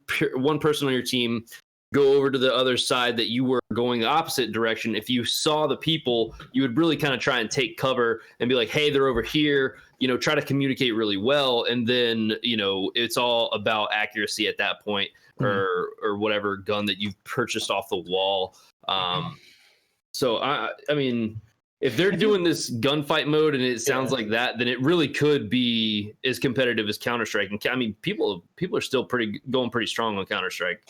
S4: person on your team go over to the other side that you were going the opposite direction. If you saw the people, you would really kind of try and take cover and be like, hey, they're over here, try to communicate really well. And then, it's all about accuracy at that point, or whatever gun that you've purchased off the wall. So I mean, if they're doing this gunfight mode and it sounds like that, then it really could be as competitive as Counter-Strike. And I mean, people are still going pretty strong on Counter-Strike.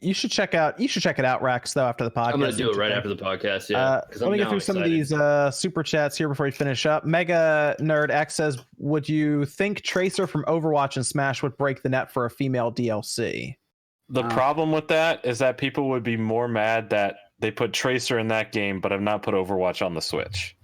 S1: You should check it out, Rex, though, after the podcast.
S4: I'm gonna do it right after the podcast. Yeah.
S1: Let me get through some of these super chats here before we finish up. Mega Nerd X says, "Would you think Tracer from Overwatch and Smash would break the net for a female DLC?"
S5: The problem with that is that people would be more mad that they put Tracer in that game, but have not put Overwatch on the Switch.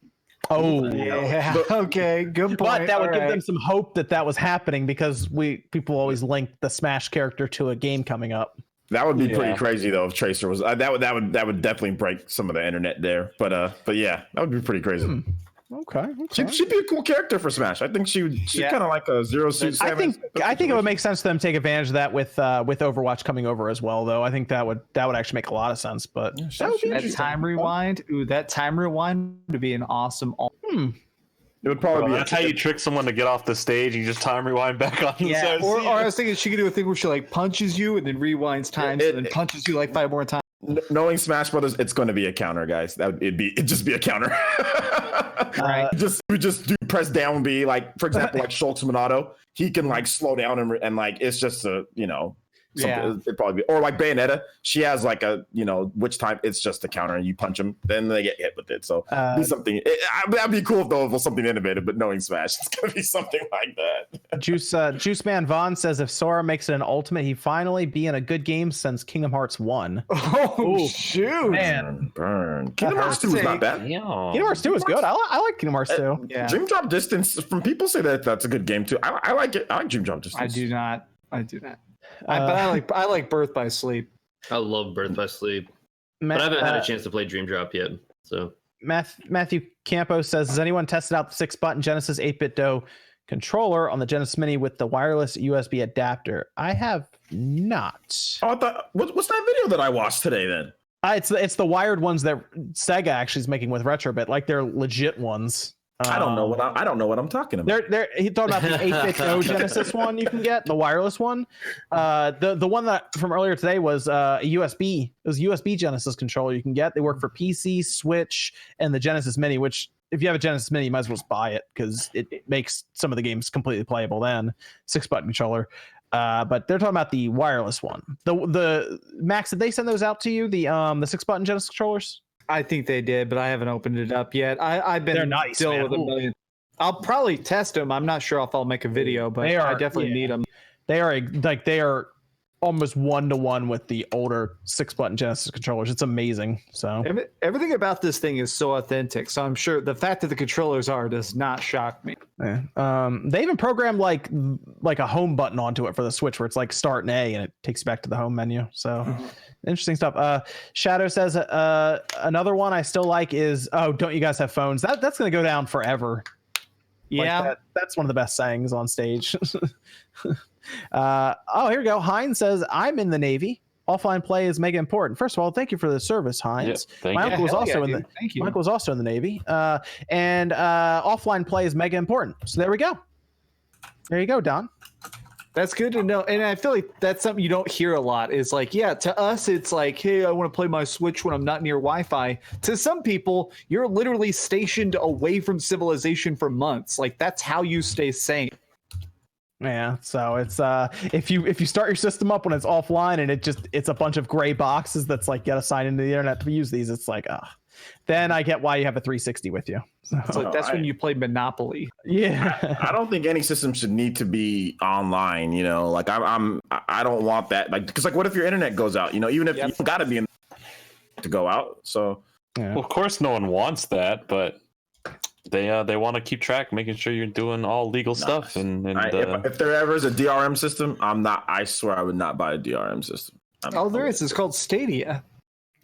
S1: Oh,
S6: yeah. Okay, good point.
S1: But that would give them some hope that was happening because people always link the Smash character to a game coming up.
S3: That would be pretty crazy though if Tracer was that would definitely break some of the internet there. But yeah, that would be pretty crazy.
S1: Okay.
S3: She'd be a cool character for Smash. I think she's kind of like a Zero Suit.
S1: I think it would make sense for them to take advantage of that with Overwatch coming over as well, though. I think that would actually make a lot of sense. But that would be
S6: that time rewind. Ooh, that time rewind would be an awesome.
S3: It would probably be.
S5: That's how you trick someone to get off the stage. You just time rewind back on.
S6: Yeah. Or I was thinking she could do a thing where she like punches you and then rewinds times and then punches you like 5 more times.
S3: Knowing Smash Brothers, it's going to be a counter, guys. It'd just be a counter.
S6: Right.
S3: We just do press down B, like for example, like Shulk's Minato, he can like slow down and like it's just a it'd probably be, or like Bayonetta, she has like a which time it's just a counter and you punch them, then they get hit with it. So be something. That'd be cool if it was something innovative, but knowing Smash, it's gonna be something like that.
S1: Juice Man Vaughn says if Sora makes it an ultimate, he finally be in a good game since Kingdom Hearts 1.
S6: Oh shoot,
S1: man,
S3: burn. Kingdom Hearts 2 is not bad.
S1: Kingdom Hearts 2 is good. I like Kingdom Hearts 2.
S6: Yeah.
S3: Dream Drop Distance, from people say that's a good game too. I like it. I like Dream Drop Distance.
S6: I do not. But I like Birth by Sleep.
S4: I love Birth by Sleep, but I haven't had a chance to play Dream Drop yet. So
S1: Matthew Campos says, has anyone tested out the 6-button Genesis 8-bit DOE controller on the Genesis Mini with the wireless USB adapter? I have not.
S3: Oh, I thought, what's that video that I watched today then?
S1: It's the wired ones that Sega actually is making with Retrobit, like they're legit ones.
S3: I don't know what I'm talking about.
S1: He talking about the 8-bit DOE Genesis one you can get, the wireless one. The one that from earlier today was a USB. It was a USB Genesis controller you can get. They work for PC, Switch, and the Genesis Mini. Which, if you have a Genesis Mini, you might as well just buy it because it makes some of the games completely playable. Then 6-button controller. But they're talking about the wireless one. The Max, did they send those out to you? The 6-button Genesis controllers?
S6: I think they did, but I haven't opened it up yet. I've been
S1: They're nice,
S6: dealing
S1: man.
S6: with a million. I'll probably test them. I'm not sure if I'll make a video, but I definitely need them.
S1: They are almost 1-to-1 with the older 6-button Genesis controllers. It's amazing. So
S6: everything about this thing is so authentic. So I'm sure the fact that the controllers does not shock me.
S1: Yeah. They even programmed like a home button onto it for the Switch, where it's like start an A and it takes you back to the home menu. So interesting stuff. Shadow says another one I still like is, oh, don't you guys have phones? That's gonna go down forever.
S6: Yeah,
S1: like that's one of the best sayings on stage. Here we go. Heinz says, I'm in the Navy. Offline play is mega important. First of all, thank you for the service, Heinz.
S5: Yeah,
S1: my uncle was also in the my uncle was also in the Navy. And offline play is mega important. So there we go. There you go, Don.
S6: That's good to know. And I feel like that's something you don't hear a lot. Is like, yeah, to us, it's like, hey, I want to play my Switch when I'm not near Wi-Fi. To some people, you're literally stationed away from civilization for months. Like, that's how you stay sane.
S1: Yeah, so it's if you start your system up when it's offline and it's a bunch of gray boxes that's like, you gotta sign into the internet to use these, it's like, then I get why you have a 360 with you. So,
S6: it's like that's when you play Monopoly.
S1: Yeah.
S3: I don't think any system should need to be online, like I don't want that, like, because like what if your internet goes out, even if you don't gotta be in to go out. So
S5: well, of course no one wants that, but they want to keep track, making sure you're doing all legal stuff. And
S3: if there ever is a DRM system, I swear I would not buy a DRM system.
S6: There is. It's called Stadia.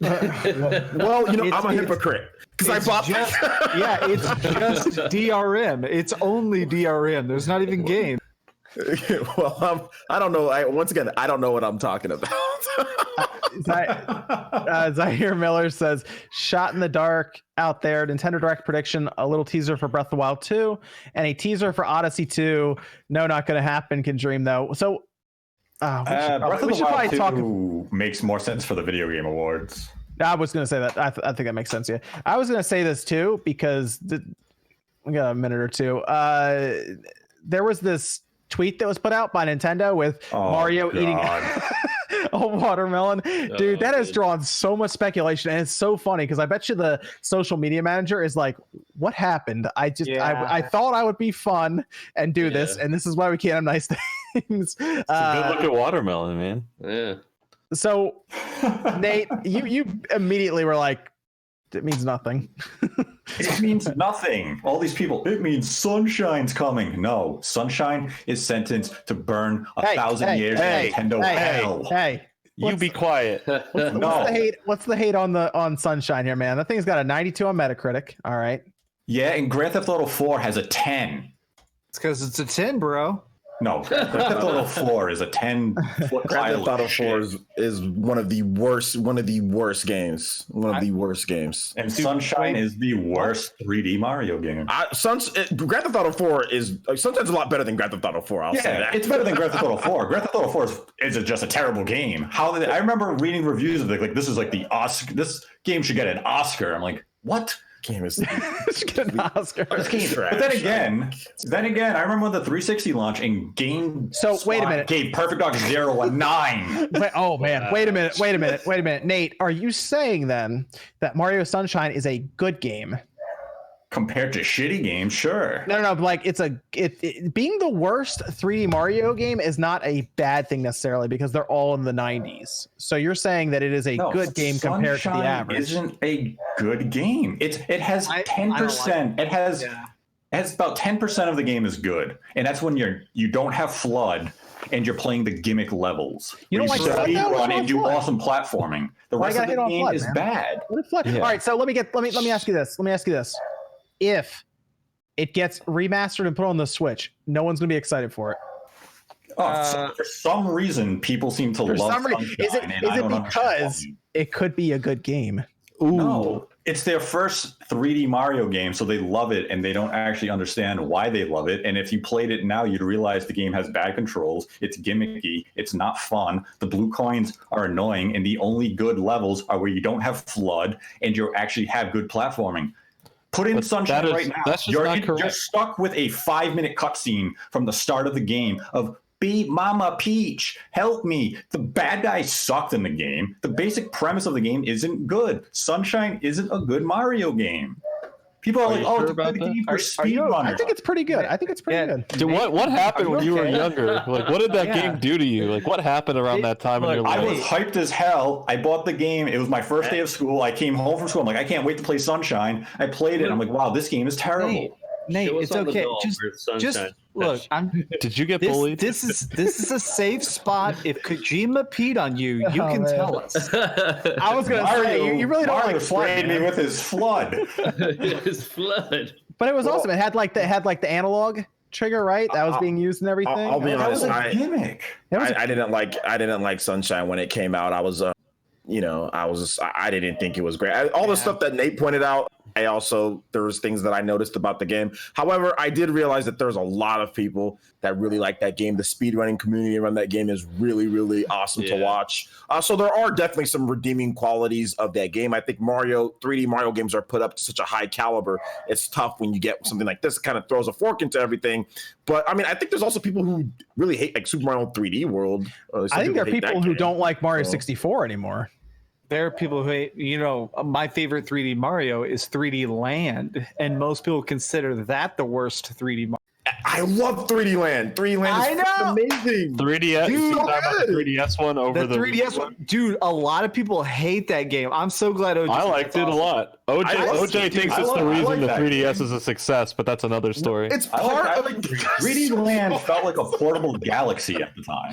S3: Well, I'm a hypocrite because I bought
S6: it's just DRM. It's only DRM. There's not even game.
S3: Well, I don't know. Once again, I don't know what I'm talking about.
S1: Zaire Miller says, shot in the dark out there. Nintendo Direct prediction, a little teaser for Breath of the Wild 2 and a teaser for Odyssey 2. No, not going to happen. Can dream though. So
S2: Breath of the Wild 2 makes more sense for the video game awards.
S1: I was going to say that. I think that makes sense. Yeah. I was going to say this too, because we got a minute or two. There was this tweet that was put out by Nintendo with Mario eating a watermelon, dude. That has drawn so much speculation, and it's so funny because I bet you the social media manager is like, "What happened? I thought I would be fun and do this, and this is why we can't have nice things."
S5: It's a good looking watermelon, man.
S4: Yeah.
S1: So, Nate, you immediately were like, "It means nothing."
S2: It means nothing. All these people, it means sunshine's coming. No, sunshine is sentenced to burn 1,000 years in Nintendo hell.
S1: Hey,
S5: you be quiet.
S1: What's the hate on Sunshine here, man? That thing's got a 92 on Metacritic. All right.
S2: Yeah, and Grand Theft Auto 4 has a 10.
S6: It's because it's a 10, bro.
S2: No, Grand Theft Auto 4 is a 10-foot
S3: Grand Theft Auto 4 is one of the worst games.
S2: And Sunshine is the worst 3D Mario game.
S3: Grand Theft Auto 4 is sometimes a lot better than Grand Theft Auto 4. I'll say that.
S2: It's better than Grand Theft Auto 4. Grand Theft Auto 4 is just a terrible game. I remember reading reviews of it, like, this is like the Oscar. This game should get an Oscar. I'm like, what?
S3: Game is
S1: get an Oscar.
S2: But then again, I remember when the 360 launch and Game.
S1: So wait a minute.
S2: Gave Perfect Dark 0 a 9.
S1: Oh man, wait a minute, Nate. Are you saying then that Mario Sunshine is a good game?
S2: Compared to shitty games, sure.
S1: No. Like it being the worst 3D Mario game is not a bad thing necessarily because they're all in the 90s. So you're saying that it is a good game compared to the average.
S2: Isn't a good game. It has 10%. It has about 10% of the game is good, and that's when you don't have FLUDD and you're playing the gimmick levels.
S1: You don't like speed
S2: run and do awesome platforming. The rest of the game is bad.
S1: All right, so let me ask you this. If it gets remastered and put on the Switch, no one's going to be excited for it.
S2: For some reason, people seem to love Sunshine.
S1: Is it because it could be a good game?
S2: Ooh. No, it's their first 3D Mario game, so they love it, and they don't actually understand why they love it. And if you played it now, you'd realize the game has bad controls. It's gimmicky. It's not fun. The blue coins are annoying, and the only good levels are where you don't have FLUDD and you actually have good platforming. Put in Sunshine right now. You're stuck with a 5-minute cutscene from the start of the game of Mama Peach, help me. The bad guys sucked in the game. The basic premise of the game isn't good. Sunshine isn't a good Mario game. People are like, oh, it's a good game for speedrunners.
S1: I think it's pretty good. Good.
S5: Dude, what happened when you were younger? Like, what did that game do to you? Like, what happened around that time in your life?
S2: I was hyped as hell. I bought the game. It was my first day of school. I came home from school. I'm like, I can't wait to play Sunshine. I played it. I'm like, wow, this game is terrible.
S6: Nate, it's okay. Just look.
S5: Did you get bullied?
S6: This is a safe spot. If Kojima peed on you, you can tell us.
S1: I was gonna say you really don't
S2: Mario
S1: like
S2: sprayed me with his FLUDD.
S4: His FLUDD.
S1: But it was awesome. It had like the analog trigger, right? That was being used and everything.
S3: I'll be honest.
S2: That was a gimmick.
S3: I didn't like Sunshine when it came out. I was I didn't think it was great. All the stuff that Nate pointed out, there's things that I noticed about the game. However, I did realize that there's a lot of people that really like that game. The speedrunning community around that game is really, really awesome to watch. So there are definitely some redeeming qualities of that game. I think 3D Mario games are put up to such a high caliber. It's tough when you get something like this. It kind of throws a fork into everything. But I mean, I think there's also people who really hate like Super Mario 3D World.
S1: I think there are people who don't like Mario 64 anymore.
S6: There are people who hate, my favorite 3D Mario is 3D Land, and most people consider that the worst 3D Mario.
S3: I love 3D Land. 3D Land is amazing.
S5: 3DS,
S3: Dude,
S5: so the 3DS one over the
S6: 3DS one. Dude, a lot of people hate that game. I'm so glad OJ.
S5: I liked it a lot. OJ thinks it's the reason the 3DS is a success, but that got the story.
S3: It's part of
S2: 3D Land felt like a portable galaxy at the time.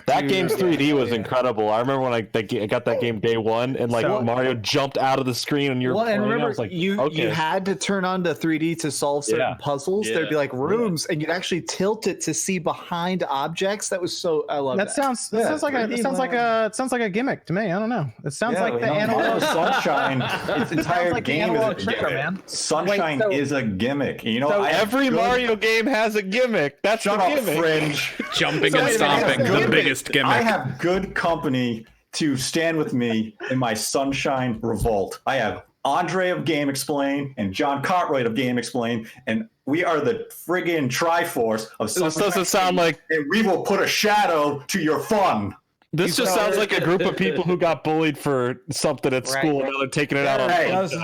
S5: That game's 3D was incredible. I remember when I got that game day one, and Mario jumped out of the screen, and
S6: and remember, you had to turn on the 3D to solve certain puzzles. There'd be like rooms, and you'd actually tilt it to see behind objects. That was so. I love that.
S1: Sounds like a gimmick to me. I don't know. It sounds like the analog
S2: Sunshine. Its entire
S1: like
S2: game is a gimmick. Man. Sunshine is a gimmick.
S5: Every Mario game has a gimmick. That's the gimmick.
S2: Fringe.
S7: Jumping and stomping, the biggest gimmick.
S2: I have good company to stand with me in my Sunshine revolt. I have Andre of Game Explain and John Cartwright of Game Explain, and we are the friggin' Triforce of Sunshine.
S5: This doesn't sound like...
S2: And we will put a shadow to your fun.
S5: This just sounds like a group of people who got bullied for something at school and now they're taking it out on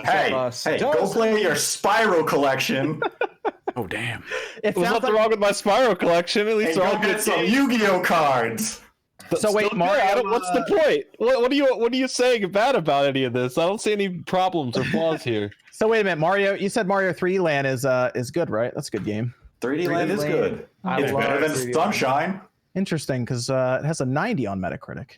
S2: Hey, go play your Spyro collection.
S7: Oh damn!
S5: There's nothing wrong with my Spyro collection. At least
S2: they're all good. Some Yu-Gi-Oh cards.
S1: So wait, Mario,
S5: what's the point? What are you saying bad about any of this? I don't see any problems or flaws here.
S1: So wait a minute, Mario. You said Mario 3D Land is good, right? That's a good game.
S2: 3D Land is good. It's better than Sunshine.
S1: Interesting, because it has a 90 on Metacritic.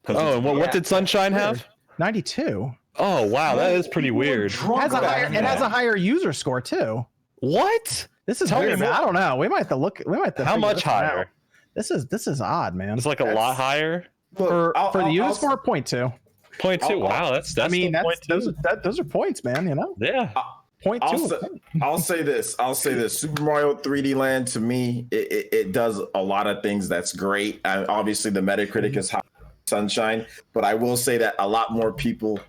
S5: Oh, and what did Sunshine have?
S1: 92.
S5: Oh wow, that is pretty weird.
S1: It has a higher user score too.
S5: What?
S1: This is weird, man. I don't know. We might have to look. We might have to.
S5: How much higher?
S1: This is odd, man.
S5: It's like a lot higher
S1: for the user score. 0.2.
S5: 0.2. Wow, that's.
S1: I mean, those are points, man. You know.
S5: Yeah.
S1: 0.2.
S3: I'll say this. Super Mario 3D Land, to me, it does a lot of things that's great. Obviously, the Metacritic is high, Sunshine, but I will say that a lot more people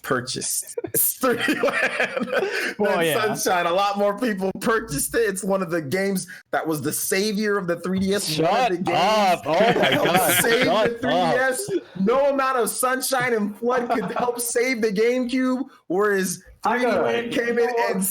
S3: purchased 3D Land than Sunshine. A lot more people purchased it. It's one of the games that was the savior of the 3DS.
S5: Shut up! Oh my god!
S3: Save the 3DS. No amount of Sunshine and Flood could help save the GameCube, whereas 3D Land came in and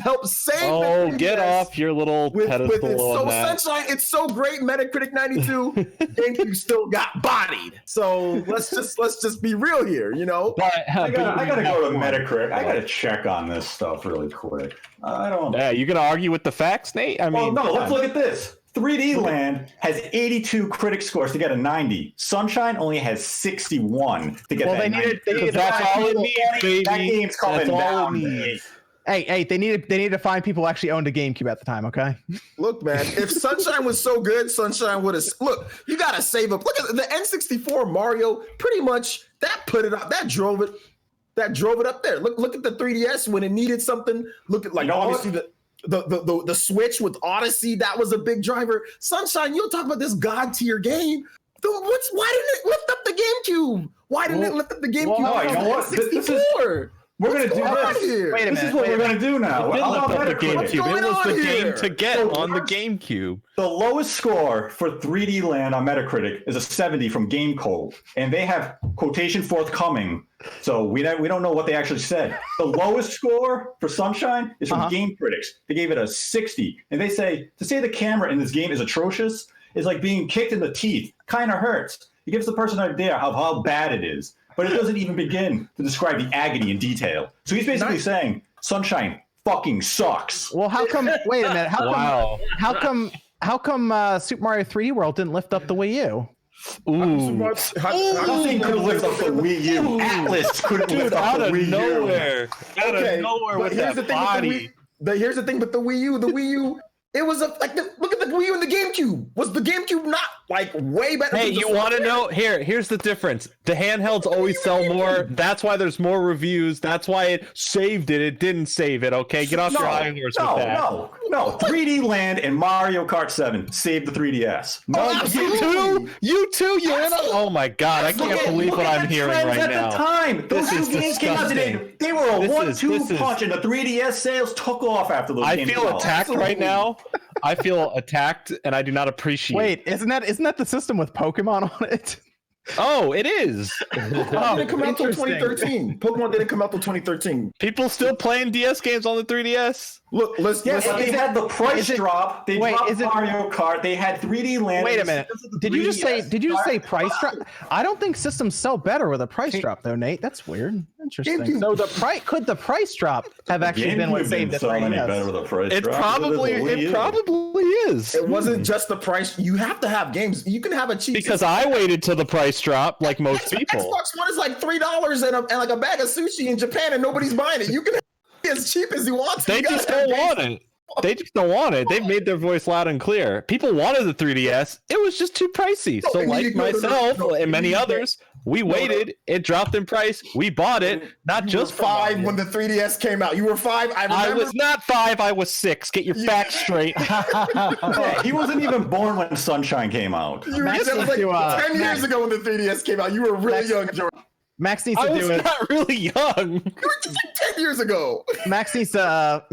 S3: helped save.
S5: Oh, get off your little pedestal on that.
S3: Sunshine, it's so great. Metacritic 92. GameCube still got bodied. So let's just be real here, you know.
S2: I gotta go to Metacritic. I gotta check on this stuff really quick. I don't.
S5: Yeah, you gonna argue with the facts, Nate? I mean,
S2: no. Let's look at this. 3D Land has 82 critic scores to get a 90. Sunshine only has 61 to get that 90.
S1: They needed
S5: that's all it needs, baby.
S2: That game's coming down.
S1: Hey, they needed to find people who actually owned a GameCube at the time, okay?
S3: Look, man, if Sunshine was so good, Sunshine would have. Look, you gotta save up. Look at the N64 Mario. Pretty much that put it up. That drove it up there. Look at the 3DS when it needed something. Look at obviously the Switch with Odyssey, that was a big driver. Sunshine, you'll talk about this god tier game. Why didn't it lift up the GameCube? Why didn't it lift up the GameCube?
S2: No, you know what?
S3: 64.
S2: We're going to do this.
S1: Wait a minute.
S2: This is what we're going to do now.
S5: It was the game to get
S2: So
S5: on the GameCube.
S2: The lowest score for 3D Land on Metacritic is a 70 from GameCode, and they have quotation forthcoming. So we don't know what they actually said. The lowest score for Sunshine is from Game Critics. They gave it a 60, and they say to say the camera in this game is atrocious is like being kicked in the teeth. Kind of hurts. It gives the person an idea of how bad it is, but it doesn't even begin to describe the agony in detail. So he's basically saying Sunshine fucking sucks.
S1: Well, how come? Wait a minute. How come Super Mario 3D World didn't lift up the Wii U?
S2: Nothing could lift up the Wii U. Atlas couldn't lift up the Wii U.
S5: Out of nowhere with that body.
S3: Here's the thing with the Wii U. The Wii U, it was look at the Wii U and the GameCube. Was the GameCube not like way better?
S5: Hey, you want to know? Here's the difference. The handhelds always sell more. That's why there's more reviews. That's why it saved it. It didn't save it. Okay, get off your high horse with that.
S2: No. 3D Land and Mario Kart 7 saved the 3DS.
S5: You too. You're in. Oh my god, I can't believe what I'm hearing right now.
S2: At the time, those two games came out today. They were a 1-2 punch, and the 3DS sales took off after those games.
S5: I feel attacked right now. I feel attacked, and I do not appreciate.
S1: Wait, isn't that the system with Pokemon on it?
S5: Oh, it is.
S3: Pokemon didn't come out till 2013. Pokemon didn't come out till 2013.
S5: People still playing DS games on the 3DS.
S3: Look,
S2: they had the price drop. They dropped Mario Kart. They had 3D Land.
S1: Wait a minute. Did you just say price drop? I don't think systems sell better with a price drop, though, Nate. That's weird. Interesting. So could the price drop have actually been what saved the 3DS?
S5: It probably is.
S3: It wasn't just the price. You have to have games. You can have a cheap
S5: because I waited till the price drop, like most people.
S3: Xbox One is like $3 and like a bag of sushi in Japan, and nobody's buying it. You can have it as cheap as you want.
S5: They just don't want it. They just don't want it. They've made their voice loud and clear. People wanted the 3DS. It was just too pricey. So like myself and many others, we waited. It dropped in price. We bought it. Not just 5
S3: when the 3DS came out. You were 5.
S5: I was not 5. I was 6. Get your facts straight.
S2: He wasn't even born when Sunshine came out.
S3: That was like 10 years ago when the 3DS came out. You were really young, George.
S1: Max needs
S5: I
S1: to
S5: was
S1: do it.
S5: not really young.
S3: You were just like 10 years ago.
S1: Max needs to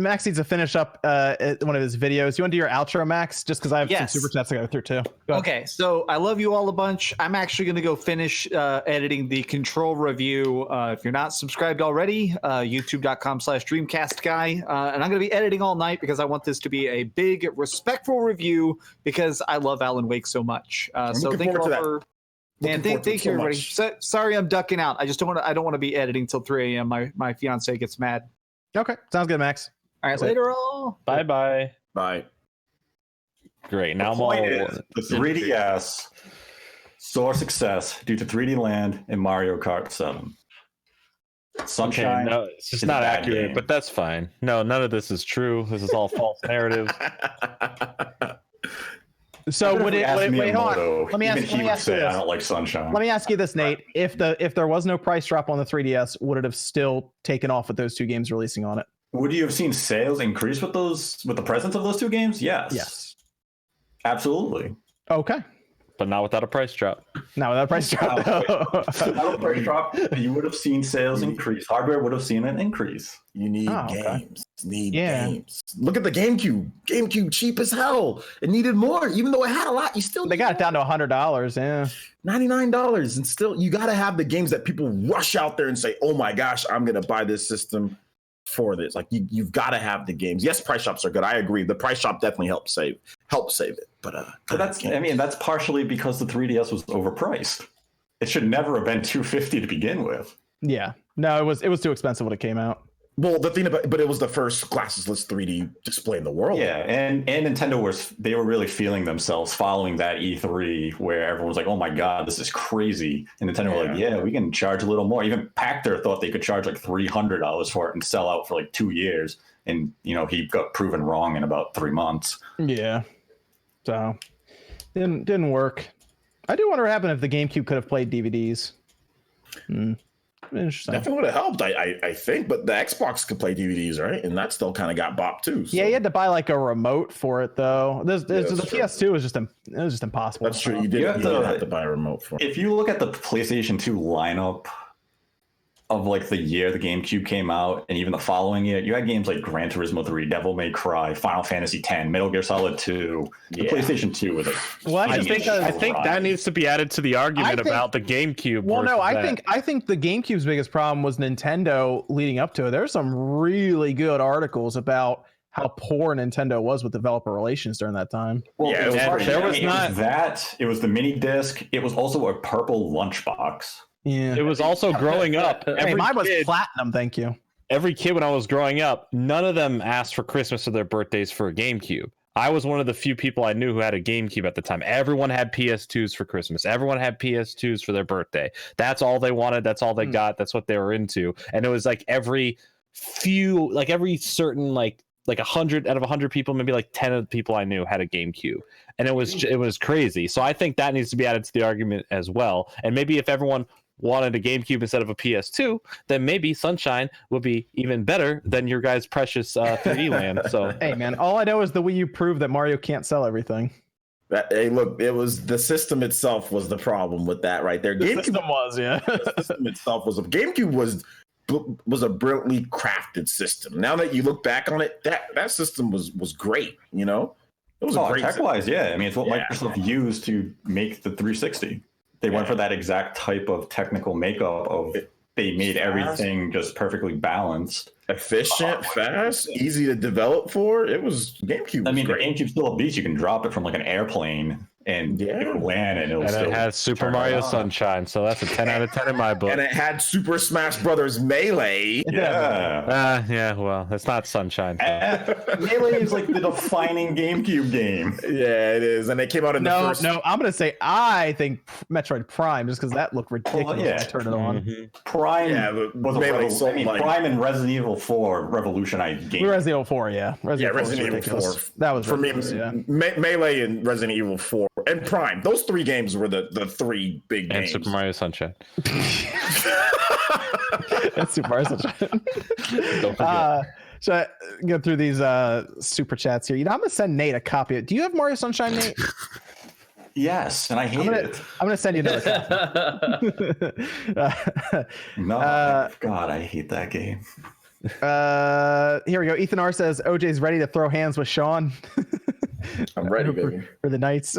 S1: finish up one of his videos. You want to do your outro, Max? Just because I have some super chats to go through too. Go
S6: Okay, so I love you all a bunch. I'm actually going to go finish editing the Control review. If you're not subscribed already, youtube.com/dreamcastguy. And I'm going to be editing all night because I want this to be a big, respectful review because I love Alan Wake so much. So thank you all for... And thank you, everybody. So, sorry, I'm ducking out. I just don't want to be editing till 3 a.m. My fiance gets mad.
S1: Okay, sounds good, Max.
S6: All right, later all.
S5: Bye. Great. Now I'm all.
S2: The 3DS saw success due to 3D Land and Mario Kart 7. Sunshine.
S5: No, it's just
S2: is
S5: not
S2: a bad
S5: accurate,
S2: game.
S5: but that's fine. No, none of this is true. This is all false narrative.
S1: So would it? Wait, hold on. Let me ask you
S2: I
S1: this.
S2: don't like Sunshine.
S1: Let me ask you this, Nate. If there was no price drop on the 3DS, would it have still taken off with those two games releasing on it?
S2: Would you have seen sales increase with the presence of those two games? Yes. Absolutely.
S1: Okay.
S5: But not without a price drop.
S1: Not without a price drop.
S2: Without a price drop, you would have seen sales increase. Hardware would have seen an increase.
S3: You need
S1: okay.
S3: games. Games. Look at the GameCube. GameCube cheap as hell. It needed more, even though it had a lot. You still
S1: They got it down to $100. Yeah.
S3: $99, and still you got to have the games that people rush out there and say, "Oh my gosh, I'm gonna buy this system for this." Like you've got to have the games. Yes, price shops are good. I agree. The price shop definitely helped save it. But
S2: that's partially because the 3DS was overpriced. It should never have been $250 to begin with.
S1: Yeah. No, it was too expensive when it came out.
S3: Well, the thing but it was the first glassesless 3D display in the world.
S2: Yeah, and Nintendo were really feeling themselves following that E3 where everyone was like, "Oh my god, this is crazy." And Nintendo were like, "Yeah, we can charge a little more." Even Pactor thought they could charge like $300 for it and sell out for like 2 years. And he got proven wrong in about 3 months.
S1: Yeah. So didn't work. I do wonder what happened if the GameCube could have played DVDs. Interesting.
S3: Definitely would have helped, I think, but the Xbox could play DVDs, right? And that still kind of got bopped too. So.
S1: Yeah, you had to buy like a remote for it though. The
S3: true.
S1: PS2 was just impossible.
S3: That's true. You did have to buy a remote for it.
S2: If you look at the PlayStation 2 lineup of like the year the GameCube came out, and even the following year, you had games like Gran Turismo 3, Devil May Cry, Final Fantasy X, Metal Gear Solid 2. The PlayStation 2 was
S5: I think that needs to be added to the argument about the GameCube.
S1: Well, no, I think the GameCube's biggest problem was Nintendo leading up to it. There's some really good articles about how poor Nintendo was with developer relations during that time.
S2: Well,
S5: Yeah,
S2: it was the mini disc. It was also a purple lunchbox.
S1: Yeah.
S5: It was also growing up.
S1: Hey, mine was platinum, thank you.
S5: Every kid when I was growing up, none of them asked for Christmas or their birthdays for a GameCube. I was one of the few people I knew who had a GameCube at the time. Everyone had PS2s for Christmas. Everyone had PS2s for their birthday. That's all they wanted. That's all they got. That's what they were into. And it was like every certain 100 out of 100 people, maybe like 10 of the people I knew had a GameCube. And it was crazy. So I think that needs to be added to the argument as well. And maybe if everyone wanted a GameCube instead of a PS2, then maybe Sunshine would be even better than your guys' precious 3D Land. So
S1: hey man, all I know is the Wii U proved that Mario can't sell everything.
S3: Hey, look, it was the system itself was the problem with that right there.
S1: The system was, yeah.
S3: The system itself was GameCube was a brilliantly crafted system. Now that you look back on it, that system was great. It was a great
S2: tech-wise, yeah. I mean, it's what Microsoft used to make the 360. They went for that exact type of technical makeup of they made everything just perfectly balanced.
S3: Efficient, fast, easy to develop for. It was GameCube.
S2: I mean, the GameCube's still a beast. You can drop it from like an airplane and it will land and
S5: it has Super Mario Sunshine, so that's a 10 out of 10 in my book.
S3: And it had Super Smash Brothers Melee.
S5: Yeah. Well, it's not Sunshine.
S2: Melee is like the defining GameCube game.
S3: Yeah, it is, and it came out in the first.
S1: No, I'm gonna say I think Metroid Prime, just because that looked ridiculous. When I turned it on.
S2: Prime was Melee. Prime and Resident Evil 4 revolutionized games.
S1: Resident Evil 4, yeah.
S3: Resident Evil 4. That was for me. Melee and Resident Evil 4. And Prime, those three games were the three big games.
S5: And Super Mario Sunshine.
S1: That's Super Mario Sunshine. Don't forget. So I go through these super chats here. I'm gonna send Nate a copy. Do you have Mario Sunshine, Nate?
S2: Yes, and I hate it.
S1: I'm gonna send you another copy.
S2: No, God, I hate that game.
S1: Here we go. Ethan R says OJ's ready to throw hands with Sean.
S3: I'm ready, baby.
S1: For the Knights.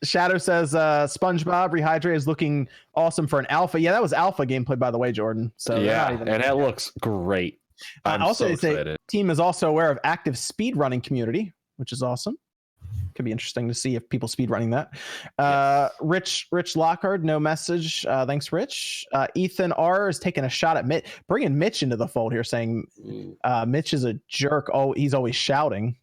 S1: Shadow says SpongeBob Rehydrate is looking awesome for an alpha. Yeah, that was alpha gameplay, by the way, Jordan. So
S5: yeah, and it looks great. I'm
S1: also,
S5: so
S1: they say
S5: excited.
S1: team is also aware of active speed running community, which is awesome. Could be interesting to see if people speed running that. Rich Lockhart, no message. Thanks, Rich. Ethan R is taking a shot at Mitch, bringing Mitch into the fold here, saying Mitch is a jerk. Oh, he's always shouting.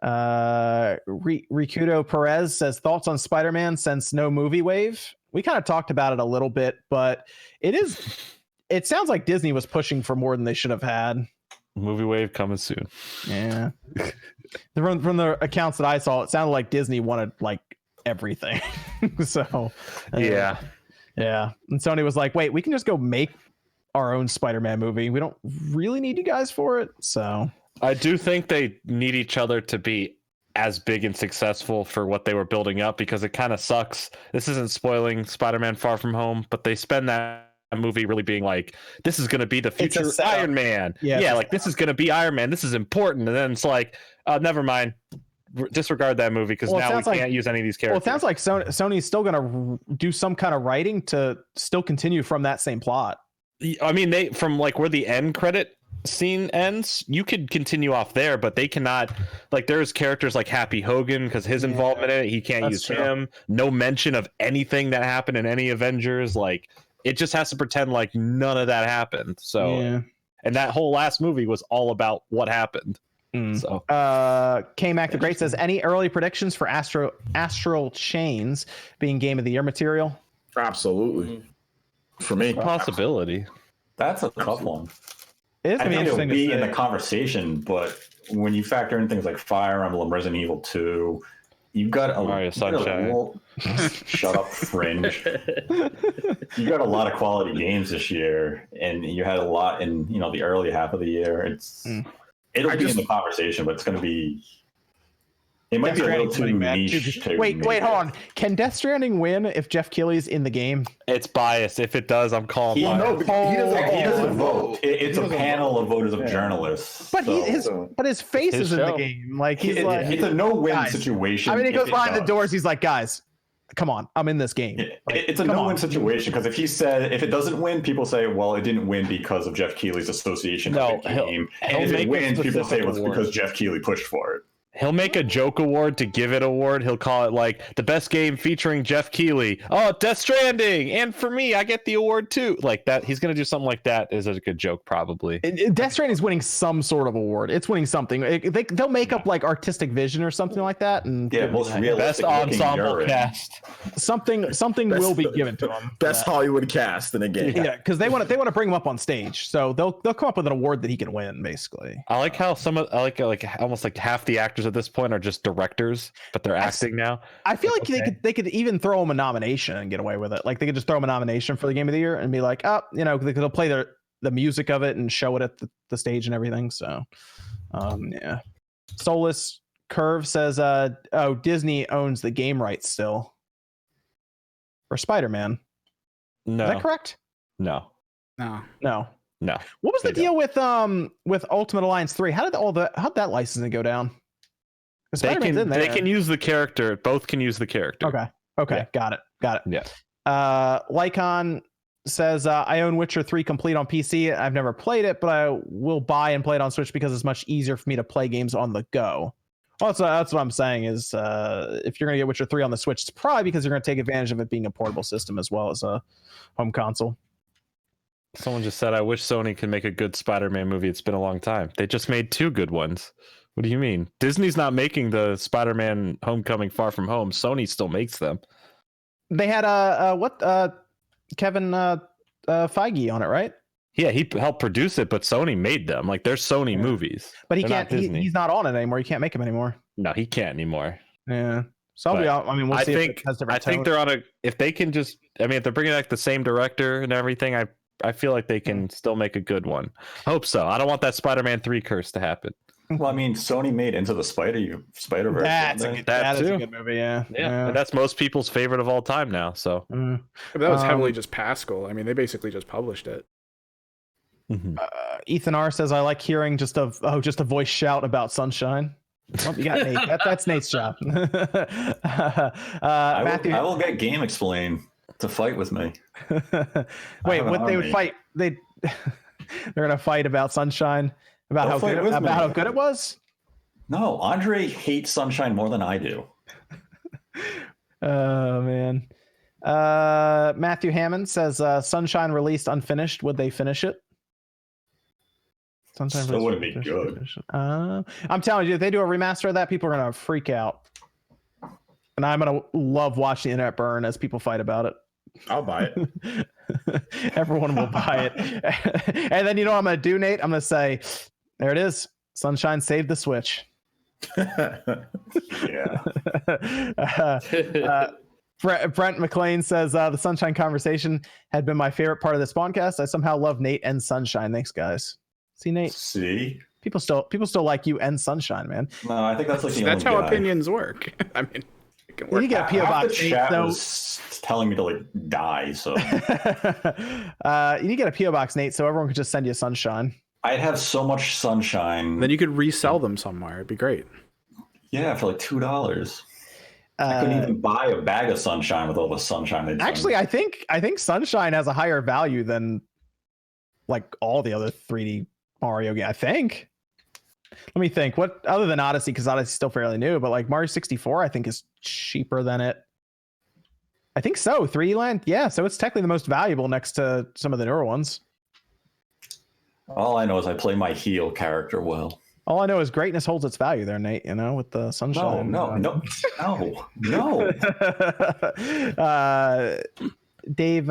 S1: Rikudo Perez says thoughts on Spider-Man since no movie wave. We kind of talked about it a little bit, but it sounds like Disney was pushing for more than they should have had.
S5: Movie wave coming soon.
S1: Yeah. From the accounts that I saw, it sounded like Disney wanted like everything. So yeah. And Sony was like, wait, we can just go make our own Spider-Man movie. We don't really need you guys for it. So
S5: I do think they need each other to be as big and successful for what they were building up, because it kind of sucks. This isn't spoiling Spider-Man Far From Home, but they spend that movie really being like, this is going to be the future Iron Man. Yeah, like this is going to be Iron Man. This is important. And then it's like, never mind. Disregard that movie because now we can't use any of these characters.
S1: Well, it sounds like Sony's still going to do some kind of writing to still continue from that same plot.
S5: I mean, they from like where the end credit scene ends, you could continue off there, but they cannot. Like, there's characters like Happy Hogan because his involvement in it, he can't use him. No mention of anything that happened in any Avengers. Like, it just has to pretend like none of that happened. So, and that whole last movie was all about what happened. So,
S1: K-Mac the Great says, any early predictions for Astral Chains being Game of the Year material?
S3: Absolutely. For me,
S5: possibility.
S2: That's a tough one.
S1: I think it'll
S2: be in the conversation, but when you factor in things like Fire Emblem, Resident Evil 2, you've got
S5: Mario Sunshine.
S2: Shut up, Fringe. You got a lot of quality games this year, and you had a lot in the early half of the year. It'll be in the conversation, but it's going to be. It might be a little too niche.
S1: Wait, hold on. Can Death Stranding win if Jeff Keighley's in the game?
S5: It's biased. If it does, I'm calling.
S2: He doesn't vote. It's a panel of voters of journalists.
S1: But his face is in the game. Like he's like,
S2: it's a no-win situation.
S1: I mean, he goes behind the doors. He's like, guys, come on, I'm in this game.
S2: It's a no-win situation because if it doesn't win, people say, well, it didn't win because of Jeff Keighley's association with the game. And if it wins, people say it was because Jeff Keighley pushed for it.
S5: He'll make a joke award to give it award. He'll call it like the best game featuring Jeff Keighley. Oh, Death Stranding, and for me, I get the award too. Like that, he's gonna do something like that. Is a good joke, probably.
S1: Death Stranding is winning some sort of award. It's winning something. They'll make up like artistic vision or something like that, and
S2: most realistic
S5: best ensemble cast.
S1: Something will be given to them.
S3: Best Hollywood cast in a game.
S1: Yeah, because they want to bring him up on stage, so they'll come up with an award that he can win. Basically,
S5: I like how like almost like half the actors at this point are just directors, but they're acting now.
S1: I feel like they could even throw him a nomination and get away with it. Like they could just throw him a nomination for the Game of the Year and be like, they'll play the music of it and show it at the stage and everything. So, yeah. Soulless Curve says, Disney owns the game rights still for Spider-Man.
S5: No,
S1: is that correct?
S5: No.
S1: What was the deal with Ultimate Alliance 3? How'd that licensing go down?
S5: They can use the character. Both can use the character.
S1: Okay.
S5: Yeah.
S1: Got it.
S5: Yeah.
S1: Lycon says, I own Witcher 3 complete on PC. I've never played it, but I will buy and play it on Switch because it's much easier for me to play games on the go. Well, that's what I'm saying is if you're going to get Witcher 3 on the Switch, it's probably because you're going to take advantage of it being a portable system as well as a home console.
S5: Someone just said, I wish Sony could make a good Spider-Man movie. It's been a long time. They just made 2 good ones. What do you mean? Disney's not making the Spider-Man Homecoming Far From Home. Sony still makes them. They
S1: had Kevin Feige on it, right?
S5: Yeah, he helped produce it, but Sony made them. Like, they're Sony movies.
S1: But he can't. He's not on it anymore. You can't make him anymore.
S5: No, he can't anymore.
S1: Yeah. So we'll see.
S5: I think they're on a. If they can just, if they're bringing back the same director and everything, I feel like they can still make a good one. Hope so. I don't want that Spider-Man 3 curse to happen.
S2: Well, I mean, Sony made Into the Spider-Verse.
S1: That's
S5: That
S1: a
S5: too.
S1: good movie. Yeah.
S5: And that's most people's favorite of all time now. So
S1: Mm.
S7: But that was heavily just Pascal. I mean, they basically just published it.
S1: Ethan R says, "I like hearing just a voice shout about Sunshine." Well, you got Nate. That's Nate's job. Matthew,
S2: I will get Game Explain to fight with me.
S1: Wait, what they would fight? They're gonna fight about Sunshine, about how good it was.
S2: No, Andre hates Sunshine more than I do.
S1: Oh man. Matthew Hammond says, "Sunshine released unfinished. Would they finish it?" Sometimes
S2: Still wouldn't be good.
S1: I'm telling you, if they do a remaster of that, people are gonna freak out, and I'm gonna love watching the internet burn as people fight about it.
S3: I'll buy it.
S1: Everyone will buy it, and then you know what I'm gonna do, Nate? I'm gonna say, "There it is. Sunshine saved the Switch."
S2: Yeah.
S1: Brent McLean says, "The Sunshine conversation had been my favorite part of this podcast. I somehow love Nate and Sunshine. Thanks, guys." See, Nate.
S2: See,
S1: people still like you and Sunshine, man.
S2: No, I think that's like
S7: that's how opinions work. I mean, it can work.
S1: You get a PO box.
S2: The chat was telling me to like die, so
S1: you need to get a PO box, Nate, so everyone could just send you Sunshine.
S2: I'd have so much Sunshine.
S7: Then you could resell them somewhere. It'd be great.
S2: Yeah, for like $2. I couldn't even buy a bag of Sunshine with all the Sunshine.
S1: Actually, I think Sunshine has a higher value than like all the other 3D Mario games. I think. Let me think. What other than Odyssey, because Odyssey's still fairly new, but like Mario 64, I think is cheaper than it. I think so. 3D Land, yeah. So it's technically the most valuable next to some of the newer ones.
S2: All I know is I play my heel character well.
S1: All I know is greatness holds its value there, Nate, you know, with the Sunshine.
S2: No.
S1: Dave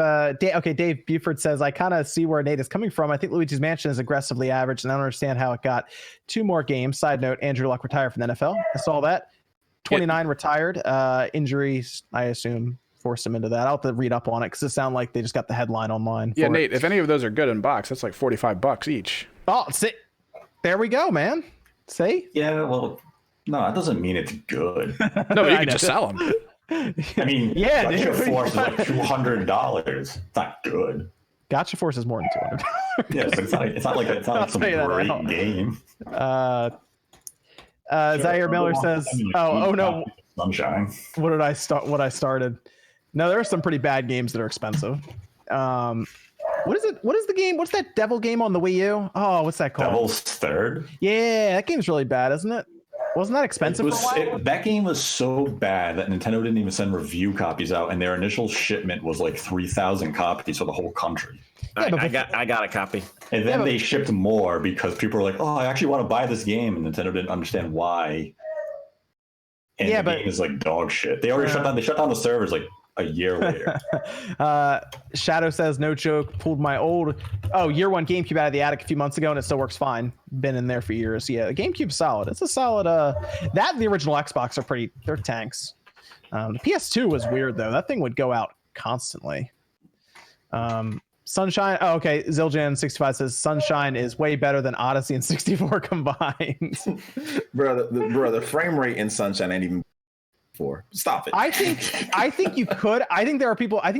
S1: Buford says, "I kind of see where Nate is coming from. I think Luigi's Mansion is aggressively average, and I don't understand how it got 2 more games." Side note, Andrew Luck retired from the NFL. I saw that. 29 retired. Injuries, I assume, forced him into that. I'll have to read up on it because it sounds like they just got the headline online.
S7: Yeah, Nate, if any of those are good in box, that's like $45 each.
S1: Oh, see, there we go, man. See?
S2: Yeah, well, no, that doesn't mean it's good.
S7: No, but you can just sell them.
S2: I mean,
S1: yeah,
S2: Gotcha Force is like $200. It's not good.
S1: Gotcha Force is more than $200.
S2: Yes, it's not like some great game.
S1: Zaire Miller says, "Oh no,
S2: Sunshine."
S1: What did I start? What I started? No, there are some pretty bad games that are expensive. What is it? What is the game? What's that devil game on the Wii U? Oh, what's that called?
S2: Devil's Third.
S1: Yeah, that game's really bad, isn't it? Wasn't that expensive for a while?
S2: That game was so bad that Nintendo didn't even send review copies out, and their initial shipment was like 3,000 copies for the whole country.
S3: Yeah, I got a copy.
S2: And then they shipped more because people were like, "Oh, I actually want to buy this game," and Nintendo didn't understand why. And the game is like dog shit. They already shut down. They shut down the servers like a year later.
S1: Shadow says, "No joke, pulled my old year 1 GameCube out of the attic a few months ago, and it still works fine. Been in there for years." Yeah, the GameCube's solid. It's a solid. That and the original Xbox are they're tanks. The PS2 was weird though. That thing would go out constantly. Sunshine. Oh, okay. Zildjian65 says Sunshine is way better than Odyssey and 64 combined.
S3: bro, the frame rate in Sunshine ain't even 4. Stop it.
S1: I think you could. I think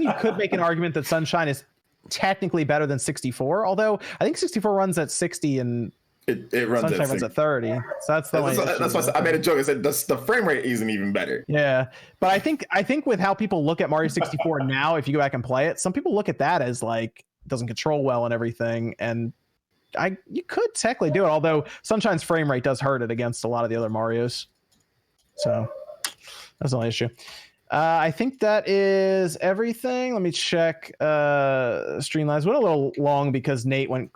S1: you could make an argument that Sunshine is technically better than 64. Although I think 64 runs at 60 and
S3: it runs
S1: Sunshine
S3: at
S1: runs at 30. So that's the
S3: that's why I made a joke. I said the frame rate isn't even better.
S1: Yeah, but I think with how people look at Mario 64 now, if you go back and play it, some people look at that as like it doesn't control well and everything, and you could technically do it. Although Sunshine's frame rate does hurt it against a lot of the other Marios. So that's the only issue. I think that is everything. Let me check Streamlines. Went a little long because Nate went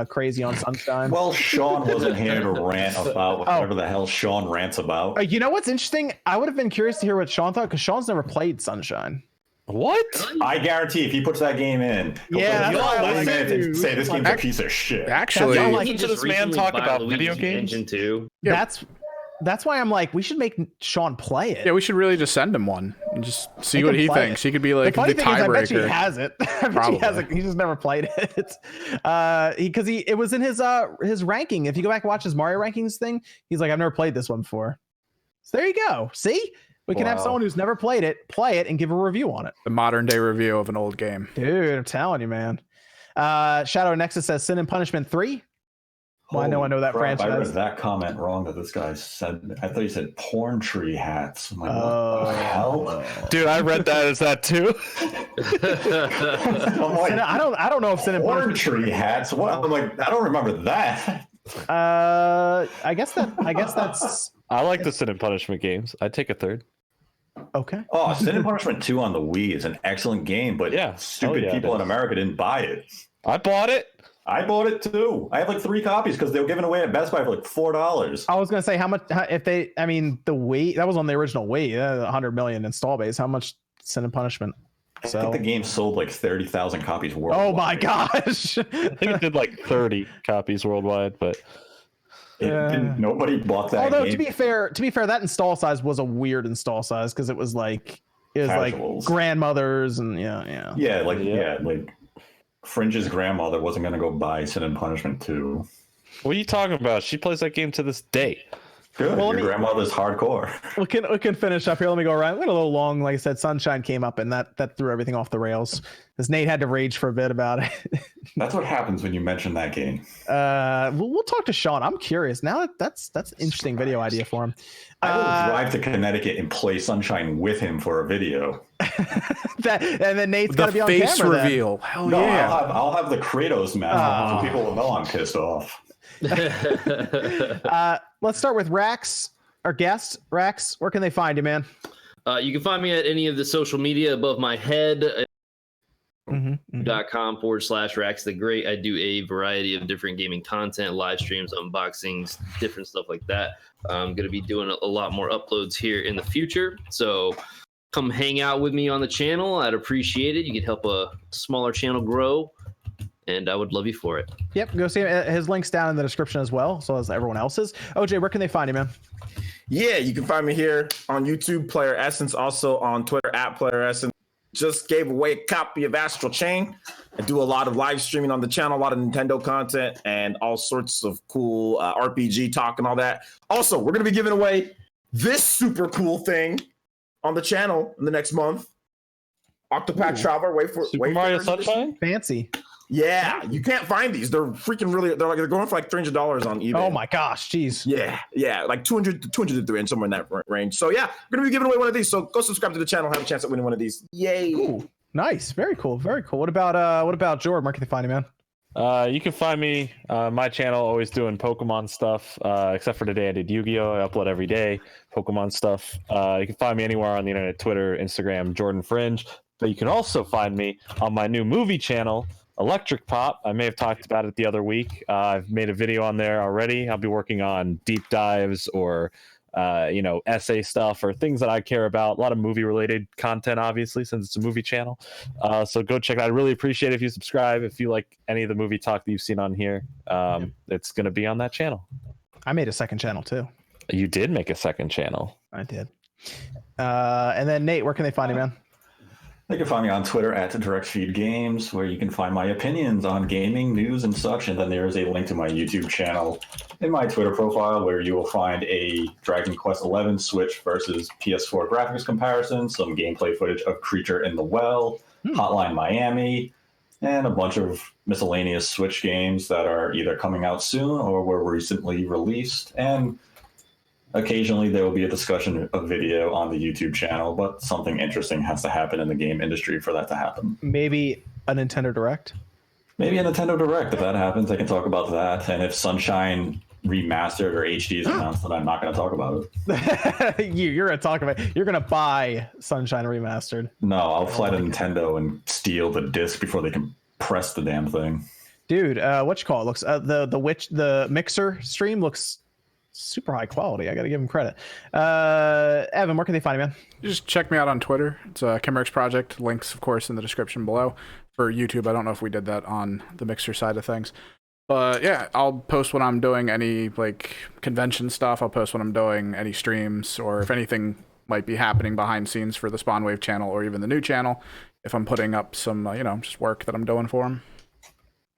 S1: crazy on Sunshine.
S2: Well, Sean wasn't here to rant about whatever the hell Sean rants about.
S1: You know what's interesting? I would have been curious to hear what Sean thought because Sean's never played Sunshine.
S5: What?
S2: I guarantee if he puts that game in, say this game's a piece of shit.
S7: Actually,
S5: listen to this man talk about video games.
S4: Engine 2.
S1: That's That's why I'm like, we should make Sean play it.
S7: Yeah, we should really just send him one and just see what he thinks. He could be like the
S1: I bet you he
S7: tiebreaker.
S1: has it. I bet he has it. He just never played it. Because it was in his ranking. If you go back and watch his Mario rankings thing, he's like, I've never played this one before. So there you go. See, we can have someone who's never played it play it and give a review on it.
S7: The modern day review of an old game.
S1: Dude, I'm telling you, man. Shadow Nexus says Sin and Punishment 3. Well, I know that franchise.
S2: I read that comment wrong that this guy said. I thought he said porn tree hats. I'm like, what the hell?
S5: Dude, I read that as that too.
S2: I'm like,
S1: I don't know if Sin and
S2: porn
S1: Punishment
S2: tree hats. What? I'm like, I don't remember that.
S1: I guess that's
S5: I like the Sin and Punishment games. I'd take a third.
S1: okay.
S2: Oh, Sin and Punishment 2 on the Wii is an excellent game, but stupid people in America didn't buy it.
S5: I bought it.
S2: I bought it too. I have like 3 copies because they were giving away at Best Buy for like $4.
S1: I was gonna say the Wii, that was on the original Wii, 100 million install base. How much Sin and Punishment?
S2: I think the game sold like 30,000 copies worldwide.
S1: Oh my gosh!
S5: I think it did like 30 copies worldwide, but
S2: nobody bought that.
S1: Although
S2: game.
S1: to be fair, that install size was a weird install size because it was like grandmothers and
S2: like Fringe's grandmother wasn't going to go buy Sin and Punishment 2.
S5: What are you talking about? She plays that game to this day.
S2: Good. Your grandmother's hardcore.
S1: We can finish up here. Let me go around. We went a little long. Like I said, Sunshine came up and that threw everything off the rails. Because Nate had to rage for a bit about it.
S2: That's what happens when you mention that game.
S1: We'll talk to Sean. I'm curious. Now that's an interesting video idea for him.
S2: I will drive to Connecticut and play Sunshine with him for a video.
S1: And then Nate's got to be on camera.
S7: The face reveal. Hell
S2: no,
S7: yeah.
S2: I'll have the Kratos mask so people will know I'm pissed off.
S1: Let's start with Rax, our guest. Rax, where can they find you, man?
S4: You can find me at any of the social media above my head. .com/Rax the Great. I do a variety of different gaming content, live streams, unboxings, different stuff like that. I'm going to be doing a lot more uploads here in the future. So come hang out with me on the channel. I'd appreciate it. You can help a smaller channel grow, and I would love you for it.
S1: Yep, go see him. His link's down in the description as well, so as everyone else's. OJ, where can they find you, man?
S3: Yeah, you can find me here on YouTube, Player Essence, also on Twitter at Player Essence. Just gave away a copy of Astral Chain. I do a lot of live streaming on the channel, a lot of Nintendo content, and all sorts of cool RPG talk and all that. Also, we're going to be giving away this super cool thing on the channel in the next month. Octopath Traveler.
S5: Super Mario Sunshine?
S1: Fancy.
S3: Yeah, you can't find these. They're freaking they're going for like $300 on eBay.
S1: Oh my gosh, jeez.
S3: Yeah, like 200 to 300, somewhere in that range. So yeah, we're gonna be giving away one of these. So go subscribe to the channel, have a chance at winning one of these. Yay!
S1: Ooh, nice, very cool, very cool. What about Jordan? Where can they find you, man?
S5: You can find me my channel, always doing Pokemon stuff. Except for today, I did Yu-Gi-Oh! I upload every day, Pokemon stuff. You can find me anywhere on the internet: Twitter, Instagram, Jordan Fringe. But you can also find me on my new movie channel, Electric Pop. I may have talked about it the other week. I've made a video on there already. I'll be working on deep dives or essay stuff or things that I care about. A lot of movie related content, obviously, since it's a movie channel. So go check it out. I'd really appreciate it if you subscribe. If you like any of the movie talk that you've seen on here, it's going to be on that channel.
S1: I made a second channel too.
S5: You did make a second channel.
S1: I did. And then Nate, where can they find you, man?
S2: You can find me on Twitter at DirectFeedGames, where you can find my opinions on gaming, news, and such. And then there is a link to my YouTube channel in my Twitter profile, where you will find a Dragon Quest XI Switch versus PS4 graphics comparison, some gameplay footage of Creature in the Well, Hotline Miami, and a bunch of miscellaneous Switch games that are either coming out soon or were recently released. And occasionally there will be a discussion of video on the YouTube channel, but something interesting has to happen in the game industry for that to happen.
S1: Maybe a Nintendo Direct?
S2: Maybe a Nintendo Direct. If that happens, I can talk about that. And if Sunshine Remastered or HD is announced, then I'm not going to talk about
S1: it. You're going to talk about it. You're going to buy Sunshine Remastered.
S2: No, I'll fly to Nintendo and steal the disc before they can press the damn thing.
S1: Dude, what you call it? Looks the Mixer stream looks super high quality. I gotta give him credit. Evan, where can they find you, man?
S7: Just check me out on Twitter. It's a Kimmerix Project. Links, of course, in the description below. For YouTube, I don't know if we did that on the Mixer side of things. But yeah, I'll post when I'm doing any like convention stuff. I'll post when I'm doing any streams, or if anything might be happening behind scenes for the Spawnwave channel or even the new channel. If I'm putting up some, just work that I'm doing for them.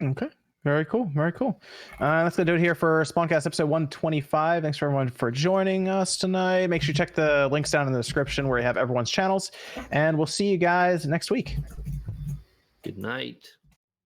S1: Okay. Very cool. Very cool. That's going to do it here for SpawnCast episode 125. Thanks for everyone for joining us tonight. Make sure you check the links down in the description where you have everyone's channels. And we'll see you guys next week.
S4: Good night.